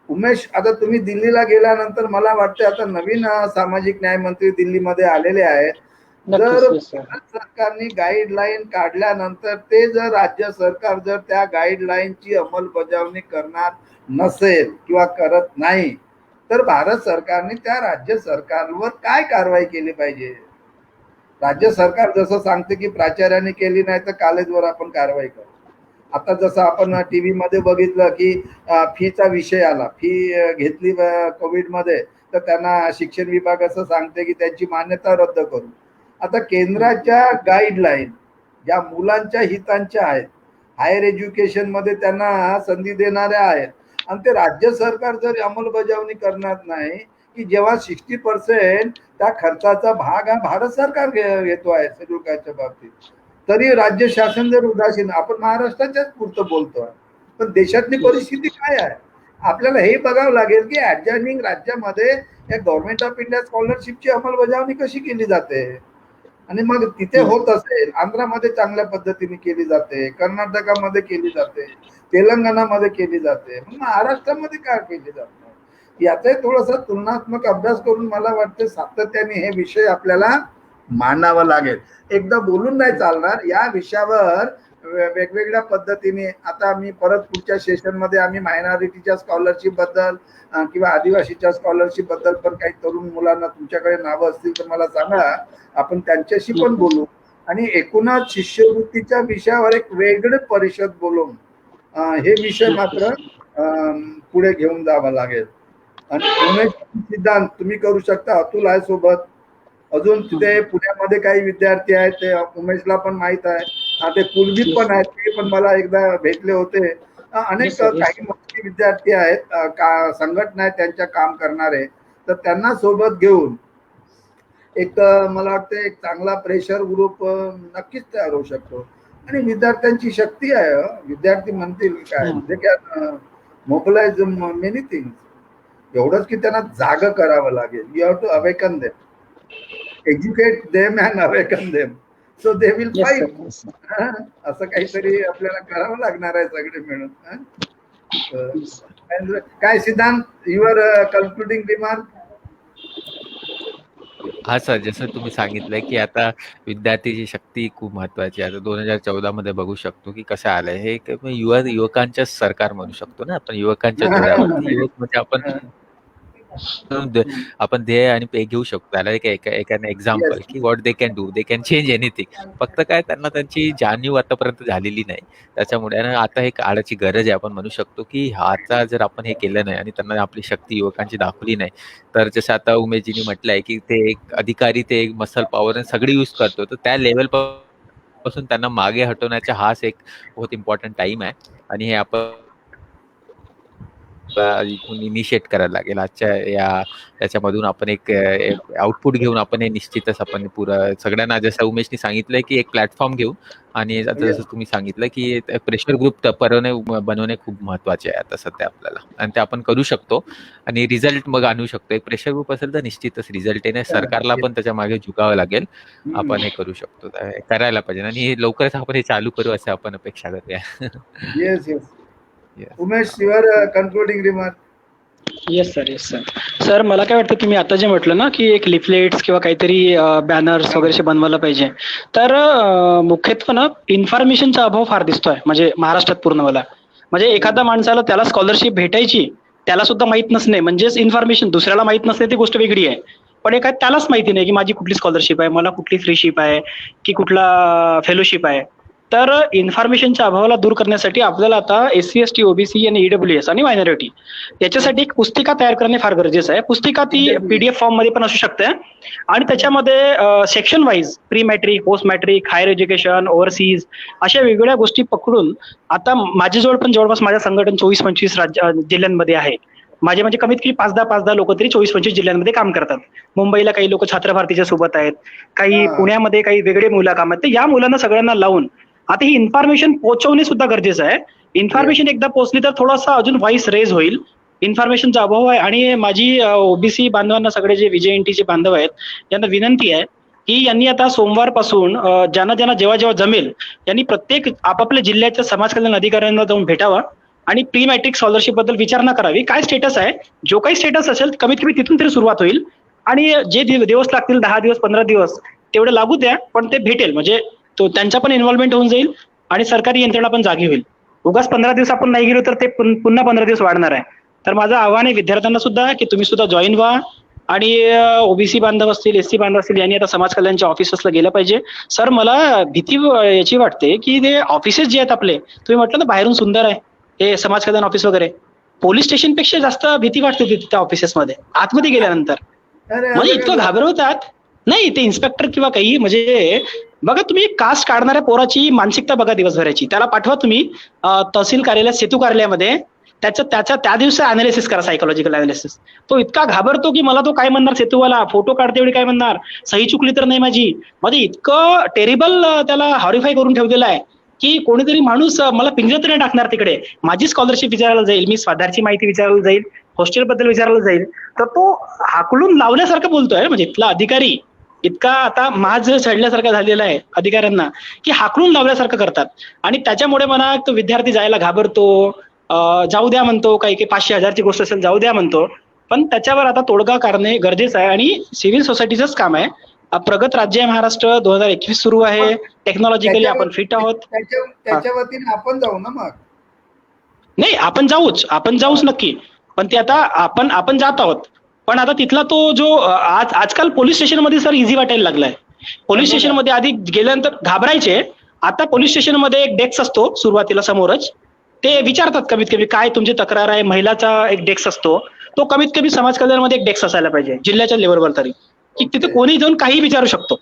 उमेश, आता तुम्ही दिल्लीला गेल्यानंतर मला वाटते आता नवीन सामाजिक न्याय मंत्री दिल्लीमध्ये आलेले आहेत. नक्कीच. जर Yes, sir. भारत सरकारने गाईडलाईन काढल्यानंतर ते जर राज्य सरकार जर त्या गाईडलाईनची अंमलबजावणी करणार नसेल किंवा करत नाही तर भारत सरकारने त्या राज्य सरकारवर काय कारवाई केली पाहिजे? राज्य सरकार जसं सांगते की प्राचार्याने केली नाही तर कॉलेजवर आपण कारवाई करू. आता जसं आपण टीव्ही मध्ये बघितलं की फीचा विषय आला, फी घेतली कोविडमध्ये तर त्यांना शिक्षण विभाग असं सांगते की त्यांची मान्यता रद्द करू. आता केंद्राच्या गाईडलाईन ज्या मुलांच्या हितांच्या आहेत, हायर एज्युकेशन मध्ये त्यांना संधी देणाऱ्या आहेत आणि ते राज्य सरकार जर अंमलबजावणी करणार नाही की जेव्हा 60% त्या खर्चाचा भाग हा भारत सरकार घेतो आहे शेड्यूल कास्टच्या बाबतीत, तरी राज्य शासन जर उदासीन, आपण महाराष्ट्राच्याच पुरतं बोलतोय, पण देशातली परिस्थिती काय आहे आपल्याला हे बघावं लागेल की ऍडजॉइनिंग राज्यामध्ये या गव्हर्नमेंट ऑफ इंडिया स्कॉलरशिपची अंमलबजावणी कशी केली जाते. आणि मग तिथे होत असेल, आंध्रामध्ये चांगल्या पद्धतीने केली जाते, कर्नाटकामध्ये केली जाते, तेलंगणामध्ये केली जाते, मग महाराष्ट्रामध्ये का केली जात नाही? याचा थोडासा तुलनात्मक अभ्यास करून मला वाटतं सातत्याने हे विषय आपल्याला मांडावा लागेल. एकदा बोलून नाही चालणार या विषयावर. वेगवेगळ्या पद्धतीने आता मी परत पुढच्या सेशन मध्ये आम्ही मायनॉरिटीच्या स्कॉलरशिप बद्दल किंवा आदिवासीच्या स्कॉलरशिप बद्दल पण काही तरुण मुलांना तुमच्याकडे नावं असतील तर मला सांगा, आपण त्यांच्याशी पण बोलू आणि एकूणच शिष्यवृत्तीच्या विषयावर एक वेगळे परिषद बोलून हे विषय मात्र पुढे घेऊन जावं लागेल. आणि उमेश सिद्धांत तुम्ही करू शकता, अतुल आहे सोबत, अजून तिथे पुण्यामध्ये काही विद्यार्थी आहेत, ते उमेशला पण माहित आहे, ते कुलदीप पण आहेत, ते पण मला एकदा भेटले होते. अनेक काही मोठे विद्यार्थी आहेत, संघटना आहेत त्यांच्या काम करणारे, तर त्यांना सोबत घेऊन एक मला वाटतं एक चांगला प्रेशर ग्रुप नक्कीच तयार होऊ शकतो. आणि विद्यार्थ्यांची शक्ती आहे, विद्यार्थी म्हणतील काय they can mobilise many things. एवढंच की त्यांना जाग करावं लागेल. You have to awaken them, educate them and awaken them, so they will fight. असं काहीतरी आपल्याला करावं लागणार आहे सगळे मिळून. काय सिद्धांत, युअर कन्क्लुडिंग रिमार्क? हा सर, जसं तुम्ही सांगितलंय की आता विद्यार्थीची शक्ती खूप महत्वाची आहे. आता 2014 मध्ये बघू शकतो की कसं आलंय हे, युवकांच्या सरकार म्हणू शकतो ना आपण, युवकांच्या जोरावरती. युवक म्हणजे आपण ध्येय आणि पे घेऊ शकतो त्याला एखादं एक्झाम्पल की what they can do, they can change anything. फक्त काय त्यांना त्यांची जाणीव आतापर्यंत झालेली नाही. त्याच्यामुळे आता हे काळाची गरज आहे आपण म्हणू शकतो की आता जर आपण हे केलं नाही आणि त्यांना आपली शक्ती युवकांची दाखवली नाही, तर जसं आता उमेशजींनी म्हटलंय की ते एक अधिकारी, ते एक मसल पॉवर सगळी यूज करतो, तर त्या लेवल पासून त्यांना मागे हटवण्याचा हाच एक बहुत इम्पॉर्टंट टाइम आहे. आणि हे आपण इथून इनिशिएट करायला लागेल. आजच्या याच्यामधून आपण एक आउटपुट घेऊन आपण हे निश्चितच आपण पुरं सगळ्यांना, जसं उमेशनी सांगितलंय की एक प्लॅटफॉर्म घेऊ, आणि आता Yes. जसं तुम्ही सांगितलं की प्रेशर ग्रुप बनवणे खूप महत्वाचे आहे आता सध्या आपल्याला, आणि ते आपण करू शकतो आणि रिझल्ट मग आणू शकतो. एक प्रेशर ग्रुप असेल तर निश्चितच रिझल्ट येणे, सरकारला पण त्याच्या मागे झुकावं लागेल. आपण हे करू शकतो, तर हे करायला पाहिजे आणि हे लवकरच आपण हे चालू करू असं आपण अपेक्षा करूया. Yes yes. Yes. Umesh, your concluding remark. Yes sir, yes sir. Sir मला काय वाटतं, तुम्ही आता जे म्हटलं ना की एक लिफलेट्स किंवा काहीतरी बॅनर्स वगैरे बनवायला पाहिजे, तर मुख्यत्वे ना इन्फॉर्मेशनचा अभाव फार दिसतोय म्हणजे महाराष्ट्रात पूर्ण मला. म्हणजे एखाद्या माणसाला त्याला स्कॉलरशिप भेटायची, त्याला सुद्धा माहित नसणे म्हणजेच इन्फॉर्मेशन. दुसऱ्याला माहित नसणे ती गोष्ट वेगळी आहे, पण एखाद त्यालाच माहिती नाही की माझी कुठली स्कॉलरशिप आहे, मला कुठली फ्रीशिप आहे की कुठला फेलोशिप आहे. तर इन्फॉर्मेशनच्या अभावाला दूर करण्यासाठी आपल्याला आता SC ST OBC आणि EWS आणि मायनॉरिटी याच्यासाठी एक पुस्तिका तयार करणे फार गरजेचं आहे. पुस्तिका ती PDF फॉर्म मध्ये पण असू शकते आणि त्याच्यामध्ये section wise pre matric, post matric, higher education, overseas अशा वेगवेगळ्या गोष्टी पकडून, आता माझ्याजवळ पण जवळपास माझ्या संघटन 24-25 जिल्ह्यांमध्ये आहे. माझे म्हणजे कमीत कमी 5-10 लोक तरी 24-25 जिल्ह्यांमध्ये काम करतात. मुंबईला काही लोक छात्र भारतीच्या सोबत आहेत, काही पुण्यामध्ये काही वेगळे मुलं काम आहेत. तर या मुलांना सगळ्यांना लावून आता ही इन्फॉर्मेशन पोहोचवणे सुद्धा गरजेचं आहे. इन्फॉर्मेशन एकदा पोहोचली तर थोडासा अजून व्हॉइस रेज होईल. इन्फॉर्मेशनचा अभाव आहे. आणि माझी OBC बांधवांना, सगळे जे VJNTचे बांधव आहेत, यांना विनंती आहे की यांनी आता सोमवारपासून ज्यांना ज्यांना जेव्हा जेव्हा जमेल यांनी प्रत्येक आपापल्या जिल्ह्याच्या समाज कल्याण अधिकाऱ्यांना जाऊन भेटावा आणि प्री मॅट्रिक स्कॉलरशिप बद्दल विचारणा करावी. काय स्टेटस आहे, जो काही स्टेटस असेल कमीत कमी तिथून तरी सुरुवात होईल. आणि जे दिवस लागतील 10 दिवस 15 दिवस तेवढे लागू द्या, पण ते भेटेल. म्हणजे तो त्यांचा पण इन्व्हॉल्वमेंट होऊन जाईल आणि सरकारी यंत्रणा पण जागी होईल. उगाच 15 दिवस आपण नाही गेलो तर ते पुन्हा 15 दिवस वाढणार आहे. तर माझं आव्हान आहे विद्यार्थ्यांना सुद्धा की तुम्ही सुद्धा जॉईन व्हा. आणि OBC बांधव असतील, SC बांधव असतील, यांनी आता समाज कल्याणच्या ऑफिसेसला गेलं पाहिजे. सर मला भीती याची वाटते की ते ऑफिसेस जे आहेत आपले, तुम्ही म्हटलं ना बाहेरून सुंदर आहे हे समाज कल्याण ऑफिस वगैरे, पोलीस स्टेशन पेक्षा जास्त भीती वाटते त्या ऑफिसेसमध्ये आतमध्ये गेल्यानंतर. म्हणजे इतकं घाबरवतात. नाही ते इन्स्पेक्टर किंवा काही, म्हणजे बघा तुम्ही कास्ट काढणाऱ्या पोराची मानसिकता बघा दिवसभराची, त्याला पाठवा तुम्ही तहसील कार्यालयात, सेतू कार्यालयामध्ये, त्या दिवशी अनालिसिस करा, सायकोलॉजिकल अनालिसिस. तो इतका घाबरतो की मला तो काय म्हणणार, सेतूवाला फोटो काढते वेळी काय म्हणणार, सही चुकली तर नाही माझी. म्हणजे इतकं टेरिबल त्याला हॉरिफाय करून ठेवलेलं आहे की कोणीतरी माणूस मला पिंजऱ्यात नाही टाकणार तिकडे. माझी स्कॉलरशिप विचारायला जाईल, मी स्वाधारची माहिती विचारायला जाईल, हॉस्टेल बद्दल विचारायला जाईल, तर तो हाकलून लावल्यासारखं बोलतोय. म्हणजे इथला अधिकारी इतका आता माज चढल्यासारखा झालेला आहे अधिकाऱ्यांना की हाकलून लावल्यासारखं करतात. आणि त्याच्यामुळे मला तो विद्यार्थी जायला घाबरतो, जाऊ द्या म्हणतो, काही 500-1000ची गोष्ट असेल जाऊ द्या म्हणतो. पण त्याच्यावर आता तोडगा काढणे गरजेचं आहे आणि सिव्हिल सोसायटीचंच काम आहे. प्रगत राज्य आहे महाराष्ट्र, 2021 सुरू आहे, टेक्नॉलॉजिकली आपण फिट आहोत. त्याच्या वतीने आपण जाऊ ना मग. नाही आपण जाऊच नक्की, पण ते आता आपण जात आहोत. पण आता तिथला तो जो आजकाल पोलीस स्टेशनमध्ये सर इझी वाटायला लागलाय. पोलीस स्टेशनमध्ये आधी गेल्यानंतर घाबरायचे, आता पोलीस स्टेशनमध्ये एक डेस्क असतो सुरुवातीला समोरच, ते विचारतात कमीत कमी काय तुमची तक्रार आहे. महिलाचा एक डेस्क असतो, तो कमीत कमी समाज कल्याणमध्ये एक डेस्क असायला पाहिजे जिल्ह्याच्या लेवलवर तरी, की तिथे कोणी जाऊन काही विचारू शकतो,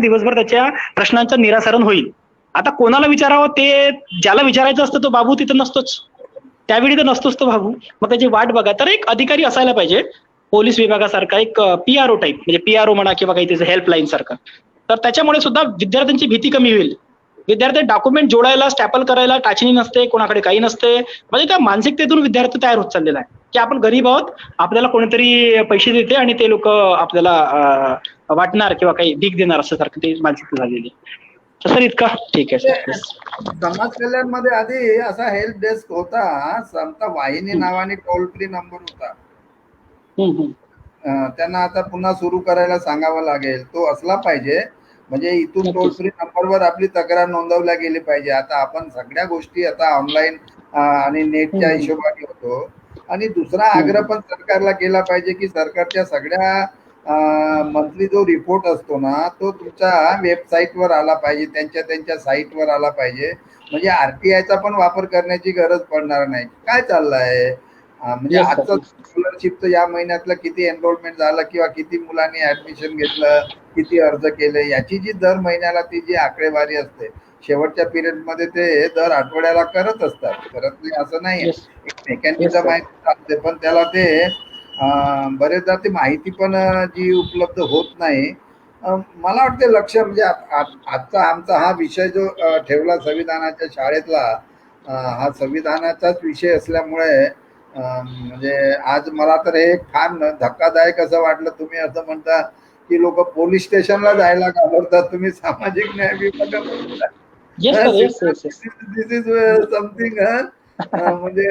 दिवसभर त्याच्या प्रश्नांचं निराकरण होईल. आता कोणाला विचारावं, ते ज्याला विचारायचं असतं तो बाबू तिथं नसतोच, त्यावेळी तर नसतोच तो बाबू. मग त्याची वाट बघा. तर एक अधिकारी असायला पाहिजे पोलीस विभागासारखा, एक PRO टाईप, म्हणजे PRO म्हणा किंवा काही त्याचं हेल्पलाईन सारखं. तर त्याच्यामुळे सुद्धा विद्यार्थ्यांची भीती कमी होईल. विद्यार्थी डॉक्युमेंट जोडायला, स्टॅपल करायला टाचणी नसते, कोणाकडे काही नसते. म्हणजे त्या मानसिकतेतून विद्यार्थी तयार होत चाललेला आहे की आपण गरीब आहोत, आपल्याला कोणीतरी पैसे देते आणि ते लोक आपल्याला वाटणार किंवा काही भीक देणार असं सारखं ते मानसिकता झालेली. सर इतका ठीक आहे सर. समाज कल्याण मध्ये आधी असा हेल्प डेस्क होता, समता वाहिनी नावाने टोल फ्री नंबर होता. त्यांना आता पुन्हा सुरू करायला सांगावं लागेल. तो असला पाहिजे, म्हणजे इथून टोल फ्री नंबरवर आपली तक्रार नोंदवल्या गेली पाहिजे. आता आपण सगळ्या गोष्टी आता ऑनलाईन आणि नेटच्या हिशोबाने होतो. आणि दुसरा आग्रह पण सरकारला केला पाहिजे की सरकारच्या सगळ्या मंथली जो रिपोर्ट असतो ना, तो तुमच्या वेबसाईटवर आला पाहिजे, त्यांच्या साईटवर आला पाहिजे. म्हणजे RTIचा पण वापर करण्याची गरज पडणार नाही. काय चाललंय म्हणजे आजचं स्कॉलरशिपचं या महिन्यातलं किती एनरोलमेंट झालं किंवा किती मुलांनी ऍडमिशन घेतलं, किती अर्ज केले, याची जी दर महिन्याला ती जी आकडेवारी असते शेवटच्या पिरियड मध्ये ते दर आठवड्याला करत असतात, करत नाही असं नाही. Yes. एक Yes, मेकॅनिझम sir. माहिती चालते, पण त्याला ते बरेचदा ती माहिती पण जी उपलब्ध होत नाही. मला वाटते लक्ष म्हणजे आजचा आमचा हा विषय जो ठेवला संविधानाच्या शाळेतला, हा संविधानाचाच विषय असल्यामुळे म्हणजे आज मला तर हे फार धक्कादायक असं वाटलं. तुम्ही असं म्हणता की लोक पोलीस स्टेशनला जायला घाबरतात, तुम्ही सामाजिक न्याय विभागामध्ये Yes, sir. Yes, yes, yes. This is something म्हणजे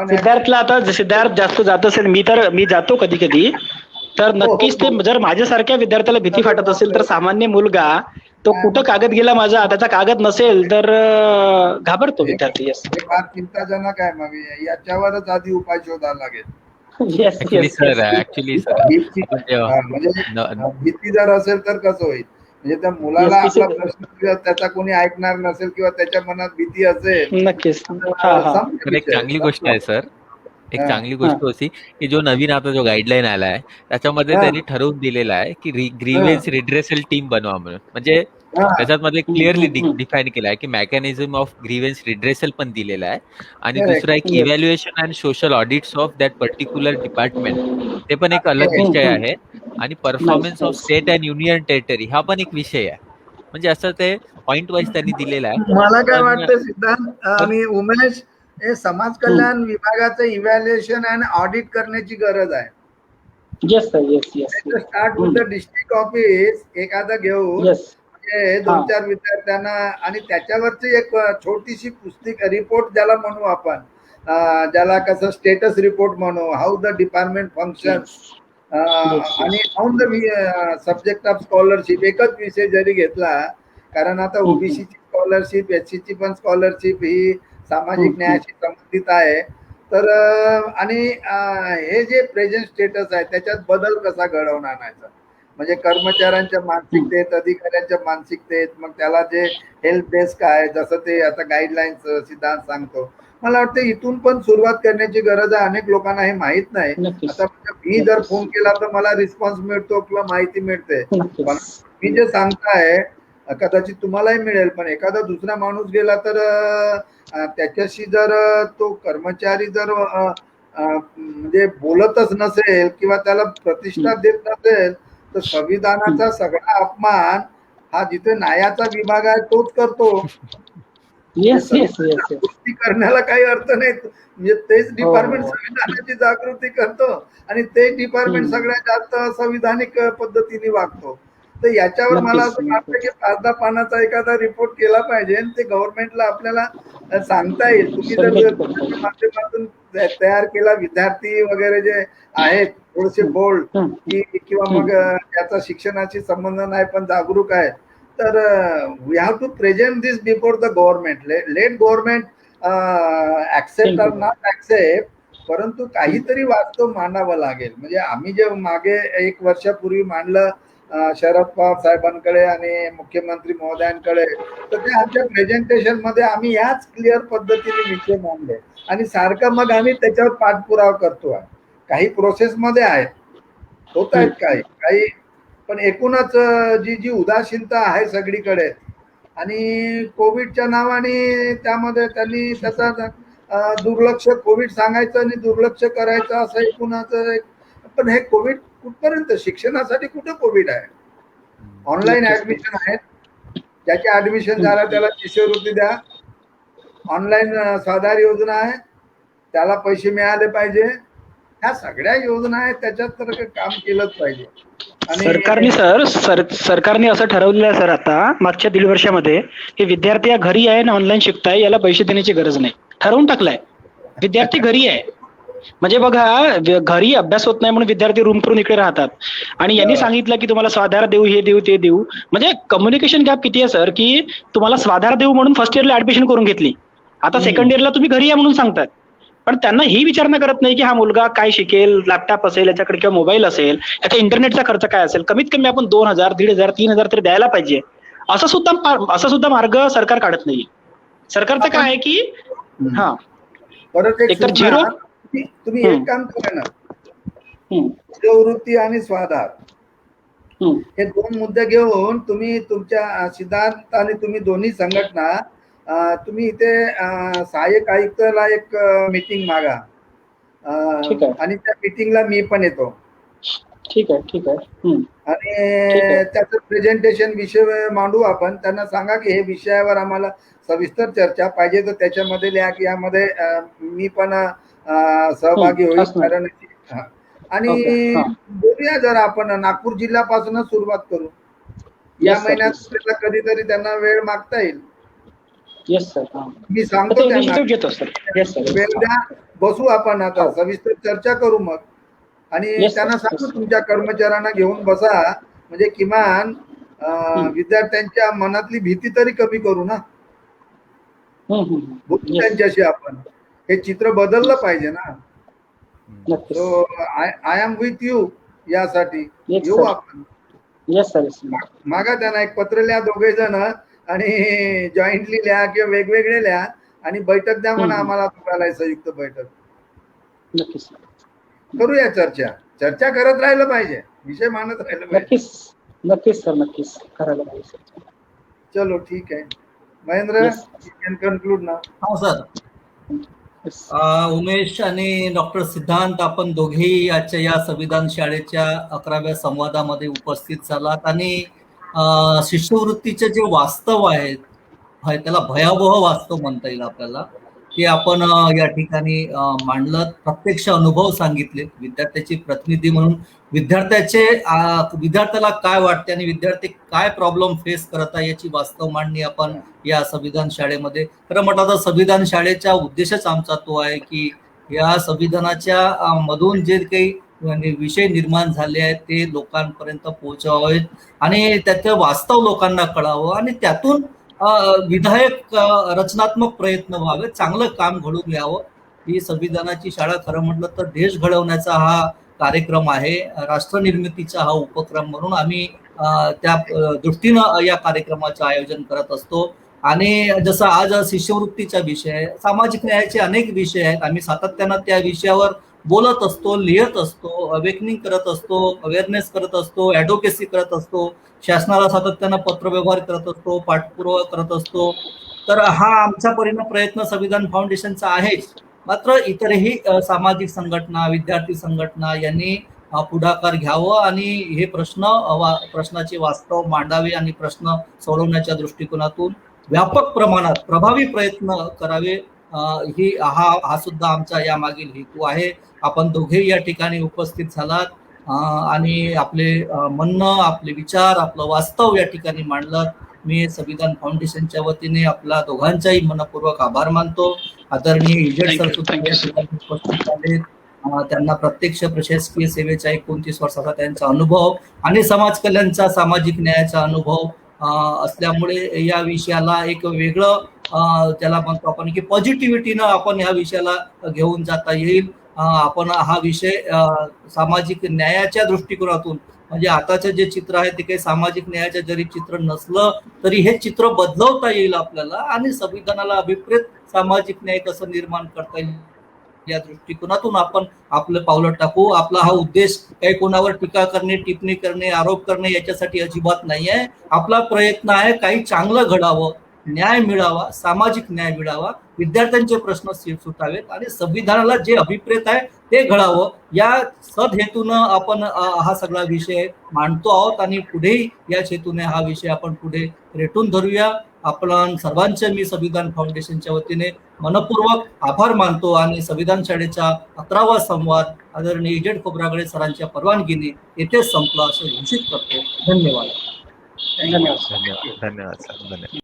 सिद्धार्थला आता सिद्धार्थ जास्त जात असेल, मी जातो कधी कधी, तर हो, नक्कीच ते हो. जर माझ्यासारख्या विद्यार्थ्याला भीती वाटत असेल तर सामान्य मुलगा तो कुठं कागद गेला माझा, त्याचा कागद नसेल तर घाबरतो विद्यार्थी. येस हे फार चिंताजनक आहे. मग याच्यावरच आधी उपाय शोधावा लागेल. Yes actually yes sir yes actually sir भीती आपण जेव्हा म्हणजे न- भीती जर असेल तर कसं होईल? म्हणजे त्या मुलाला Yes, आपला yes. प्रश्न किंवा त्याचा कोणी ऐकणार नसेल किंवा त्याच्या मनात भीती असेल नक्कीच. तर हा हा संपला तर एक विषय, चांगली गोष्ट आहे संपला. सर. एक हा, चांगली हा गोष्ट होती की जो नवीन आता जो गाईडलाईन आला आहे त्याच्यामध्ये हा, त्यांनी ठरवून दिलेला आहे की हा, ग्रीव्हन्स रिड्रेसल टीम बनवा म्हणून. म्हणजे हा. त्याच्यामध्ये हम्म, क्लिअरली हम्म, हम्म. डिफाईन केलं आहे की मेकॅनिझम ऑफ ग्रीव्हन्स रिड्रेसल पण दिलेला आहे. आणि Correct. दुसरा एक yes. Evaluation and social audits of that particular department, ते पण एक अलग Okay. विषय आहे. आणि nice performance of nice. State and union territory हा पण एक विषय आहे. म्हणजे असं ते पॉइंट वाईज त्यांनी दिलेला आहे. मला काय पण वाटतं सिद्धांत पण आणि उमेश, हे समाज कल्याण विभागाचं इव्हॅल्युएशन आणि ऑडिट करण्याची गरज आहे. Yes sir. Yes yes. Start with the district office एखादं घेऊन येस. म्हणजे हा 2-4 विद्यार्थ्यांना आणि त्याच्यावरची एक छोटीशी पुस्तिका रिपोर्ट ज्याला म्हणू आपण, ज्याला कसं स्टेटस रिपोर्ट म्हणू, how the department function yes yes आणि yes. On the subject of scholarship एकच विषय जरी घेतला, कारण आता ओबीसीची स्कॉलरशिप, एससीची पण स्कॉलरशिप ही सामाजिक न्यायाशी संबंधित आहे. तर आणि हे जे प्रेझेंट स्टेटस आहे त्याच्यात बदल कसा घडवून आणायचा, म्हणजे कर्मचाऱ्यांच्या मानसिकतेत, अधिकाऱ्यांच्या मानसिकतेत, मग त्याला जे हेल्प डेस्क आहे जसं ते आता गाईडलाईन्स सिद्धांत सांगतो, मला वाटतं इथून पण सुरुवात करण्याची गरज आहे. अनेक लोकांना हे माहित नाही. नक्कीच आता मी जर फोन केला तर मला रिस्पॉन्स मिळतो किंवा माहिती मिळते, पण नक्कीच. मी जे सांगताय कदाचित तुम्हालाही मिळेल, पण एखादा दुसरा माणूस गेला तर त्याच्याशी जर तो कर्मचारी जर म्हणजे बोलतच नसेल किंवा त्याला प्रतिष्ठा देत नसेल तर संविधानाचा सगळा अपमान हा जिथे न्यायाचा विभाग आहे तोच करतो. Yes yes yes yes. जागृती करण्याला काही अर्थ नाही. म्हणजे तेच डिपार्टमेंट हो. संविधानाची जागृती करतो आणि तेच डिपार्टमेंट सगळ्यात जास्त संविधानिक पद्धतीने वागतो. तर याच्यावर मला नक्कीच असं वाटतं की नक्कीच. 5-10 पानाचा एखादा रिपोर्ट केला पाहिजे आणि ते गव्हर्नमेंटला आपल्याला सांगता येईल. तुम्ही जर सबमिट करतो. त्याच्या माध्यमातून तयार केला, विद्यार्थी वगैरे जे आहेत थोडेसे बोल्ड की किंवा मग त्याचा शिक्षणाशी संबंध नाही पण जागरूक आहे, तर we have to present this before the government. Let government accept or not accept, परंतु काहीतरी वास्तव मांडावं लागेल. म्हणजे आम्ही जे मागे 1 वर्षापूर्वी मांडलं शरद पवार साहेबांकडे आणि मुख्यमंत्री महोदयांकडे, तर ते आमच्या प्रेझेंटेशन मध्ये आम्ही याच क्लिअर पद्धतीने विषय मांडले आणि सारखं मग आम्ही त्याच्यावर पाठपुरावा करतो. काही प्रोसेस मध्ये आहेत, होत आहेत काही काही, पण एकूणच जी जी उदासीनता आहे सगळीकडे आणि कोविडच्या नावाने त्यामध्ये त्यांनी त्याचा दुर्लक्ष, कोविड सांगायचं आणि दुर्लक्ष करायचं असं एकूणच. पण हे कोविड कुठपर्यंत, शिक्षणासाठी कुठं कोविड आहे? ऑनलाईन ऍडमिशन आहेत, ज्याचे ऍडमिशन झालं त्याला शिष्यवृत्ती द्या. ऑनलाईन स्वाधार योजना आहे, त्याला पैसे मिळाले पाहिजे. ह्या सगळ्या योजना आहेत, त्याच्यात तर काम केलंच पाहिजे. सरकारने सरकारने असं ठरवलेलं आहे सर आता मागच्या 1.5 वर्षामध्ये की विद्यार्थी या घरी आहे ना ऑनलाईन शिकताय, याला पैसे देण्याची गरज नाही, ठरवून टाकलाय. विद्यार्थी घरी आहे म्हणजे बघा, घरी अभ्यास होत नाही म्हणून विद्यार्थी रूम करून इकडे राहतात आणि यांनी सांगितलं की तुम्हाला स्वाधार देऊ, हे देऊ, ते देऊ. म्हणजे कम्युनिकेशन गॅप किती आहे सर, की तुम्हाला स्वाधार देऊ म्हणून फर्स्ट इयरला ऍडमिशन करून घेतली, आता सेकंड इयरला तुम्ही घरी या म्हणून सांगतात. पण त्यांना ही विचारणा करत नाही की हा मुलगा काय शिकेल, लॅपटॉप असेल याच्याकडे किंवा मोबाईल असेल, याचा इंटरनेटचा खर्च काय असेल, कमीत कमी आपण 2,000, 1,500, 3,000 तरी द्यायला पाहिजे. असा सुद्धा मार्ग सरकार काढत नाही. सरकारचं काय आहे की हा परत एक एकतर झिरो. तुम्ही एक काम करा ना, शिष्यवृत्ती आणि स्वाधार हम्म. हे 2 मुद्दे घेऊन तुम्ही तुमच्या सिद्धांत आणि तुम्ही दोन्ही संघटना तुम्ही इथे सहाय्यक आयुक्ताला एक मीटिंग मागा ठीक आहे. आणि त्या मीटिंगला मी पण येतो ठीक आहे. ठीक आहे. हम्म. आणि ठीक आहे. त्याचं प्रेझेंटेशन विषय मांडू आपण. त्यांना सांगा की हे विषयावर आम्हाला सविस्तर चर्चा पाहिजे तर त्याच्यामध्ये लिहा की यामध्ये मी पण सहभागी होईल असणार. कारण आणि Okay. हा. बोलूया जरा आपण नागपूर जिल्ह्यापासूनच सुरुवात करू. या Yes, sir. महिन्यात Yes. आपल्याला कधीतरी त्यांना वेळ मागता येईल. Yes sir. हा. मी तर सांगतो ते त्यांना इनिशिएटिव्ह घेतो सर. Yes sir. वेळ द्या, बसू आपण आता सविस्तर चर्चा करू मग. आणि Yes, sir. त्यांना सांगू Yes. तुमच्या कर्मचाऱ्यांना घेऊन बसा म्हणजे किमान विद्यार्थ्यांच्या मनातली भीती तरी कमी करू ना. बोलू Yes. त्यांच्याशी आपण. हे चित्र बदललं पाहिजे ना. नक्कीच. So I am with you यासाठी Yes, येऊ sir. आपण. Yes sir. येस. मागा त्यांना एक पत्र लिहा 2 जण आणि जॉईंटली लिहा किंवा वेगवेगळे लिहा आणि बैठक द्या म्हणा आम्हाला तुम्हाला संयुक्त बैठक. नक्कीच. करूया चर्चा करत राहिलं पाहिजे, विषय मांडत राहिलं पाहिजे. नक्कीच. नक्कीच सर. नक्कीच करायला पाहिजे. चलो ठीक आहे Mahendra, Yes. you can conclude now. हो सर. Yes. उमेश आणि डॉक्टर सिद्धांत आपण दोघेही आजच्या या संविधान शाळेच्या 11व्या संवादामध्ये उपस्थित झालात आणि शिष्यवृत्तीचे जे वास्तव आहेत त्याला भयावह वास्तव म्हणता येईल आपल्याला, ते आपण या ठिकाणी मांडलं. प्रत्यक्ष अनुभव सांगितले विद्यार्थ्याची प्रतिनिधी म्हणून. विद्यार्थ्याला काय वाटते आणि विद्यार्थी काय प्रॉब्लेम फेस करत आहे याची वास्तव मांडणी आपण या संविधान शाळेमध्ये. खरं म्हटलं तर संविधान शाळेचा उद्देशच आमचा तो आहे की या संविधानाच्या मधून जे काही विषय निर्माण झाले आहेत ते लोकांपर्यंत पोहोचवावेत आणि त्याचं वास्तव लोकांना कळावं आणि त्यातून विधायक रचनात्मक प्रयत्न व्हावे, चांगलं काम घडून यावं. ही संविधानाची शाळा खरं म्हटलं तर देश घडवण्याचा हा कार्यक्रम आहे, राष्ट्र निर्मितीचा हा उपक्रम म्हणून आम्ही त्या दृष्टीनं या कार्यक्रमाचं आयोजन करत असतो. आणि जसं आज शिष्यवृत्तीचा विषय आहे, सामाजिक न्यायाचे अनेक विषय आहेत, आम्ही सातत्यानं त्या विषयावर बोलत असतो, लिहित असतो, अवेकनिंग करत असतो, अवेअरनेस करत असतो, ऍडव्होकेसी करत असतो, शासनाला सातत्यानं पत्रव्यवहार करत असतो, पाठपुरावा करत असतो. तर हा आमच्या परीनं प्रयत्न संविधान फाउंडेशनचा आहेच. मात्र इतरही सामाजिक संघटना, विद्यार्थी संघटना यांनी पुढाकार घ्यावं आणि हे प्रश्नाचे वास्तव मांडावे आणि प्रश्न सोडवण्याच्या दृष्टिकोनातून व्यापक प्रमाणात प्रभावी प्रयत्न करावे. हा सुद्धा आमचा यामागील हेतू आहे. आपण दोघेही या ठिकाणी उपस्थित झालात आणि आपले म्हणणं, आपले विचार, आपलं वास्तव या ठिकाणी मांडलं. मी संविधान फाउंडेशनच्या वतीने आपला दोघांचाही मनपूर्वक आभार मानतो. आदरणीय इजेड सर सुद्धा या ठिकाणी उपस्थित झाले. त्यांना प्रत्यक्ष प्रशासकीय सेवेचा 29 वर्षाचा त्यांचा अनुभव आणि समाज कल्याणचा, सामाजिक न्यायाचा अनुभव असल्यामुळे या विषयाला एक वेगळं त्याला म्हणतो आपण की पॉझिटिव्हिटीनं आपण ह्या विषयाला घेऊन जाता येईल. आपण हा विषय सामाजिक न्यायाच्या दृष्टिकोनातून, म्हणजे आताचं जे चित्र आहे ते काही सामाजिक न्यायाचं जरी चित्र नसलं तरी हे चित्र बदलवता येईल आपल्याला आणि संविधानाला अभिप्रेत सामाजिक न्याय कसं निर्माण करता येईल या दृष्टिकोनातून आपण आपलं पावलं टाकू. आपला हा उद्देश काही कोणावर टीका करणे, टिप्पणी करणे, आरोप करणे याच्यासाठी अजिबात नाही आहे. आपला प्रयत्न आहे काही चांगलं घडावं, न्याय मिळावा, सामाजिक न्याय मिळावा, विद्यार्थ्यांचे प्रश्न सुटावेत आणि संविधानाला जे अभिप्रेत आहे ते घडावं. या सदहेतून आपण हा सगळा विषय मांडतो आहोत आणि पुढेही याच हेतूने हा विषय आपण पुढे रेटून धरूया. आपण सर्वांचे मी संविधान फाउंडेशनच्या वतीने मनपूर्वक आभार मानतो आणि संविधान शाळेचा 11वा संवाद आदरणीय इजेड खोब्रागडे सरांच्या परवानगीने येथेच संपला असं घोषित करतो. धन्यवाद. धन्यवाद. धन्यवाद सर. धन्यवाद.